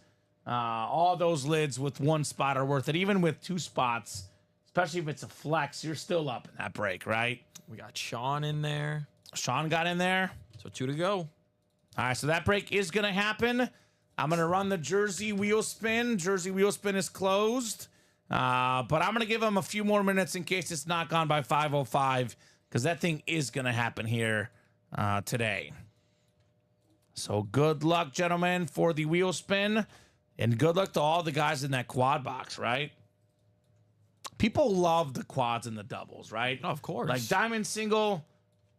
all those lids with 1 spot are worth it. Even with 2 spots, especially if it's a flex, you're still up in that break, right? We got Sean in there. Sean got in there. So 2 to go. All right, so that break is going to happen. I'm going to run the Jersey wheel spin. Jersey wheel spin is closed. But I'm going to give him a few more minutes in case it's not gone by 5:05, because that thing is going to happen here today. So good luck, gentlemen, for the wheel spin. And good luck to all the guys in that quad box, right? People love the quads and the doubles, right? Oh, of course. Like diamond single,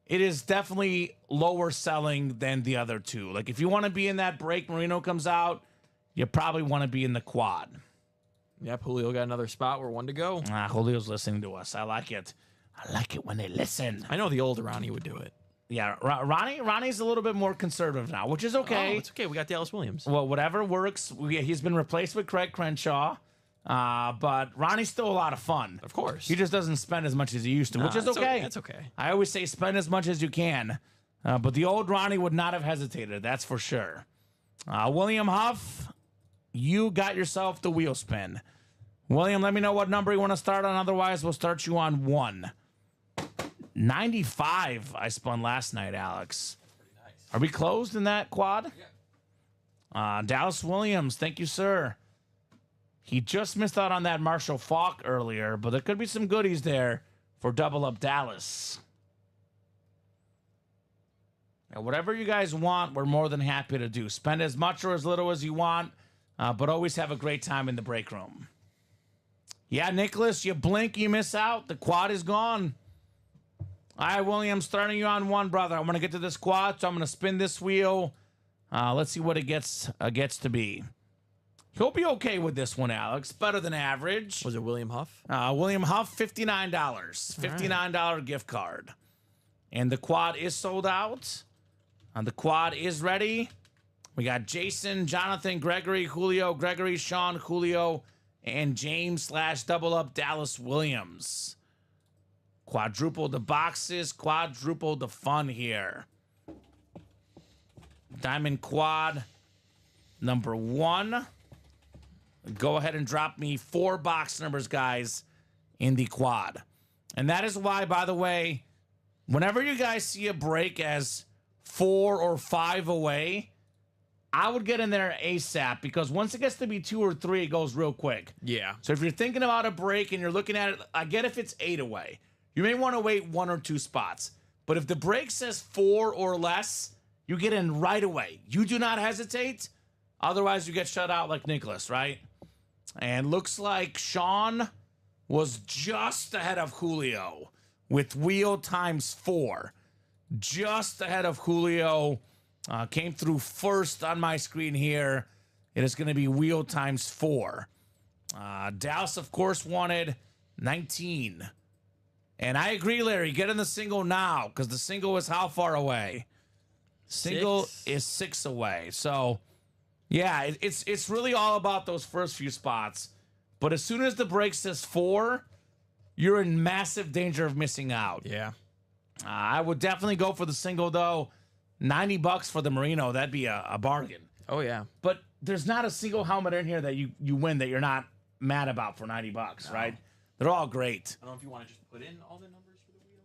it is definitely lower selling than the other 2. Like if you want to be in that break, Marino comes out, you probably want to be in the quad. Yep, Julio got another spot. We're 1 to go. Julio's listening to us. I like it. I like it when they listen. I know the old Ronnie would do it. Yeah, Ronnie's a little bit more conservative now, which is okay. Oh, it's okay. We got Dallas Williams. Well, whatever works. He's been replaced with Craig Crenshaw. But Ronnie's still a lot of fun. Of course. He just doesn't spend as much as he used to, which is okay. That's okay. I always say spend as much as you can. But the old Ronnie would not have hesitated, that's for sure. William Huff, you got yourself the wheel spin. William, let me know what number you want to start on. Otherwise, we'll start you on 1. 95 I spun last night, Alex. That's pretty nice. Are we closed in that quad? Yeah. Dallas Williams, thank you, sir. He just missed out on that Marshall Falk earlier, but there could be some goodies there for Double Up Dallas. Now, whatever you guys want, we're more than happy to do. Spend as much or as little as you want, but always have a great time in the break room. Yeah, Nicholas, you blink, you miss out. The quad is gone. All right, William, starting you on 1, brother. I'm going to get to this quad, so I'm going to spin this wheel. Let's see what it gets to be. He'll be okay with this one, Alex. Better than average. Was it William Huff? William Huff, $59. $59 gift card. And the quad is sold out. The quad is ready. We got Jason, Jonathan, Gregory, Julio, Gregory, Sean, Julio, and James / Double Up Dallas Williams. Quadruple the boxes, quadruple the fun here. Diamond quad number 1. Go ahead and drop me 4 box numbers, guys, in the quad. And that is why, by the way, whenever you guys see a break as 4 or 5 away, I would get in there ASAP, because once it gets to be 2 or 3, it goes real quick. Yeah. So if you're thinking about a break and you're looking at it, I get if it's 8 away. You may want to wait 1 or 2 spots. But if the break says 4 or less, you get in right away. You do not hesitate. Otherwise, you get shut out like Nicholas, right? And looks like Sean was just ahead of Julio with wheel times 4. Just ahead of Julio. Came through first on my screen here. It is going to be wheel times 4. Dallas, of course, wanted 19. And I agree, Larry. Get in the single now, because the single is how far away? Single 6. is 6 away. So, yeah, it's really all about those first few spots. But as soon as the break says 4, you're in massive danger of missing out. Yeah. I would definitely go for the single, though. $90 for the Merino, that'd be a bargain. Oh, yeah. But there's not a single helmet in here that you win that you're not mad about for $90, right? They're all great. I don't know if you want to just put in all the numbers for the wheel.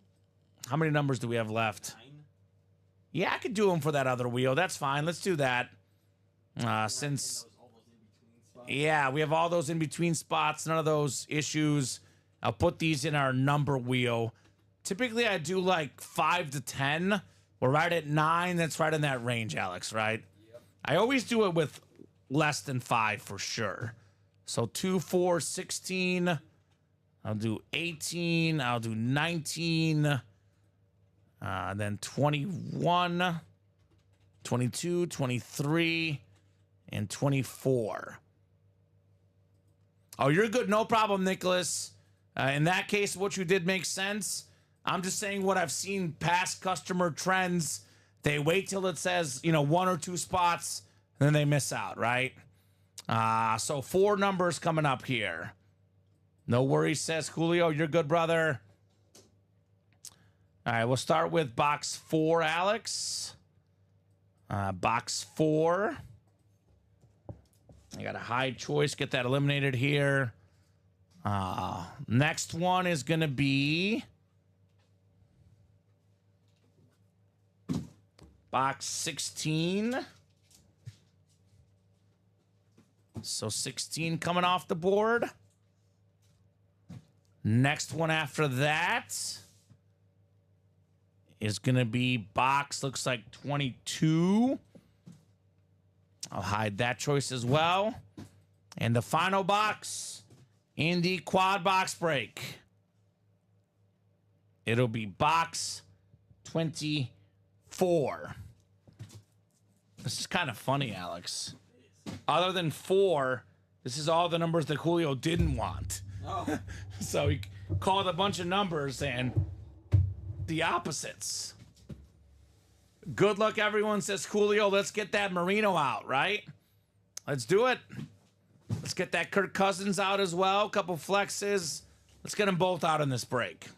How many numbers do we have left? 9. Yeah, I could do them for that other wheel. That's fine. Let's do that. Since, yeah, we have all those in between spots, none of those issues. I'll put these in our number wheel. Typically, I do like 5 to 10. We're right at 9. That's right in that range, Alex, right? Yep. I always do it with less than 5 for sure. So 2, 4, 16. I'll do 18. I'll do 19. Then 21, 22, 23, and 24. Oh, you're good. No problem, Nicholas. In that case, what you did makes sense. I'm just saying what I've seen past customer trends. They wait till it says, 1 or 2 spots, and then they miss out, right? So 4 numbers coming up here. No worries, says Julio. You're good, brother. All right, we'll start with box 4, Alex. Box 4. I got a high choice. Get that eliminated here. Next one is going to be box 16. So 16 coming off the board. Next one after that is going to be box, looks like 22. I'll hide that choice as well. And the final box in the quad box break, it'll be box 24. This is kind of funny, Alex. Other than 4, this is all the numbers that Julio didn't want. Oh. So he called a bunch of numbers and the opposites. Good luck, everyone, says Julio. Let's get that Merino out, right? Let's do it. Let's get that Kirk Cousins out as well. A couple flexes. Let's get them both out in this break.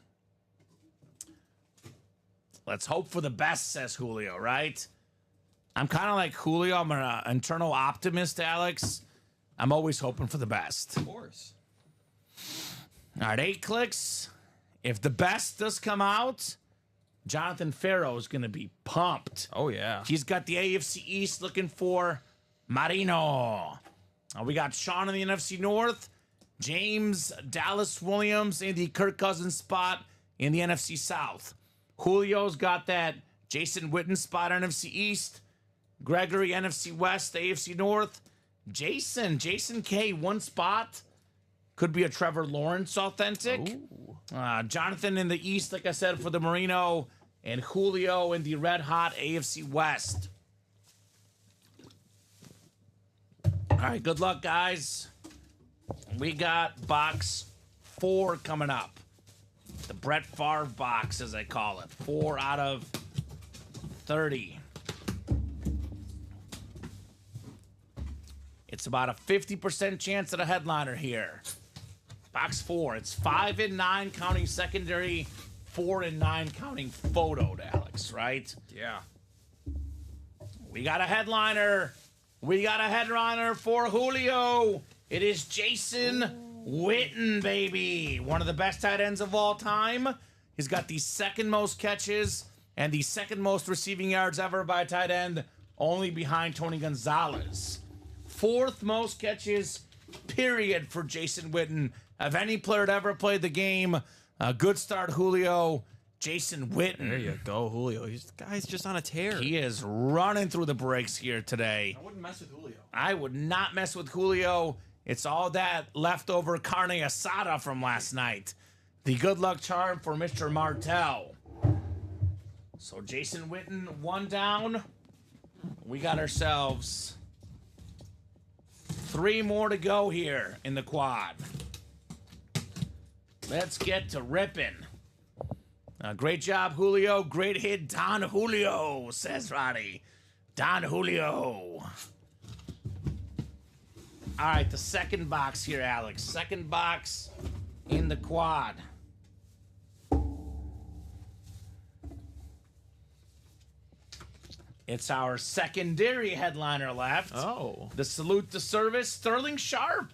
Let's hope for the best, says Julio, right? I'm kind of like Julio. I'm an internal optimist, Alex. I'm always hoping for the best. Of course. All right, 8 clicks. If the best does come out, Jonathan Farrow is going to be pumped. Oh, yeah. He's got the AFC East looking for Marino. We got Sean in the NFC North, James Dallas Williams in the Kirk Cousins spot in the NFC South. Julio's got that Jason Witten spot NFC East, Gregory NFC West, AFC North. Jason K, one spot. Could be a Trevor Lawrence authentic. Jonathan in the East, like I said, for the Marino, and Julio in the red hot AFC West. All right, good luck, guys. We got box 4 coming up. The Brett Favre box, as I call it. 4 out of 30. It's about a 50% chance at a headliner here. Box 4. It's 5 and 9 counting secondary, 4 and 9 counting photoed, Alex, right? Yeah. We got a headliner. We got a headliner for Julio. It is Jason Witten, baby. One of the best tight ends of all time. He's got the second most catches and the second most receiving yards ever by a tight end, only behind Tony Gonzalez. 4th most catches, period, for Jason Witten. Of any player that ever played the game, a good start, Julio. Jason Witten. There you go, Julio. The guy's just on a tear. He is running through the breaks here today. I wouldn't mess with Julio. I would not mess with Julio. It's all that leftover carne asada from last night. The good luck charm for Mr. Martell. So Jason Witten, 1 down. We got ourselves 3 more to go here in the quad. Let's get to ripping. Great job, Julio. Great hit, Don Julio, says Roddy. Don Julio. All right, the second box here, Alex. Second box in the quad. It's our secondary headliner left. Oh. The salute to service, Sterling Sharp.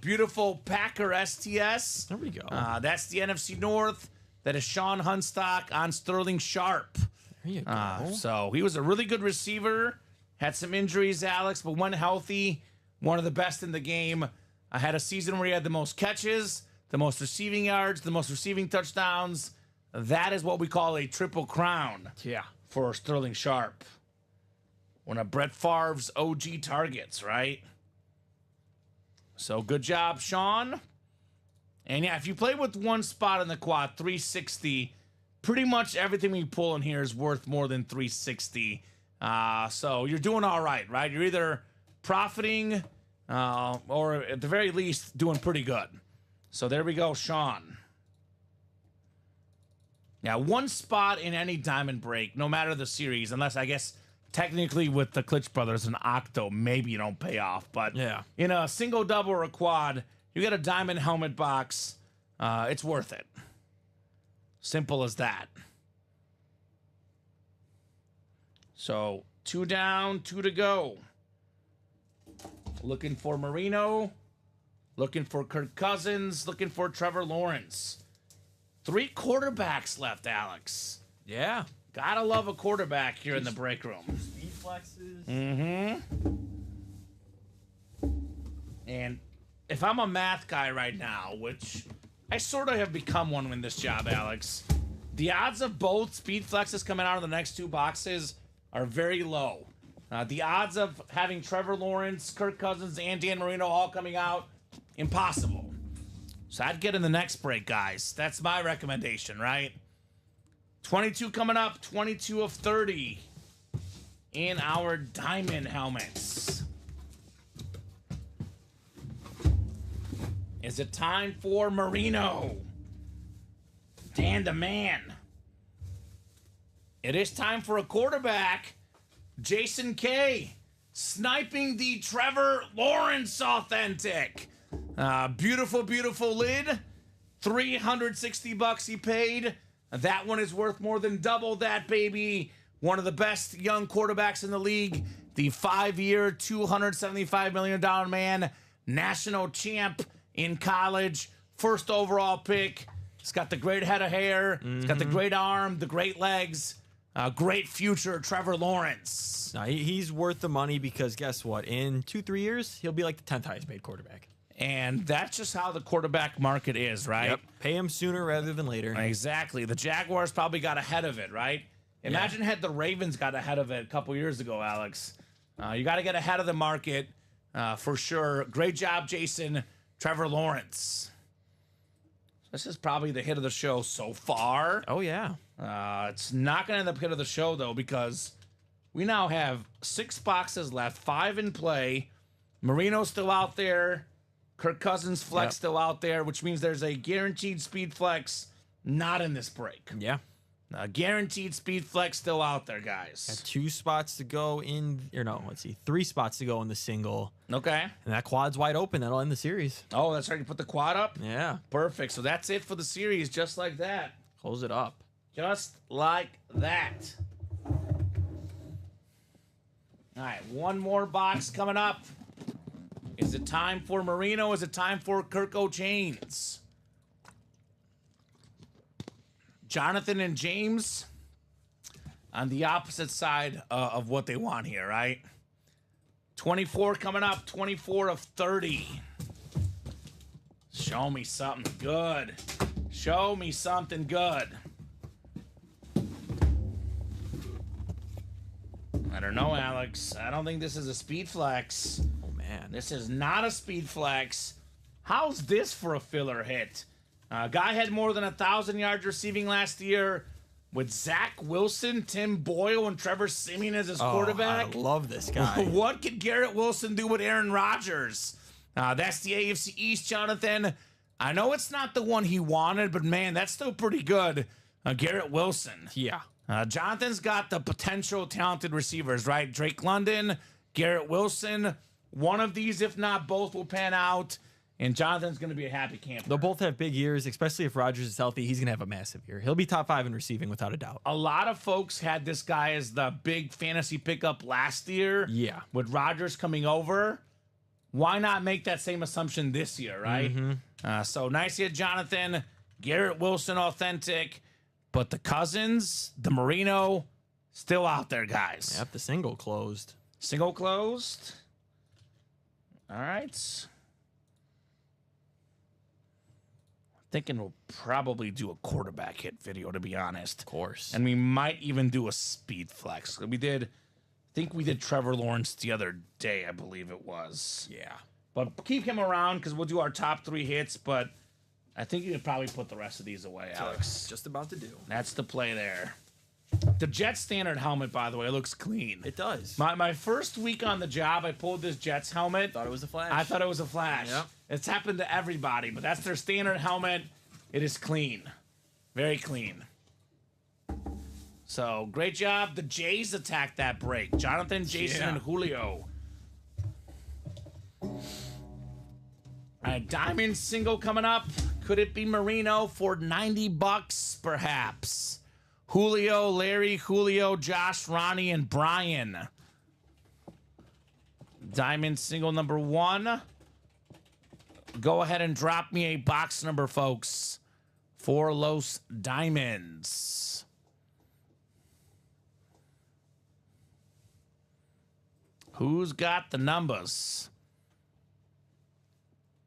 Beautiful Packer STS. There we go. That's the NFC North. That is Sean Hunstock on Sterling Sharp. There you go. So he was a really good receiver. Had some injuries, Alex, but when healthy, one of the best in the game. I had a season where he had the most catches, the most receiving yards, the most receiving touchdowns. That is what we call a triple crown. Yeah. For Sterling Sharp. One of Brett Favre's OG targets, right? So good job, Sean. And yeah, if you play with one spot in the quad, 360, pretty much everything we pull in here is worth more than 360. So you're doing all right? You're either profiting or at the very least doing pretty good. So there we go, Sean. Yeah, one spot in any diamond break, no matter the series, unless I guess technically with the Klitsch brothers and Octo, maybe you don't pay off. But yeah, in a single, double, or a quad, you get a diamond helmet box. It's worth it. Simple as that. So 2 down, 2 to go. Looking for Marino. Looking for Kirk Cousins. Looking for Trevor Lawrence. 3 quarterbacks left, Alex. Yeah. Gotta love a quarterback here in the break room. Speed flexes. Mm-hmm. And if I'm a math guy right now, which I sort of have become one in this job, Alex, the odds of both speed flexes coming out of the next 2 boxes are very low. The odds of having Trevor Lawrence, Kirk Cousins, and Dan Marino all coming out, impossible. So I'd get in the next break, guys. That's my recommendation, right? 22 coming up, 22 of 30 in our diamond helmets. Is it time for Marino? Dan the man. It is time for a quarterback. Jason K. sniping the Trevor Lawrence authentic. Beautiful, beautiful lid. $360 he paid. That one is worth more than double that, baby. One of the best young quarterbacks in the league. The 5-year, $275 million man. National champ in college. First overall pick. He's got the great head of hair. He's got the great arm, the great legs. Great future, Trevor Lawrence. No, he's worth the money because guess what? In 2-3 years, he'll be like the 10th highest paid quarterback. And that's just how the quarterback market is, right? Yep. Pay him sooner rather than later. Exactly. The Jaguars probably got ahead of it, right? Imagine had the Ravens got ahead of it a couple years ago, Alex. You got to get ahead of the market for sure. Great job, Jason. Trevor Lawrence. This is probably the hit of the show so far. Oh, yeah. It's not going to end up hit of the show, though, because we now have 6 boxes left, 5 in play. Marino's still out there. Kirk Cousins flex still out there, which means there's a guaranteed speed flex not in this break. Yeah. Guaranteed speed flex still out there, guys. Got 2 spots to go in, or no, let's see, 3 spots to go in the single. Okay. And that quad's wide open. That'll end the series. Oh, that's right. You put the quad up? Yeah. Perfect. So that's it for the series, just like that. Close it up. Just like that. All right, one more box coming up. Is it time for Marino? Is it time for Kirk O'Chains? Jonathan and James on the opposite side of what they want here, right? 24 coming up, 24 of 30. Show me something good. Show me something good. I don't know, Alex. I don't think this is a speed flex. Oh, man. This is not a speed flex. How's this for a filler hit? Guy had more than 1,000 yards receiving last year with Zach Wilson, Tim Boyle, and Trevor Siemian as his quarterback. I love this guy. What could Garrett Wilson do with Aaron Rodgers? That's the AFC East, Jonathan. I know it's not the one he wanted, but man, that's still pretty good. Garrett Wilson. Yeah. Jonathan's got the potential talented receivers, right? Drake London, Garrett Wilson. One of these, if not both, will pan out. And Jonathan's going to be a happy camper. They'll both have big years, especially if Rodgers is healthy. He's going to have a massive year. He'll be top 5 in receiving without a doubt. A lot of folks had this guy as the big fantasy pickup last year. Yeah. With Rodgers coming over. Why not make that same assumption this year, right? So nice hit, Jonathan. Garrett Wilson, authentic. But the Cousins, the Marino, still out there, guys. Yep, the single closed. Single closed. All right. Thinking we'll probably do a quarterback hit video, to be honest. Of course. And we might even do a speed flex. I think we did Trevor Lawrence the other day, I believe it was. Yeah. But keep him around because we'll do our top 3 hits. But I think you could probably put the rest of these away, Alex. Just about to do. That's the play there. The Jets standard helmet, by the way, looks clean. It does. My first week on the job, I pulled this Jets helmet. Thought it was a flash. I thought it was a flash. Yep. It's happened to everybody, but that's their standard helmet. It is clean. Very clean. So, great job. The Jays attacked that break. Jonathan, Jason, and Julio. All right, diamond single coming up. Could it be Marino for $90 perhaps? Julio, Larry, Julio, Josh, Ronnie, and Brian. Diamond single number 1. Go ahead and drop me a box number, folks, for Los Diamonds. Who's got the numbers?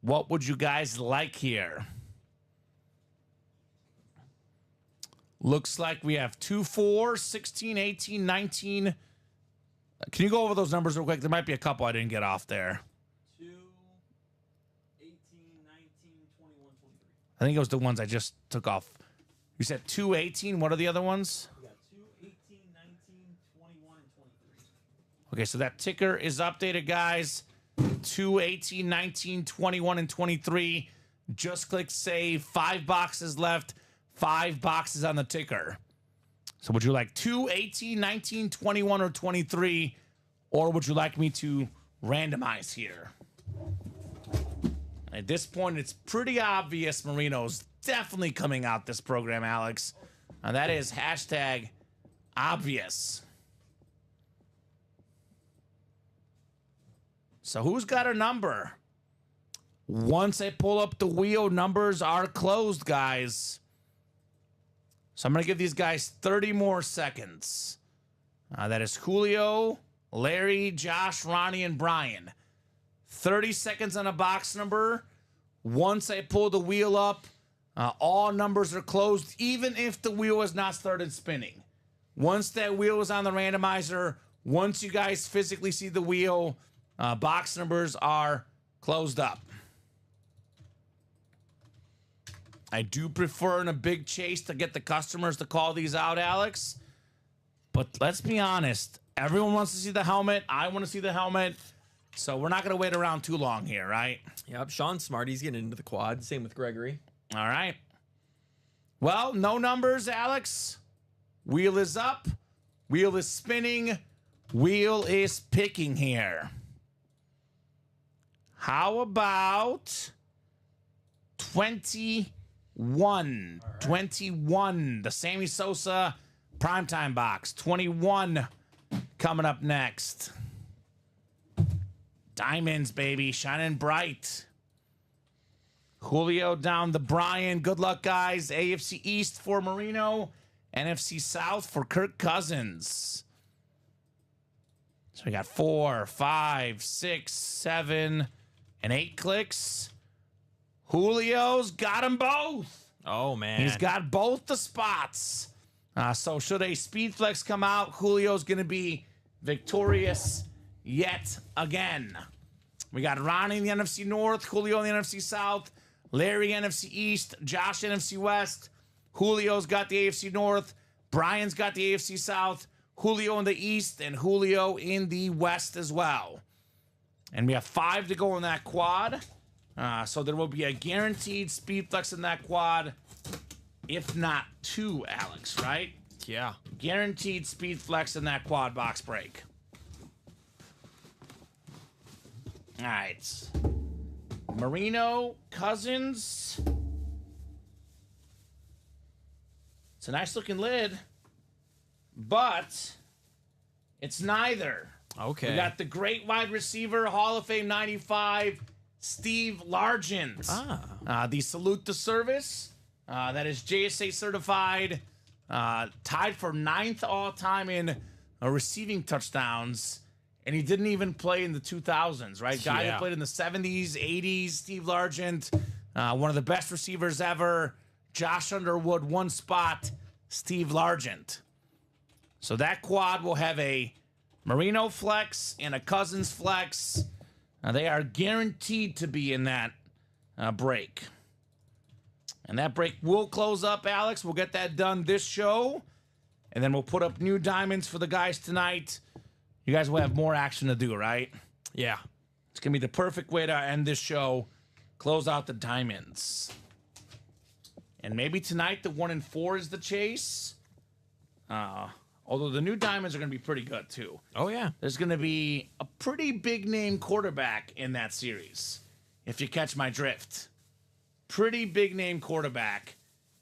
What would you guys like here? Looks like we have 2, 4, 16, 18, 19. Can you go over those numbers real quick? There might be a couple I didn't get off there. 2, 18, 19, 21, 23. I think it was the ones I just took off. You said 2, 18. What are the other ones? We got 2, 18, 19, 21, and 23. Okay, so that ticker is updated, guys. 2, 18, 19, 21, and 23. Just click save. 5 boxes left. 5 boxes on the ticker. So would you like 2, 18, 19, 21, or 23? or would you like me to randomize here? At this point, it's pretty obvious Marino's definitely coming out this program, Alex. And that is hashtag obvious. So who's got a number? Once I pull up the wheel, numbers are closed, guys. So I'm going to give these guys 30 more seconds. That is Julio, Larry, Josh, Ronnie, and Brian. 30 seconds on a box number. Once I pull the wheel up, all numbers are closed, even if the wheel has not started spinning. Once that wheel is on the randomizer, once you guys physically see the wheel, box numbers are closed up. I do prefer in a big chase to get the customers to call these out, Alex. But let's be honest. Everyone wants to see the helmet. I want to see the helmet. So we're not going to wait around too long here, right? Yep, Sean's smart. He's getting into the quad. Same with Gregory. All right. Well, no numbers, Alex. Wheel is up. Wheel is spinning. Wheel is picking here. How about 21? 21. The Sammy Sosa primetime box. 21 coming up next. Diamonds, baby. Shining bright. Julio down the Brian. Good luck, guys. AFC East for Marino. NFC South for Kirk Cousins. So we got 4, 5, 6, 7, and 8 clicks. Julio's got them both. Oh, man. He's got both the spots. So should a speed flex come out, Julio's going to be victorious yet again. We got Ronnie in the NFC North, Julio in the NFC South, Larry NFC East, Josh NFC West. Julio's got the AFC North. Brian's got the AFC South. Julio in the East and Julio in the West as well. And we have 5 to go in that quad. So there will be a guaranteed speed flex in that quad, if not 2, Alex, right? Yeah. Guaranteed speed flex in that quad box break. All right. Marino, Cousins. It's a nice looking lid, but it's neither. Okay. We got the great wide receiver, Hall of Fame 95, Steve Largent. The salute to service. That is JSA certified. Tied for 9th all-time in receiving touchdowns. And he didn't even play in the 2000s, right? Guy that played in the 70s, 80s, Steve Largent. One of the best receivers ever. Josh Underwood, 1 spot. Steve Largent. So that quad will have a Marino flex and a Cousins flex. They are guaranteed to be in that break. And that break will close up, Alex. We'll get that done this show. And then we'll put up new diamonds for the guys tonight. You guys will have more action to do, right? Yeah. It's going to be the perfect way to end this show. Close out the diamonds. And maybe tonight the 1 and 4 is the chase. Although the new diamonds are going to be pretty good, too. Oh, yeah. There's going to be a pretty big name quarterback in that series, if you catch my drift. Pretty big name quarterback,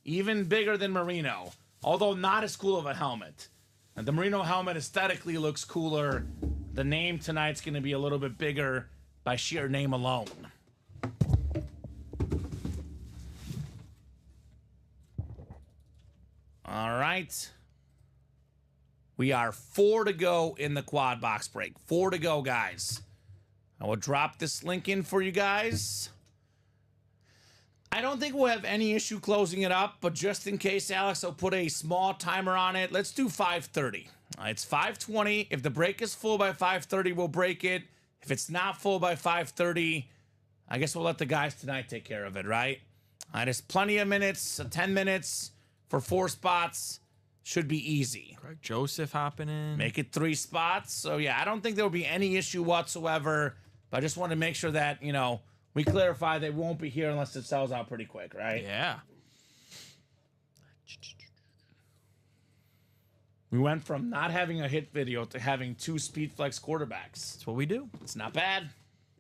even bigger than Marino, although not as cool of a helmet. And the Marino helmet aesthetically looks cooler. The name tonight's going to be a little bit bigger by sheer name alone. All right. We are 4 to go in the quad box break. 4 to go, guys. I will drop this link in for you guys. I don't think we'll have any issue closing it up, but just in case, Alex, I'll put a small timer on it. Let's do 5:30. It's 5:20. If the break is full by 5:30, we'll break it. If it's not full by 5:30, I guess we'll let the guys tonight take care of it, right? There's plenty of minutes, 10 minutes for 4 spots. Should be easy. Greg Joseph hopping in. Make it 3 spots. So, yeah, I don't think there will be any issue whatsoever, but I just want to make sure that, you know, we clarify they won't be here unless it sells out pretty quick, right? Yeah. We went from not having a hit video to having 2 speed flex quarterbacks. That's what we do. It's not bad.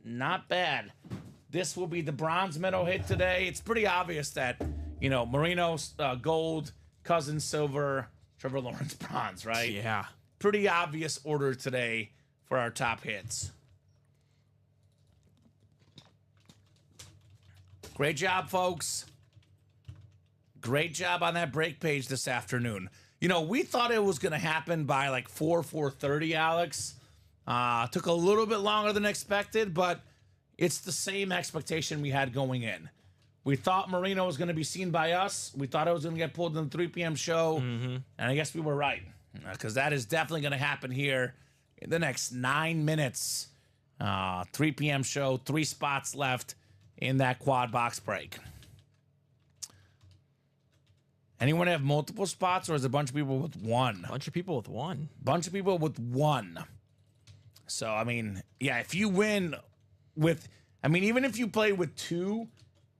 Not bad. This will be the bronze medal hit today. It's pretty obvious that, Marino gold, Cousins silver, Trevor Lawrence bronze, right? Yeah. Pretty obvious order today for our top hits. Great job, folks. Great job on that break page this afternoon. We thought it was going to happen by like 4:30, Alex. Took a little bit longer than expected, but it's the same expectation we had going in. We thought Marino was going to be seen by us. We thought it was going to get pulled in the 3 p.m. show, and I guess we were right, because that is definitely going to happen here in the next 9 minutes. 3 p.m. show, 3 spots left in that quad box break. Anyone have multiple spots, or is it a bunch of people with one? Bunch of people with one. Bunch of people with one. So, if you win with, even if you play with 2,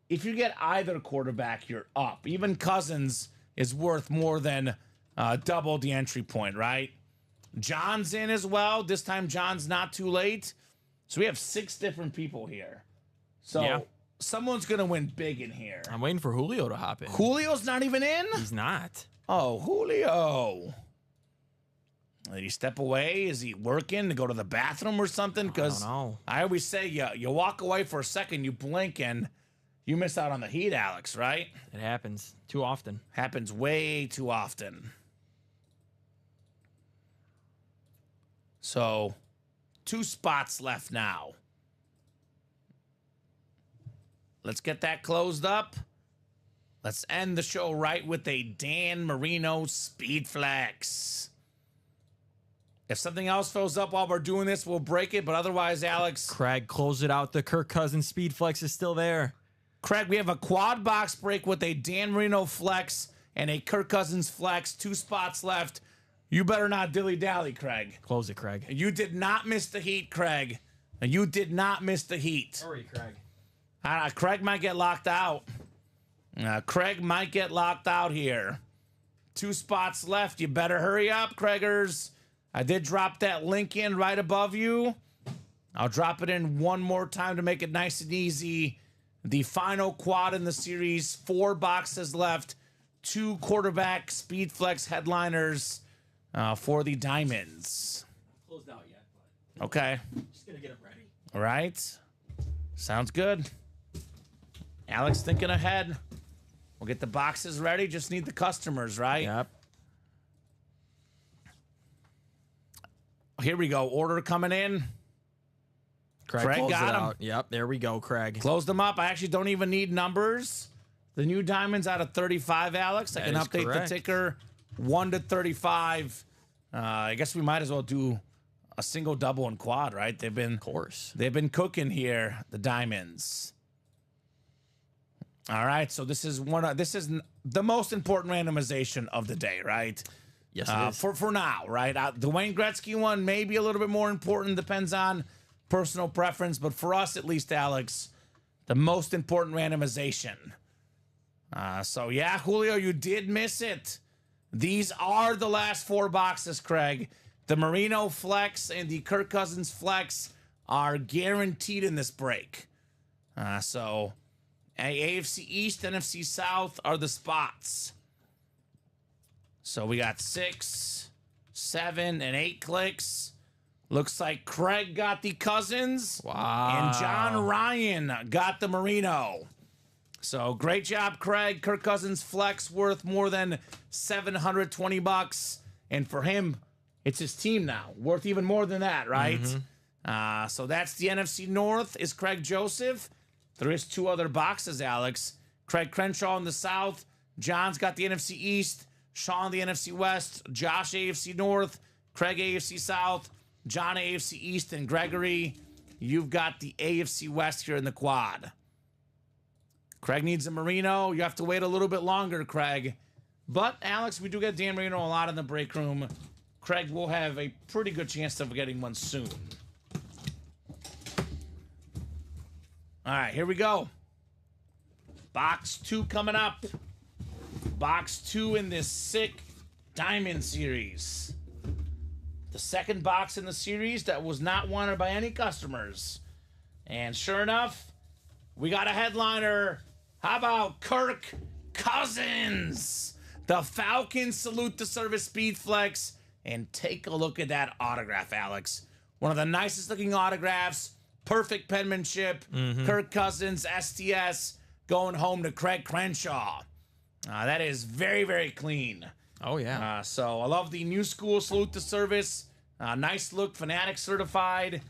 if you get either quarterback, you're up. Even Cousins is worth more than double the entry point, right? John's in as well. This time, John's not too late. So we have 6 different people here. So someone's going to win big in here. I'm waiting for Julio to hop in. Julio's not even in? He's not. Oh, Julio. Did he step away? Is he working to go to the bathroom or something? Because I always say you walk away for a second, you blink, and you miss out on the heat, Alex, right? It happens too often. Happens way too often. So, 2 spots left now. Let's get that closed up. Let's end the show right with a Dan Marino speed flex. If something else fills up while we're doing this, we'll break it. But otherwise, Alex. Craig, close it out. The Kirk Cousins speed flex is still there. Craig, we have a quad box break with a Dan Marino flex and a Kirk Cousins flex. 2 spots left. You better not dilly-dally, Craig. Close it, Craig. You did not miss the heat, Craig. You did not miss the heat. Hurry, Craig. Craig might get locked out. Craig might get locked out here. 2 spots left. You better hurry up, Craigers. I did drop that link in right above you. I'll drop it in one more time to make it nice and easy. The final quad in the series. 4 boxes left. 2 quarterback speed flex headliners for the Diamonds. Closed out yet, but okay. Just gonna get them ready. All right. Sounds good. Alex thinking ahead. We'll get the boxes ready. Just need the customers, right? Yep. Here we go. Order coming in. Craig got him. Out. Yep, there we go, Craig. Close them up. I actually don't even need numbers. The new Diamonds out of 35, Alex. I can update correct. the ticker 1 to 35. I guess we might as well do a single, double, and quad, right? They've been cooking here, the Diamonds. All right, so this is the most important randomization of the day, right? Yes, it is. For now, right? The Wayne Gretzky one may be a little bit more important. Depends on personal preference, but for us, at least, Alex, the most important randomization. So yeah, Julio, you did miss it. These are the last 4 boxes, Craig. The Marino flex and the Kirk Cousins flex are guaranteed in this break. So AFC East, NFC South are the spots. So we got 6, 7, and 8 clicks. Looks like Craig got the Cousins. Wow. And John Ryan got the Marino. So great job, Craig. Kirk Cousins flex worth more than $720. And for him, it's his team now. Worth even more than that, right? Mm-hmm. So that's the NFC North is Craig Joseph. There is 2 other boxes, Alex. Craig Crenshaw in the South. John's got the NFC East. Sean the NFC West. Josh AFC North. Craig AFC South. John AFC East. And Gregory, you've got the AFC West here in the quad. Craig needs a Marino. You have to wait a little bit longer, Craig. But, Alex, we do get Dan Marino a lot in the break room. Craig will have a pretty good chance of getting one soon. All right, here we go. Box 2 coming up. Box 2 in this sick Diamond Series. The second box in the series that was not wanted by any customers. And sure enough, we got a headliner. How about Kirk Cousins? The Falcons salute the service Speed Flex. And take a look at that autograph, Alex. One of the nicest looking autographs. Perfect penmanship. Kirk Cousins, STS, going home to Craig Crenshaw. That is very, very clean. Oh, yeah. So I love the new school salute to service. Nice look, Fanatic certified.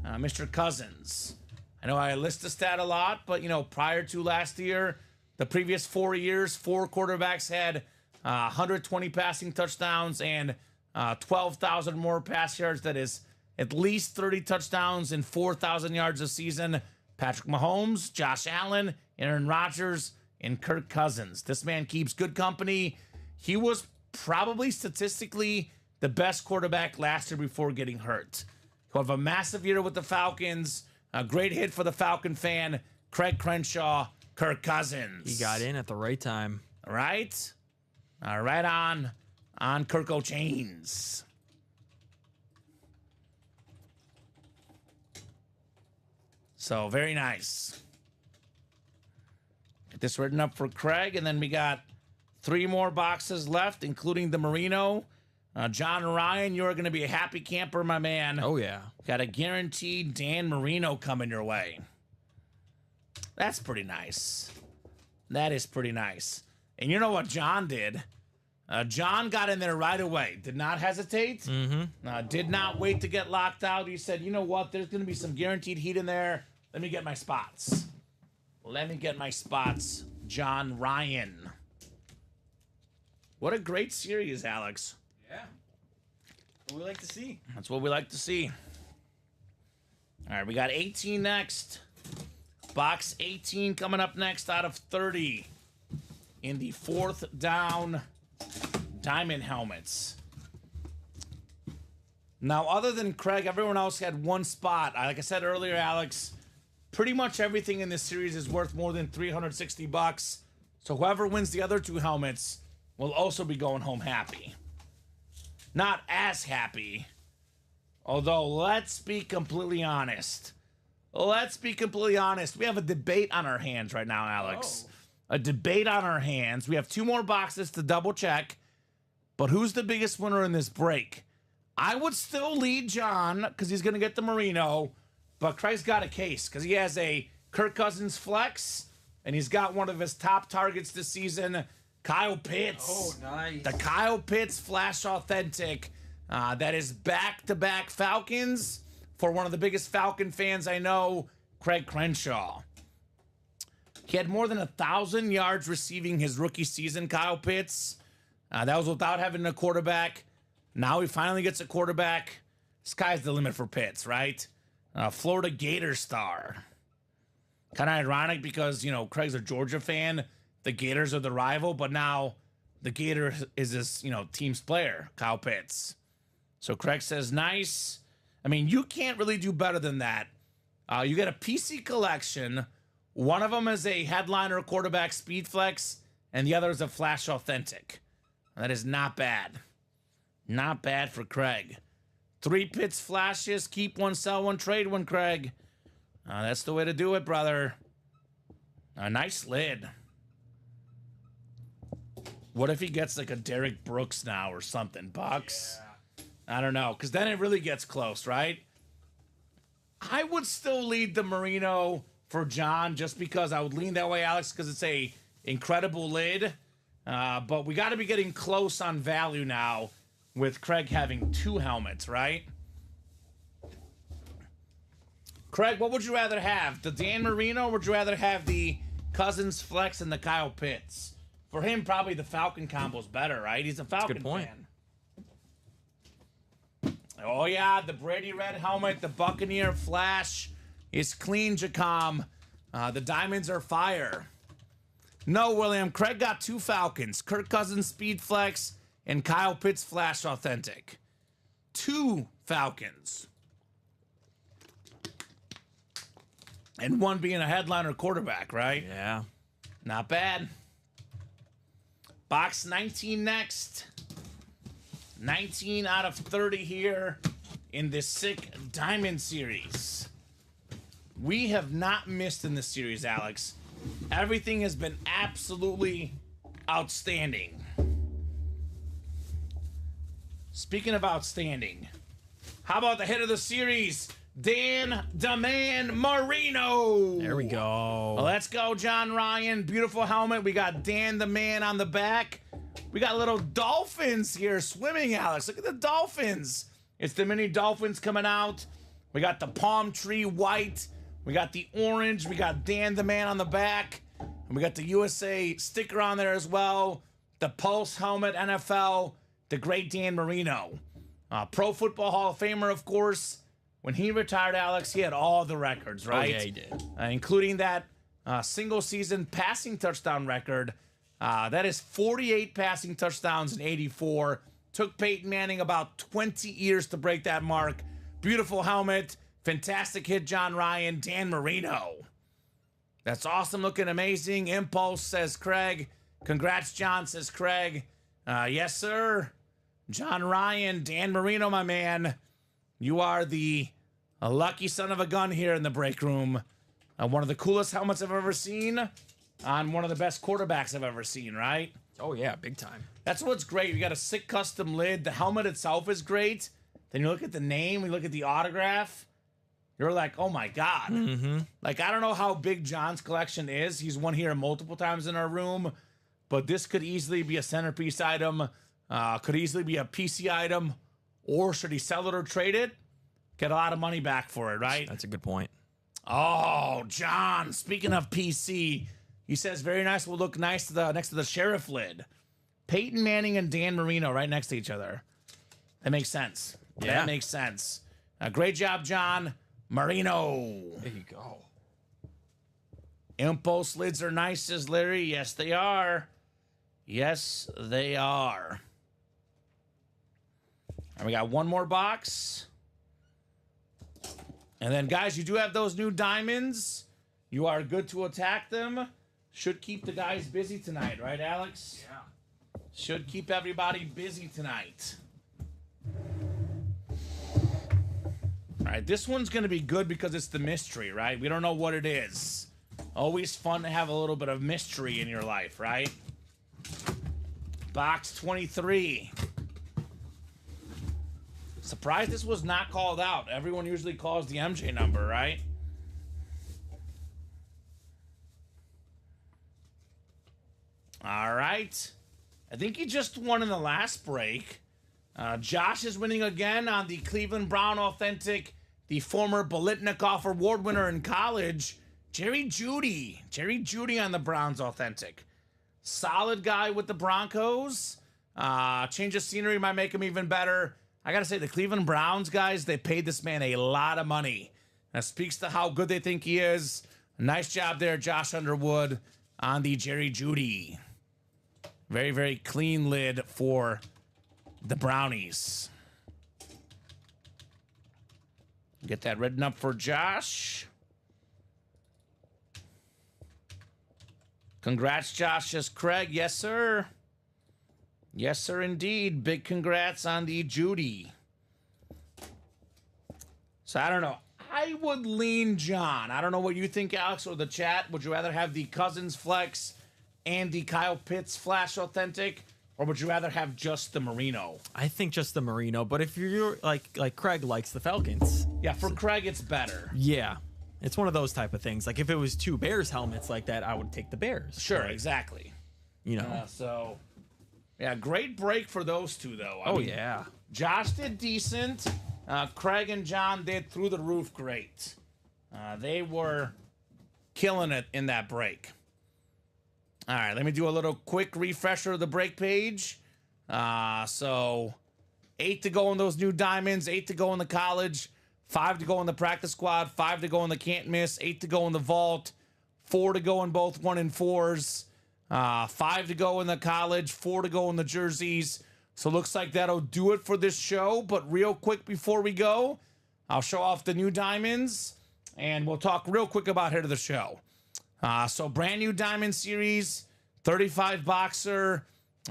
Mr. Cousins. I know I list the stat a lot, but, you know, prior to last year, the previous 4 years, 4 quarterbacks had 120 passing touchdowns and 12,000 more pass yards. That is at least 30 touchdowns and 4,000 yards a season. Patrick Mahomes, Josh Allen, Aaron Rodgers, and Kirk Cousins. This man keeps good company. He was probably statistically the best quarterback last year before getting hurt. He'll have a massive year with the Falcons. A great hit for the Falcon fan. Craig Crenshaw, Kirk Cousins. He got in at the right time. Right? Right on Kirko Chains. So, very nice. Get this written up for Craig, and then we got 3 more boxes left, including the Merino. John Ryan, you're going to be a happy camper, my man. Oh, yeah. Got a guaranteed Dan Marino coming your way. That's pretty nice. That is pretty nice. And you know what John did? John got in there right away. Did not hesitate. Did not wait to get locked out. He said, you know what? There's going to be some guaranteed heat in there. Let me get my spots. Let me get my spots. John Ryan. What a great series, Alex. Yeah. What we like to see. That's what we like to see. All right, we got 18 next. Box 18 coming up next out of 30 in the 4th down diamond helmets. Now, other than Craig, everyone else had 1 spot. Like I said earlier, Alex, pretty much everything in this series is worth more than $360. So whoever wins the other 2 helmets will also be going home happy. Not as happy. Although, let's be completely honest. Let's be completely honest. We have a debate on our hands right now, Alex. A debate on our hands. We have 2 more boxes to double check. But who's the biggest winner in this break? I would still lead John because he's going to get the Merino. But Craig's got a case because he has a Kirk Cousins flex. And he's got one of his top targets this season, Kyle Pitts. Oh, nice. The Kyle Pitts Flash Authentic. That is back-to-back Falcons for one of the biggest Falcon fans I know, Craig Crenshaw. He had more than 1,000 yards receiving his rookie season, Kyle Pitts. That was without having a quarterback. Now he finally gets a quarterback. Sky's the limit for Pitts, right? Florida Gator star. Kind of ironic because, you know, Craig's a Georgia fan. The Gators are the rival, but now the Gator is this, you know, team's player, Kyle Pitts. So Craig says, nice. I mean, you can't really do better than that. You get a PC collection. One of them is a headliner quarterback speed flex, and the other is a Flash Authentic. That is not bad. Not bad for Craig. 3 Pitts flashes. Keep one, sell one, trade one, Craig. That's the way to do it, brother. A nice lid. What if he gets like a Derek Brooks now or something, Bucks? Yeah. I don't know, because then it really gets close, right? I would still lead the Merino for John just because I would lean that way, Alex, because it's a incredible lid. But we got to be getting close on value now with Craig having 2 helmets, right? Craig, what would you rather have? The Dan Marino, or would you rather have the Cousins Flex and the Kyle Pitts? For him, probably the Falcon combo's better, right? He's a Falcon fan. Oh, yeah, the Brady Red helmet, the Buccaneer Flash is clean, Jacom. The diamonds are fire. No, William. Craig got 2 Falcons. Kirk Cousins Speed Flex and Kyle Pitts Flash Authentic. 2 Falcons. And one being a headliner quarterback, right? Yeah. Not bad. Box 19 next. 19 out of 30 here in this sick diamond series. We have not missed in this series, Alex. Everything has been absolutely outstanding. Speaking of outstanding, how about the hit of the series, Dan "Da Man" Marino? There we go. Let's go, John Ryan. Beautiful helmet. We got Dan "Da Man" on the back. We got little dolphins here swimming, Alex. Look at the dolphins. It's the mini dolphins coming out. We got the palm tree white. We got the orange. We got Dan "Da Man" on the back. And we got the USA sticker on there as well. The Pulse helmet, NFL. The great Dan Marino. Pro Football Hall of Famer, of course. When he retired, Alex, he had all the records, right? Oh, yeah, he did. Including that single-season passing touchdown record. That is 48 passing touchdowns in 84. Took Peyton Manning about 20 years to break that mark. Beautiful helmet. Fantastic hit, John Ryan. Dan Marino. That's awesome, looking amazing. Impulse, says Craig. Congrats, John, says Craig. Yes, sir. John Ryan, Dan Marino, my man. You are the lucky son of a gun here in the break room. One of the coolest helmets I've ever seen on one of the best quarterbacks I've ever seen, right? Oh, yeah, big time. That's what's great. You got a sick custom lid. The helmet itself is great. Then you look at the name, you look at the autograph. You're like, oh, my God. Mm-hmm. Like, I don't know how big John's collection is. He's won here multiple times in our room. But this could easily be a centerpiece item. Could easily be a PC item. Or should he sell it or trade it? Get a lot of money back for it, right? That's a good point. Oh, John, speaking of PC, he says, very nice. Will look nice next to the sheriff lid. Peyton Manning and Dan Marino right next to each other. That makes sense. Yeah. That makes sense. Great job, John Marino. There you go. Impulse lids are nice, says Larry. Yes, they are. Yes, they are. And we got one more box. And then, guys, you do have those new diamonds. You are good to attack them. Should keep the guys busy tonight, right, Alex? Yeah. Should keep everybody busy tonight. All right, this one's going to be good because it's the mystery, right? We don't know what it is. Always fun to have a little bit of mystery in your life, right? Box 23. Surprised this was not called out. Everyone usually calls the MJ number, right? All right. I think he just won in the last break. Josh is winning again on the Cleveland Brown Authentic, the former Bolitnikoff Award winner in college, Jerry Jeudy. Jerry Jeudy on the Browns Authentic. Solid guy with the Broncos. Change of scenery might make him even better. I got to say, the Cleveland Browns, guys, they paid this man a lot of money. That speaks to how good they think he is. Nice job there, Josh Underwood, on the Jerry Jeudy. Very, very clean lid for the Brownies. Get that written up for Josh. Congrats, Josh, says Craig. Yes, sir. Yes, sir, indeed. Big congrats on the Jeudy. So, I don't know. I would lean John. I don't know what you think, Alex, or the chat. Would you rather have the Cousins Flex and the Kyle Pitts Flash Authentic? Or would you rather have just the Marino? I think just the Marino. But if you're like Craig likes the Falcons. Yeah, for Craig, it's better. Yeah. It's one of those type of things. Like if it was two Bears helmets like that, I would take the Bears. Sure, exactly. You know. So, yeah, great break for those two, though. I mean, yeah. Josh did decent. Craig and John did through the roof great. They were killing it in that break. All right, let me do a little quick refresher of the break page. So 8 to go in those new diamonds, 8 to go in the college, 5 to go in the practice squad, 5 to go in the can't miss, 8 to go in the vault, 4 to go in both 1 and 4s, 5 to go in the college, 4 to go in the jerseys. So looks like that'll do it for this show. But real quick before we go, I'll show off the new diamonds, and we'll talk real quick about here to the show. So brand new diamond series, 35 boxer,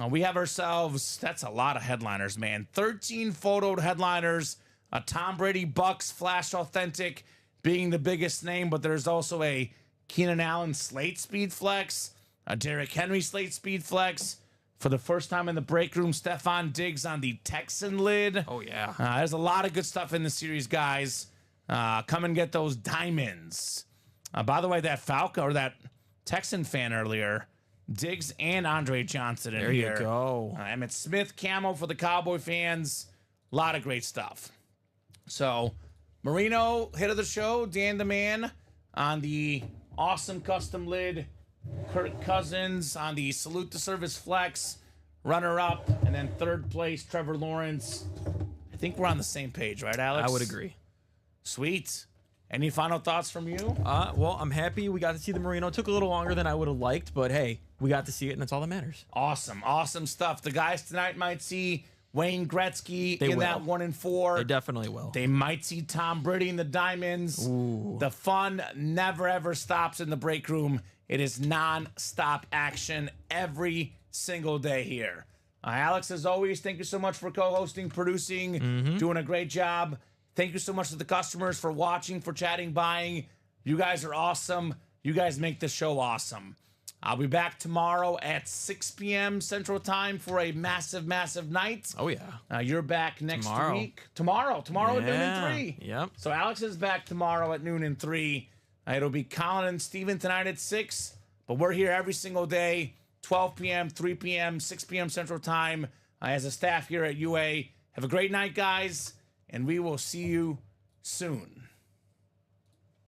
We have ourselves, that's a lot of headliners, man. 13 photoed headliners. A Tom Brady Bucks Flash Authentic being the biggest name, but there's also a Keenan Allen Slate Speed Flex, a Derrick Henry Slate Speed Flex. For the first time in the break room, Stephon Diggs on the Texan lid. Oh, yeah. There's a lot of good stuff in the series, guys. Come and get those diamonds. By the way, that Falcon or that Texan fan earlier, Diggs and Andre Johnson in there here. There you go. Emmitt Smith camo for the Cowboy fans. A lot of great stuff. So, Marino, hit of the show, Dan the Man on the awesome custom lid. Kirk Cousins on the Salute to Service Flex, runner-up, and then third place, Trevor Lawrence. I think we're on the same page, right, Alex? I would agree. Sweet. Any final thoughts from you? Well, I'm happy we got to see the Marino. It took a little longer than I would have liked, but hey, we got to see it, and that's all that matters. Awesome. Awesome stuff. The guys tonight might see Wayne Gretzky in that 1-4. They definitely will. They might see Tom Brady in the diamonds. Ooh. The fun never, ever stops in the break room. It is non-stop action every single day here. Alex, as always, thank you so much for co-hosting, producing, doing a great job. Thank you so much to the customers for watching, for chatting, buying. You guys are awesome. You guys make the show awesome. I'll be back tomorrow at 6 p.m. Central Time for a massive, massive night. Oh, yeah. You're back next Tomorrow. week. Tomorrow at noon and 3. Yep. So Alex is back tomorrow at noon and 3. It'll be Colin and Steven tonight at 6. But we're here every single day, 12 p.m., 3 p.m., 6 p.m. Central Time as a staff here at UA. Have a great night, guys, and we will see you soon.